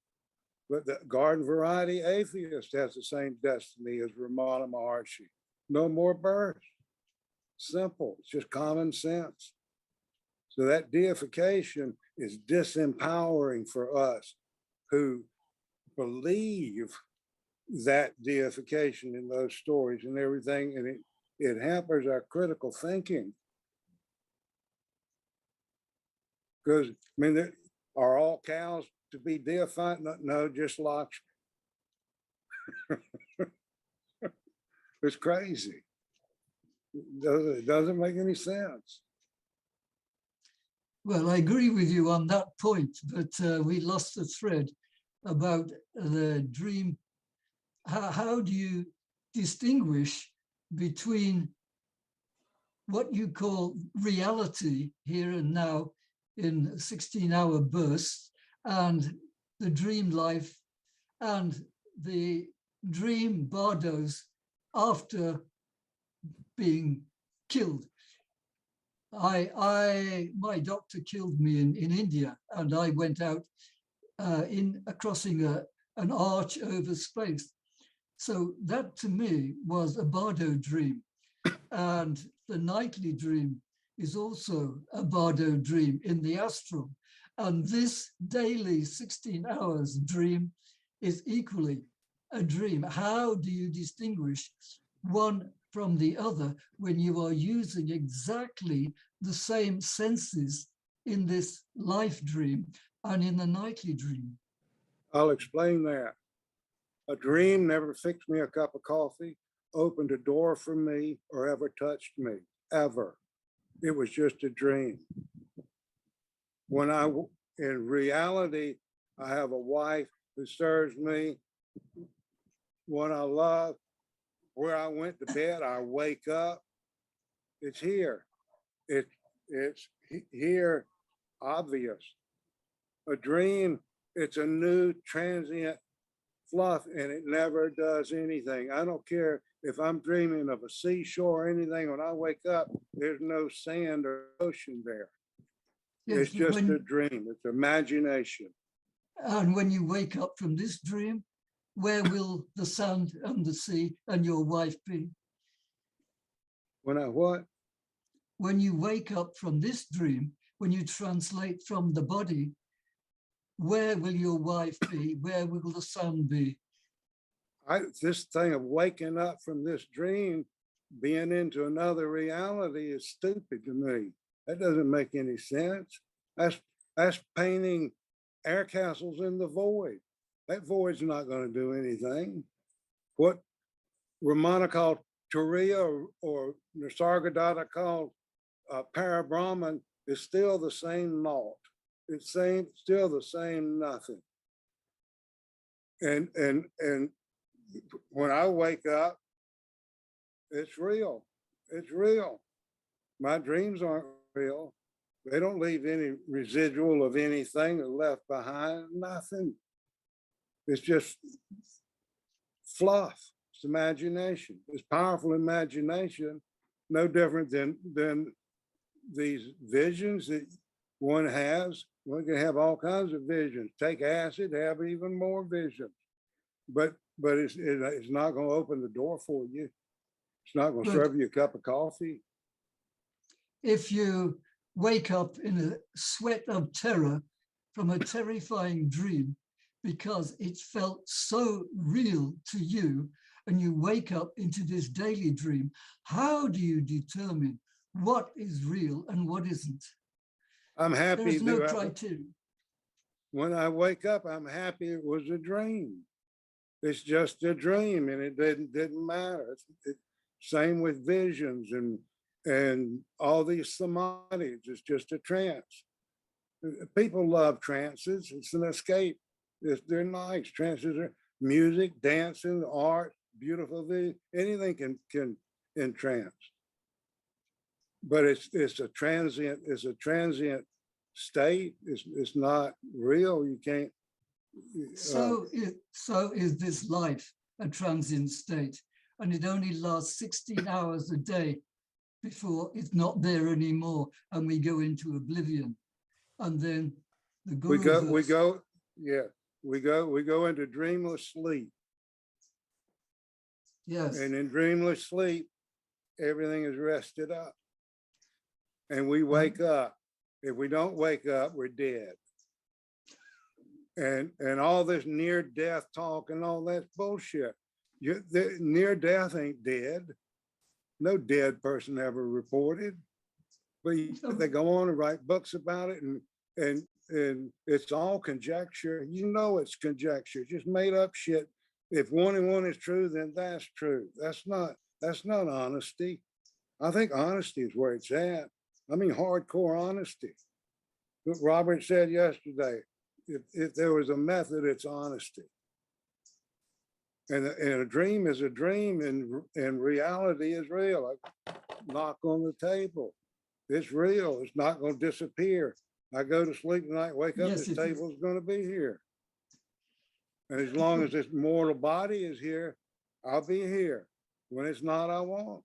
But the garden variety atheist has the same destiny as Ramana Maharshi. No more birth. Simple. It's just common sense. So that deification is disempowering for us who believe that deification in those stories and everything, and it hampers our critical thinking. Because, I mean, are all cows to be deified? No, just Lakshmi. It's crazy. It doesn't make any sense. Well, I agree with you on that point, but we lost the thread about the dream. How do you distinguish between what you call reality here and now in 16-hour bursts and the dream life and the dream bardos after being killed? My doctor killed me in India, and I went out crossing an arch over space. So that to me was a bardo dream. And the nightly dream is also a bardo dream in the astral. And this daily 16 hours dream is equally a dream. How do you distinguish one from the other when you are using exactly the same senses in this life dream and in the nightly dream? I'll explain that. A dream never fixed me a cup of coffee, opened a door for me, or ever touched me, ever. It was just a dream. In reality, I have a wife who serves me, one I love, where I went to bed, I wake up, it's here. It's here, obvious. A dream, it's a new transient fluff, and it never does anything. I don't care if I'm dreaming of a seashore or anything. When I wake up, there's no sand or ocean there. Yes, it's just a dream. It's imagination. And when you wake up from this dream, where will the sand and the sea and your wife be? When I what? When you wake up from this dream, when you translate from the body, where will your wife be? Where will the sun be? This thing of waking up from this dream, being into another reality is stupid to me. That doesn't make any sense. That's painting air castles in the void. That void's not going to do anything. What Ramana called Turiya or Nisargadatta called Parabrahman is still the same naught. It's still the same nothing. And when I wake up, it's real. It's real. My dreams aren't real. They don't leave any residual of anything left behind, nothing. It's just fluff. It's imagination. It's powerful imagination, no different than these visions that one has. One can have all kinds of visions. Take acid, have even more visions. But it's not going to open the door for you. It's not going to serve you a cup of coffee. If you wake up in a sweat of terror from a terrifying dream because it felt so real to you, and you wake up into this daily dream, how do you determine what is real and what isn't? I'm happy. There's no criteria. When I wake up, I'm happy it was a dream. It's just a dream, and it didn't matter. Same with visions and all these samadhis. It's just a trance. People love trances. It's an escape. They're nice. Trances are music, dancing, art, beautiful video. Anything can entrance. But it's a transient state. It's not real. You can't. So is this life a transient state, and it only lasts 16 hours a day before it's not there anymore, and we go into oblivion, and then the Guru we go into dreamless sleep. Yes. And in dreamless sleep, everything is rested up, and we wake up. If we don't wake up, we're dead. And all this near death talk and all that's bullshit. The near death ain't dead. No dead person ever reported. But they go on and write books about it, and it's all conjecture. You know it's conjecture, just made up shit. If 1 and 1 is true, then that's true. That's not honesty. I think honesty is where it's at. I mean, hardcore honesty. What Robert said yesterday, if there was a method, it's honesty. And a dream is a dream, and reality is real. Like, knock on the table. It's real. It's not going to disappear. I go to sleep tonight, wake up, Yes, this it is. table is going to be here. And as long as this mortal body is here, I'll be here. When it's not, I won't.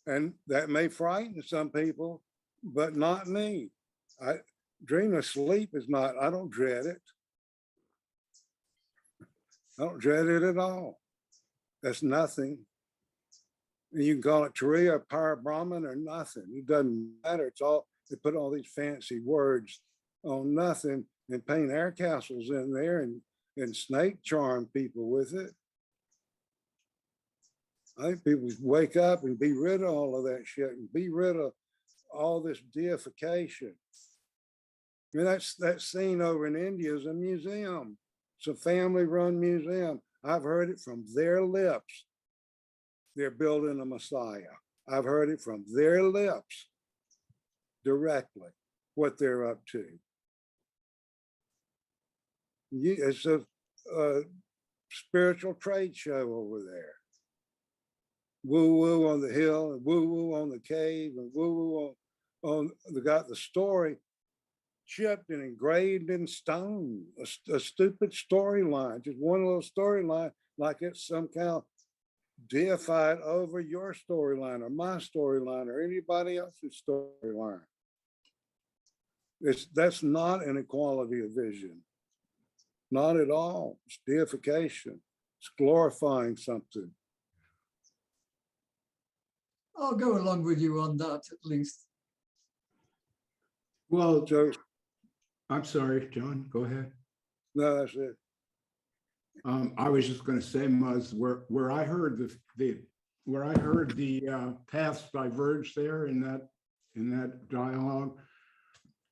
And that may frighten some people, but not me. Dream of sleep is not, I don't dread it. I don't dread it at all. That's nothing. And you can call it Turiya, Para Brahman, or nothing. It doesn't matter. It's all, they put all these fancy words on nothing and paint air castles in there and snake charm people with it. I think people wake up and be rid of all of that shit and be rid of all this deification. I mean, that scene over in India is a museum. It's a family-run museum. I've heard it from their lips. They're building a Messiah. I've heard it from their lips directly, what they're up to. It's a spiritual trade show over there. Woo-woo on the hill, and woo-woo on the cave, and woo-woo on they got the story chipped and engraved in stone, a stupid storyline, just one little storyline, like it's some kind of deified over your storyline or my storyline or anybody else's storyline. That's not an equality of vision. Not at all. It's deification. It's glorifying something. I'll go along with you on that at least. Well, So, I'm sorry, John, go ahead. no, that's it. I was just going to say, Muzz, where I heard the paths diverge there in that dialogue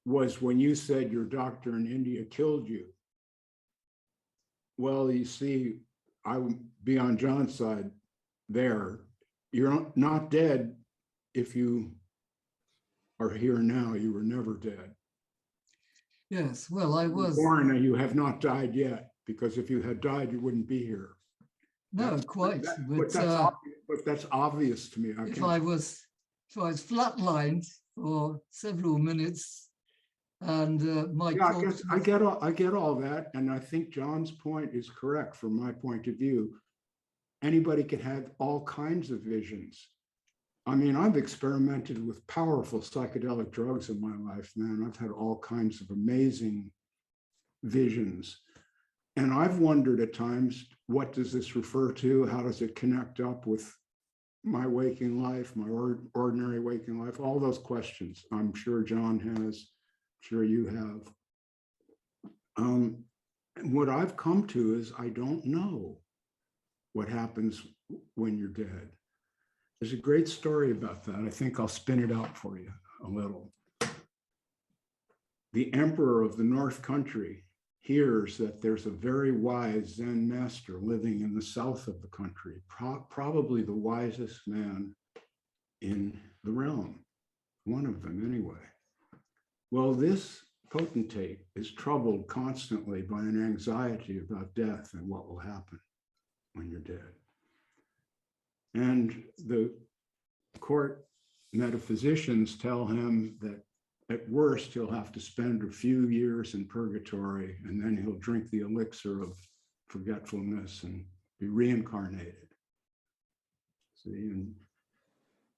was when you said your doctor in India killed you. Well, you see, I would be on John's side there. You're not dead if you are here now. You were never dead. Yes, well, I was. Born and you have not died yet, because if you had died, you wouldn't be here. No, quite. But that's obvious to me. If I was flatlined for several minutes, and my corpse. I get all that, and I think John's point is correct from my point of view. Anybody can have all kinds of visions. I mean, I've experimented with powerful psychedelic drugs in my life, man. I've had all kinds of amazing visions. And I've wondered at times, what does this refer to? How does it connect up with my waking life, my ordinary waking life? All those questions. I'm sure John has, I'm sure you have. And what I've come to is I don't know what happens when you're dead. There's a great story about that. I think I'll spin it out for you a little. The emperor of the North Country hears that there's a very wise Zen master living in the south of the country, probably the wisest man in the realm, one of them anyway. Well, this potentate is troubled constantly by an anxiety about death and what will happen when you're dead. And the court metaphysicians tell him that at worst, he'll have to spend a few years in purgatory, and then he'll drink the elixir of forgetfulness and be reincarnated. See, and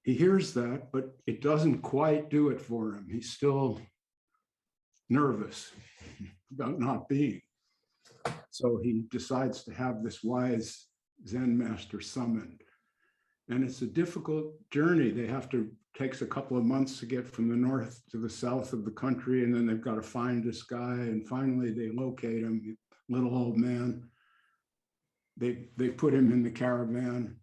he hears that, but it doesn't quite do it for him. He's still nervous about not being. So he decides to have this wise Zen master summoned. And it's a difficult journey. They have to, takes a couple of months to get from the north to the south of the country, and then they've got to find this guy, and finally they locate him, little old man. They put him in the caravan,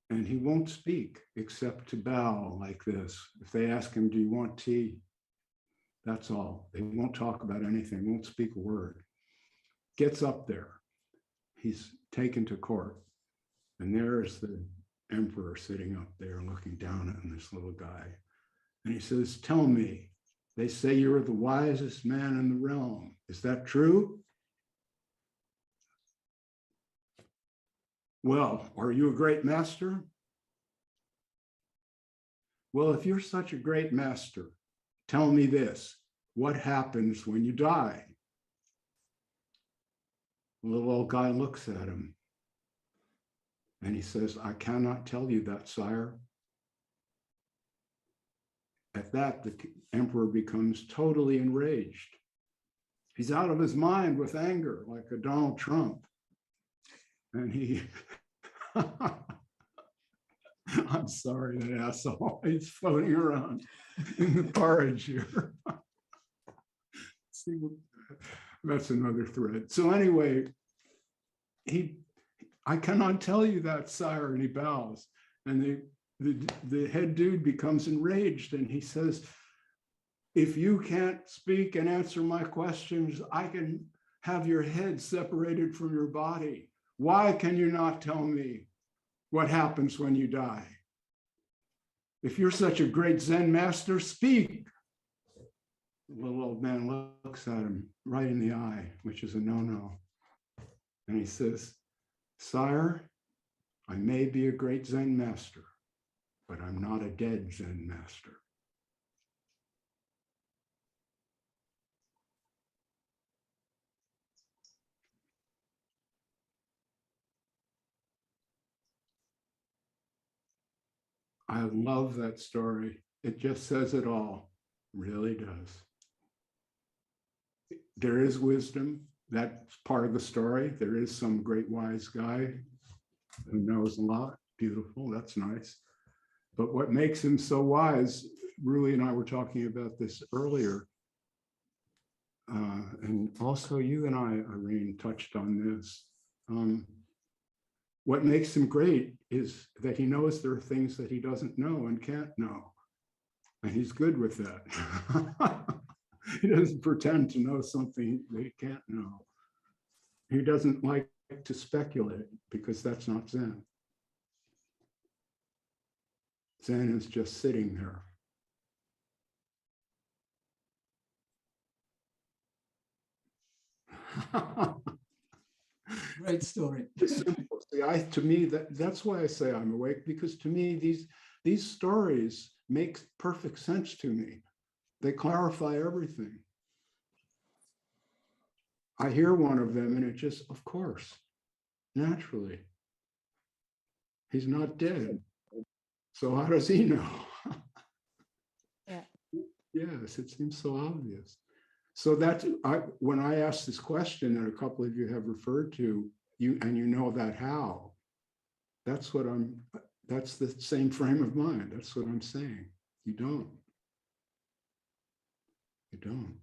and he won't speak except to bow like this. If they ask him, do you want tea? That's all. They won't talk about anything, won't speak a word. Gets up there. he's taken to court, and there's the emperor sitting up there looking down at this little guy. And he says, tell me, they say you're the wisest man in the realm. Is that true? Well, are you a great master? Well, if you're such a great master, tell me this, what happens when you die? The little old guy looks at him and he says, I cannot tell you that, sire. At that, the emperor becomes totally enraged. He's out of his mind with anger, like a Donald Trump. And he, I'm sorry, that asshole, he's floating around in the porridge here. See, that's another thread. So anyway, I cannot tell you that, sire, and he bows. And the head dude becomes enraged and he says, if you can't speak and answer my questions, I can have your head separated from your body. Why can you not tell me what happens when you die? If you're such a great Zen master, speak. The little old man looks at him right in the eye, which is a no-no. And he says, sire, I may be a great Zen master, but I'm not a dead Zen master. I love that story. It just says it all, really does. There is wisdom. That's part of the story. There is some great wise guy who knows a lot. Beautiful, that's nice. But what makes him so wise, Rui and I were talking about this earlier, and also you and I, Irene, touched on this. What makes him great is that he knows there are things that he doesn't know and can't know. And he's good with that. He doesn't pretend to know something that he can't know. He doesn't like to speculate because that's not Zen. Zen is just sitting there. Great story. Simple. See, to me, that's why I say I'm awake, because to me, these stories make perfect sense to me. They clarify everything. I hear one of them and it just, of course, naturally. He's not dead. So how does he know? Yeah. Yes, it seems so obvious. So when I asked this question that a couple of you have referred to, you know that how, that's the same frame of mind. That's what I'm saying. You don't. You don't.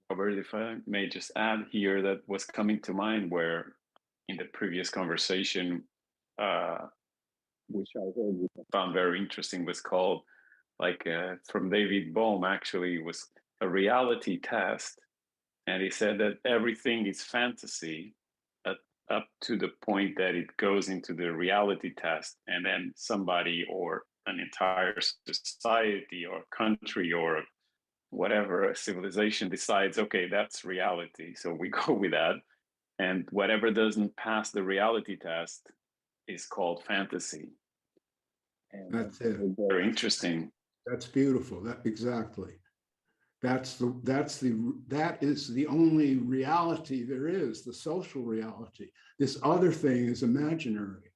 Robert, if I may just add here, that was coming to mind where in the previous conversation, which I found very interesting, was called, from David Bohm, actually, was a reality test. And he said that everything is fantasy up to the point that it goes into the reality test, and then somebody or an entire society or country or whatever, a civilization decides, okay, that's reality. So we go with that. And whatever doesn't pass the reality test is called fantasy. And that's it. Very interesting. That's beautiful. Exactly. That is the only reality there is, the social reality. This other thing is imaginary.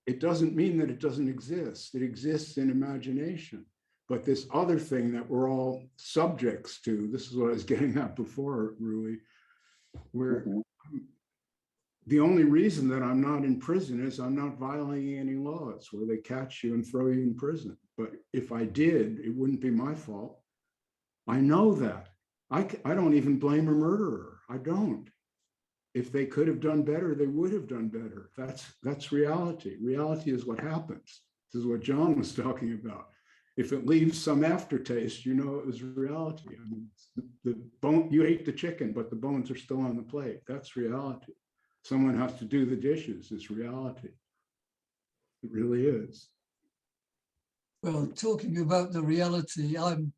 It doesn't mean that it doesn't exist. It exists in imagination. But this other thing that we're all subjects to, this is what I was getting at before, Rui, where the only reason that I'm not in prison is I'm not violating any laws where they catch you and throw you in prison. But if I did, it wouldn't be my fault. I know that. I don't even blame a murderer. I don't. If they could have done better, they would have done better. That's reality. Reality is what happens. This is what John was talking about. If it leaves some aftertaste, you know it was reality. I mean, the bone, you ate the chicken, but the bones are still on the plate. That's reality. Someone has to do the dishes. It's reality. It really is. Well, talking about the reality, I'm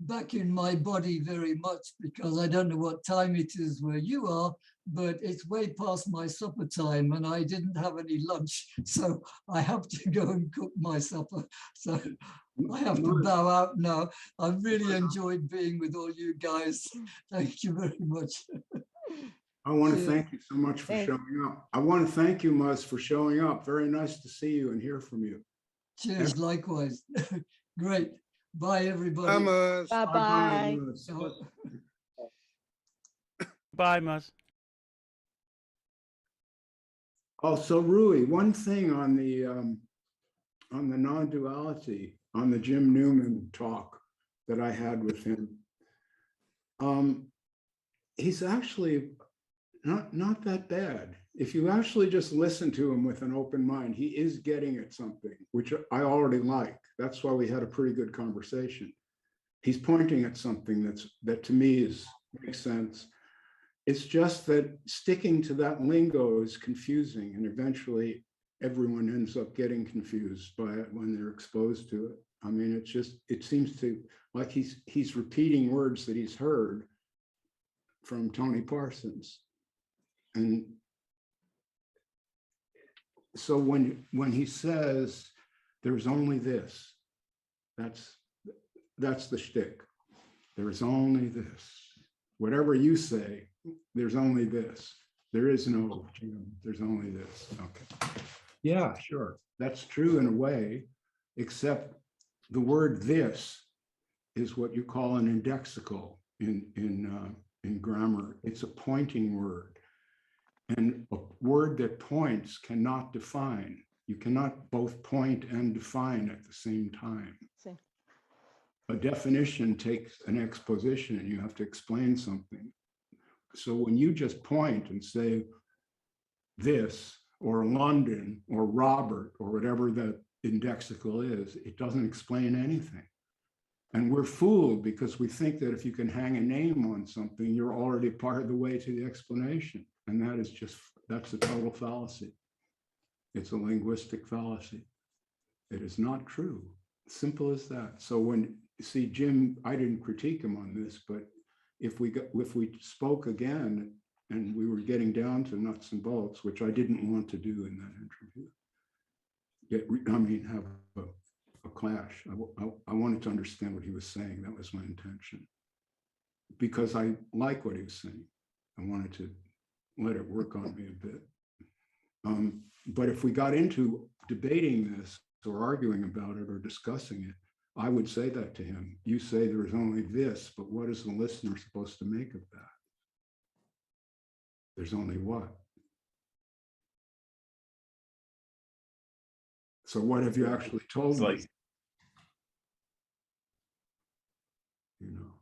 back in my body very much because I don't know what time it is where you are, but it's way past my supper time and I didn't have any lunch. So I have to go and cook my supper. So I have to bow out now. I've really enjoyed being with all you guys. Thank you very much. I want to thank you so much for showing up. I want to thank you, Muzz, for showing up. Very nice to see you and hear from you. Cheers, likewise. Great. Bye, everybody. Muzz. Bye-bye. Bye, Muzz. Oh, so Rui, one thing on the non-duality, on the Jim Newman talk that I had with him, he's actually not that bad. If you actually just listen to him with an open mind, he is getting at something, which I already like. That's why we had a pretty good conversation. He's pointing at something that to me makes sense. It's just that sticking to that lingo is confusing, and eventually everyone ends up getting confused by it when they're exposed to it. I mean, it seems to like he's repeating words that he's heard from Tony Parsons. And so when he says there's only this, that's the shtick. There is only this. Whatever you say, there's only this. There is no Jim. There's only this. Okay. Yeah, sure. That's true in a way, except the word "this" is what you call an indexical in grammar. It's a pointing word. And a word that points cannot define. You cannot both point and define at the same time. See. A definition takes an exposition and you have to explain something. So when you just point and say this or London or Robert or whatever that indexical is, it doesn't explain anything. And we're fooled because we think that if you can hang a name on something, you're already part of the way to the explanation. And that's a total fallacy. It's a linguistic fallacy. It is not true. Simple as that. So when you see Jim, I didn't critique him on this, but if we spoke again and we were getting down to nuts and bolts, which I didn't want to do in that interview, have a clash. I wanted to understand what he was saying. That was my intention. Because I like what he was saying. I wanted to let it work on me a bit. But if we got into debating this or arguing about it or discussing it, I would say that to him. You say there is only this, but what is the listener supposed to make of that? There's only what? So what have you actually told me? You know,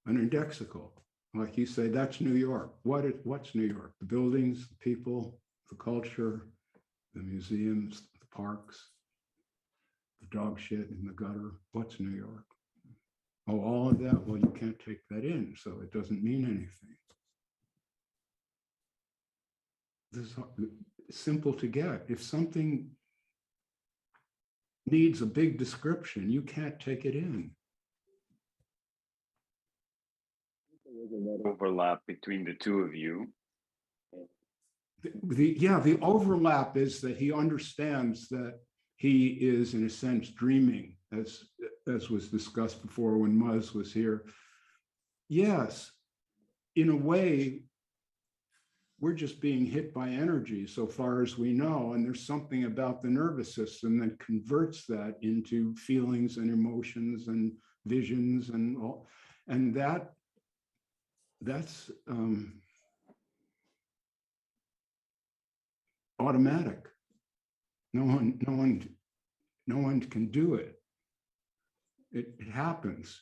an indexical. Like you say, that's New York. What's New York? The buildings, the people, the culture, the museums, the parks, the dog shit in the gutter. What's New York? Oh, all of that? Well, you can't take that in, so it doesn't mean anything. This is simple to get. If something needs a big description, you can't take it in. Overlap between the two of you. The overlap is that he understands that he is, in a sense, dreaming, as was discussed before when Muzz was here. Yes, in a way, we're just being hit by energy so far as we know, and there's something about the nervous system that converts that into feelings and emotions and visions and all, and that's automatic. No one can do it. It happens.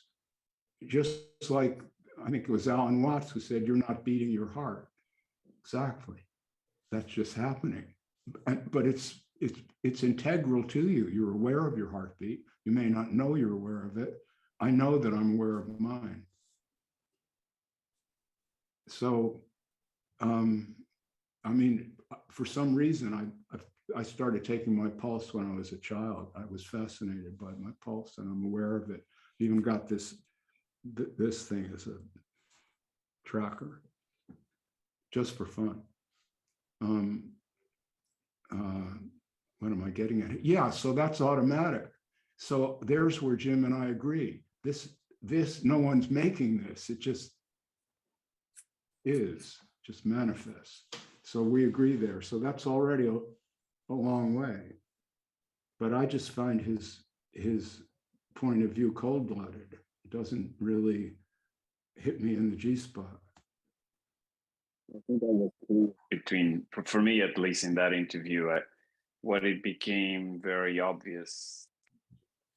Just like, I think it was Alan Watts who said, you're not beating your heart. Exactly. That's just happening. But it's it's integral to you. You're aware of your heartbeat. You may not know you're aware of it. I know that I'm aware of mine. So, I mean, for some reason, I started taking my pulse when I was a child. I was fascinated by my pulse, and I'm aware of it. Even got this thing as a tracker, just for fun. What am I getting at? Yeah, so that's automatic. So there's where Jim and I agree. This, no one's making this. It just is, just manifests. So we agree there. So that's already a long way. But I just find his point of view cold-blooded. It doesn't really hit me in the G-spot. I think that was clear between, for me at least in that interview, what it became very obvious,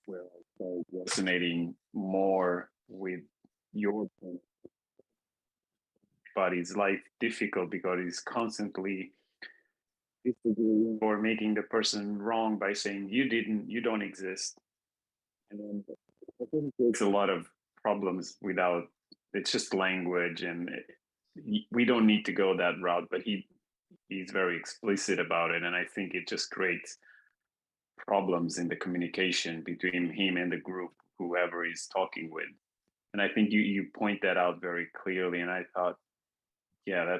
where I started resonating more with your point. But it's life difficult because it's constantly disagreeing or making the person wrong by saying you don't exist. And then I think it's a lot of problems without, it's just language, and we don't need to go that route, but he's very explicit about it. And I think it just creates problems in the communication between him and the group, whoever he's talking with. And I think you point that out very clearly. And I thought, yeah,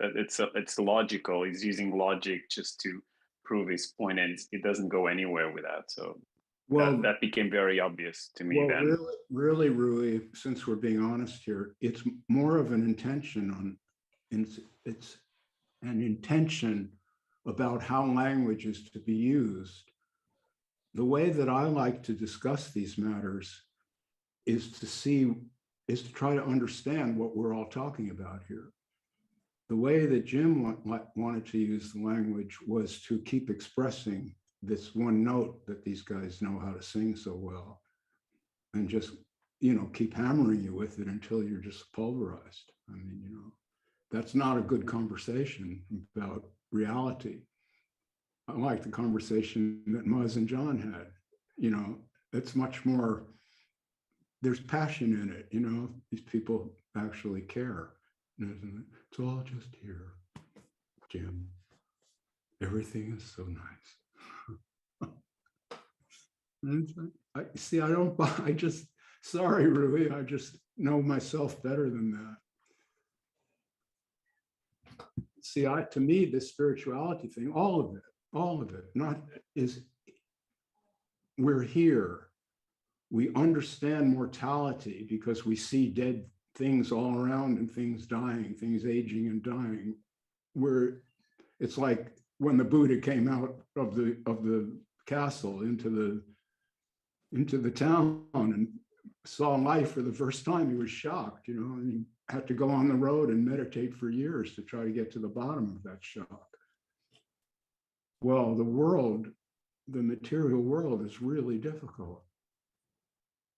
it's logical. He's using logic just to prove his point, and it doesn't go anywhere with that. So well, that became very obvious to me then. Really, Rui, since we're being honest here, it's more of an intention it's an intention about how language is to be used. The way that I like to discuss these matters is to try to understand what we're all talking about here. The way that Jim wanted to use the language was to keep expressing this one note that these guys know how to sing so well, and just, keep hammering you with it until you're just pulverized. I mean, that's not a good conversation about reality. I like the conversation that Muzz and John had. It's much more, there's passion in it. These people actually care. It's all just here, Jim. Everything is so nice. Sorry, Rui, I just know myself better than that. See, to me, this spirituality thing, all of it, we're here. We understand mortality because we see dead things all around and things dying, things aging and dying. It's like when the Buddha came out of the castle into the town and saw life for the first time, he was shocked, and he had to go on the road and meditate for years to try to get to the bottom of that shock. Well, the material world is really difficult.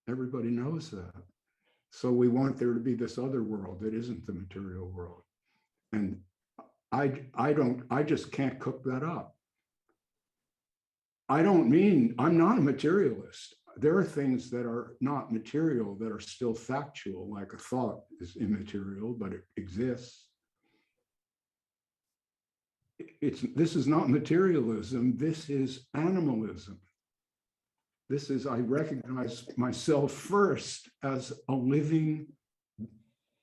Everybody knows that. So we want there to be this other world that isn't the material world. And I just can't cook that up. I'm not a materialist. There are things that are not material that are still factual, like a thought is immaterial, but it exists. This is not materialism. This is animalism. I recognize myself first as a living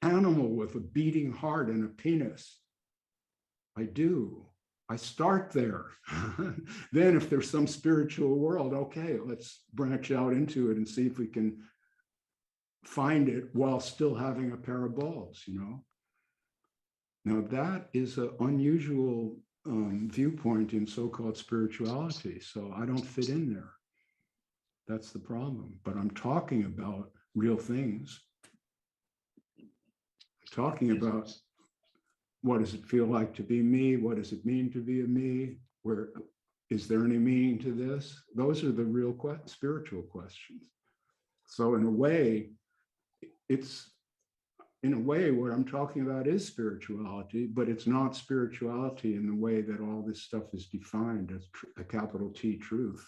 animal with a beating heart and a penis. I do. I start there. Then if there's some spiritual world, okay, let's branch out into it and see if we can find it while still having a pair of balls, Now that is an unusual viewpoint in so-called spirituality. So I don't fit in there. That's the problem. But I'm talking about real things. I'm talking about what does it feel like to be me? What does it mean to be a me? Is there any meaning to this? Those are the real spiritual questions. So in a way, in a way, what I'm talking about is spirituality, but it's not spirituality in the way that all this stuff is defined as a capital T truth,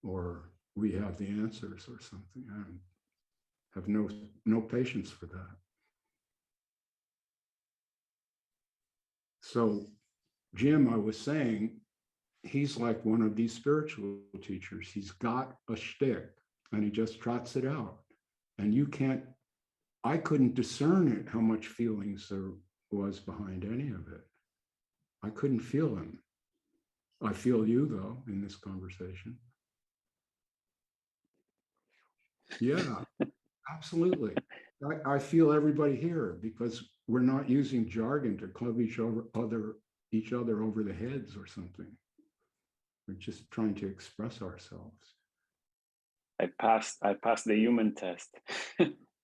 or we have the answers or something. I have no patience for that. So Jim, I was saying, he's like one of these spiritual teachers. He's got a shtick and he just trots it out. And I couldn't discern it, how much feelings there was behind any of it. I couldn't feel him. I feel you though in this conversation. Yeah, absolutely. I feel everybody here because we're not using jargon to club each other over the heads or something. We're just trying to express ourselves. I passed the human test.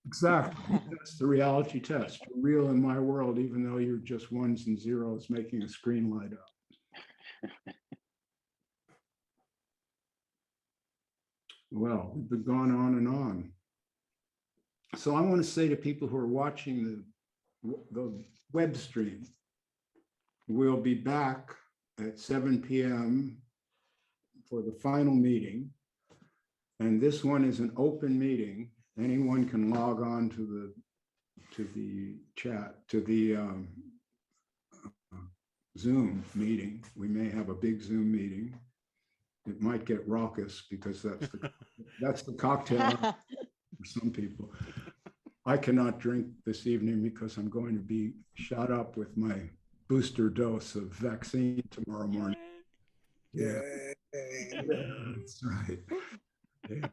Exactly. That's the reality test. You're real in my world, even though you're just ones and zeros making a screen light up. Well, we've been going on and on. So I want to say to people who are watching the web stream, we'll be back at 7 p.m. for the final meeting. And this one is an open meeting. Anyone can log on to the chat, to the Zoom meeting. We may have a big Zoom meeting. It might get raucous because that's the cocktail for some people. I cannot drink this evening because I'm going to be shot up with my booster dose of vaccine tomorrow morning. Yeah, that's right. Yeah.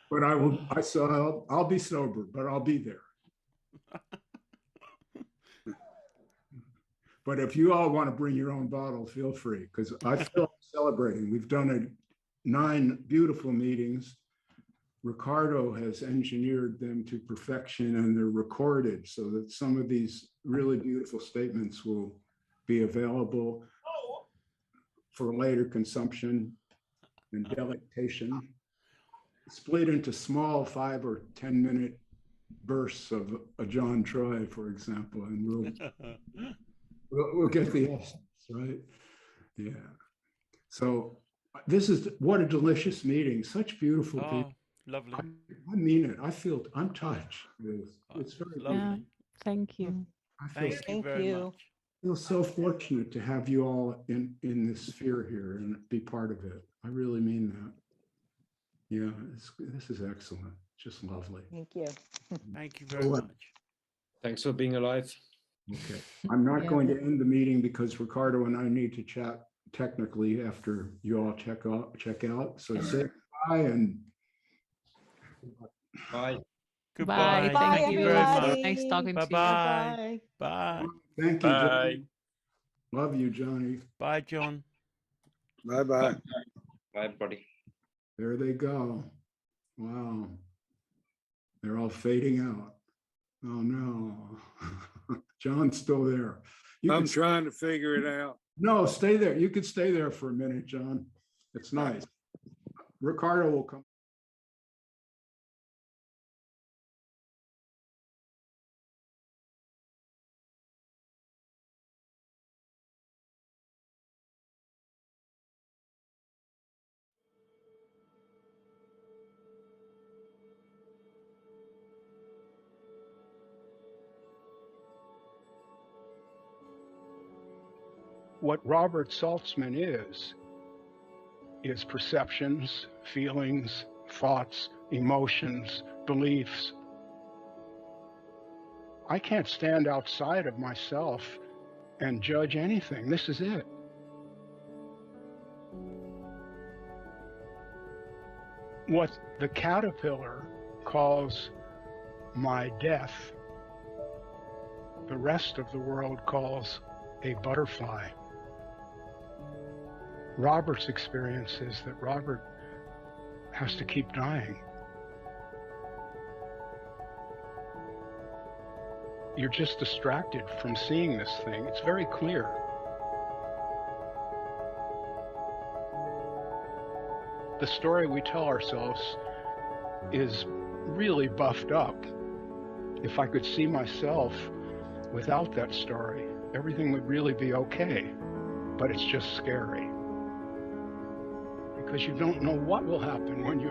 But I'll be sober, but I'll be there. But if you all want to bring your own bottle, feel free, because I feel celebrating. We've done 9 beautiful meetings. Ricardo has engineered them to perfection, and they're recorded so that some of these really beautiful statements will be available for later consumption and delectation, split into small 5 or 10 minute bursts of a John Troy, for example, and we'll get the essence, right? Yeah. So this is what a delicious meeting. Such beautiful people. Lovely. I mean it. I'm touched. It's very lovely. Yeah, thank you. Thank you very much. I feel so fortunate to have you all in this sphere here and be part of it. I really mean that. Yeah, this is excellent. Just lovely. Thank you. Thank you very much. Thanks for being alive. Okay. I'm not going to end the meeting because Ricardo and I need to chat technically after you all check out. So say bye and bye. Goodbye. Bye. Thank you very much. Everybody. Nice talking to you. Bye. Bye. Thank you, Bye. Johnny. Love you, Johnny. Bye, John. Bye-bye. Bye, buddy. There they go. Wow. They're all fading out. Oh, no. John's still there. I'm trying to figure it out. No, stay there. You could stay there for a minute, John. It's nice. Ricardo will come. What Robert Saltzman is perceptions, feelings, thoughts, emotions, beliefs. I can't stand outside of myself and judge anything. This is it. What the caterpillar calls my death, the rest of the world calls a butterfly. Robert's experience is that Robert has to keep dying. You're just distracted from seeing this thing. It's very clear. The story we tell ourselves is really buffed up. If I could see myself without that story, everything would really be okay. But it's just scary because you don't know what will happen when you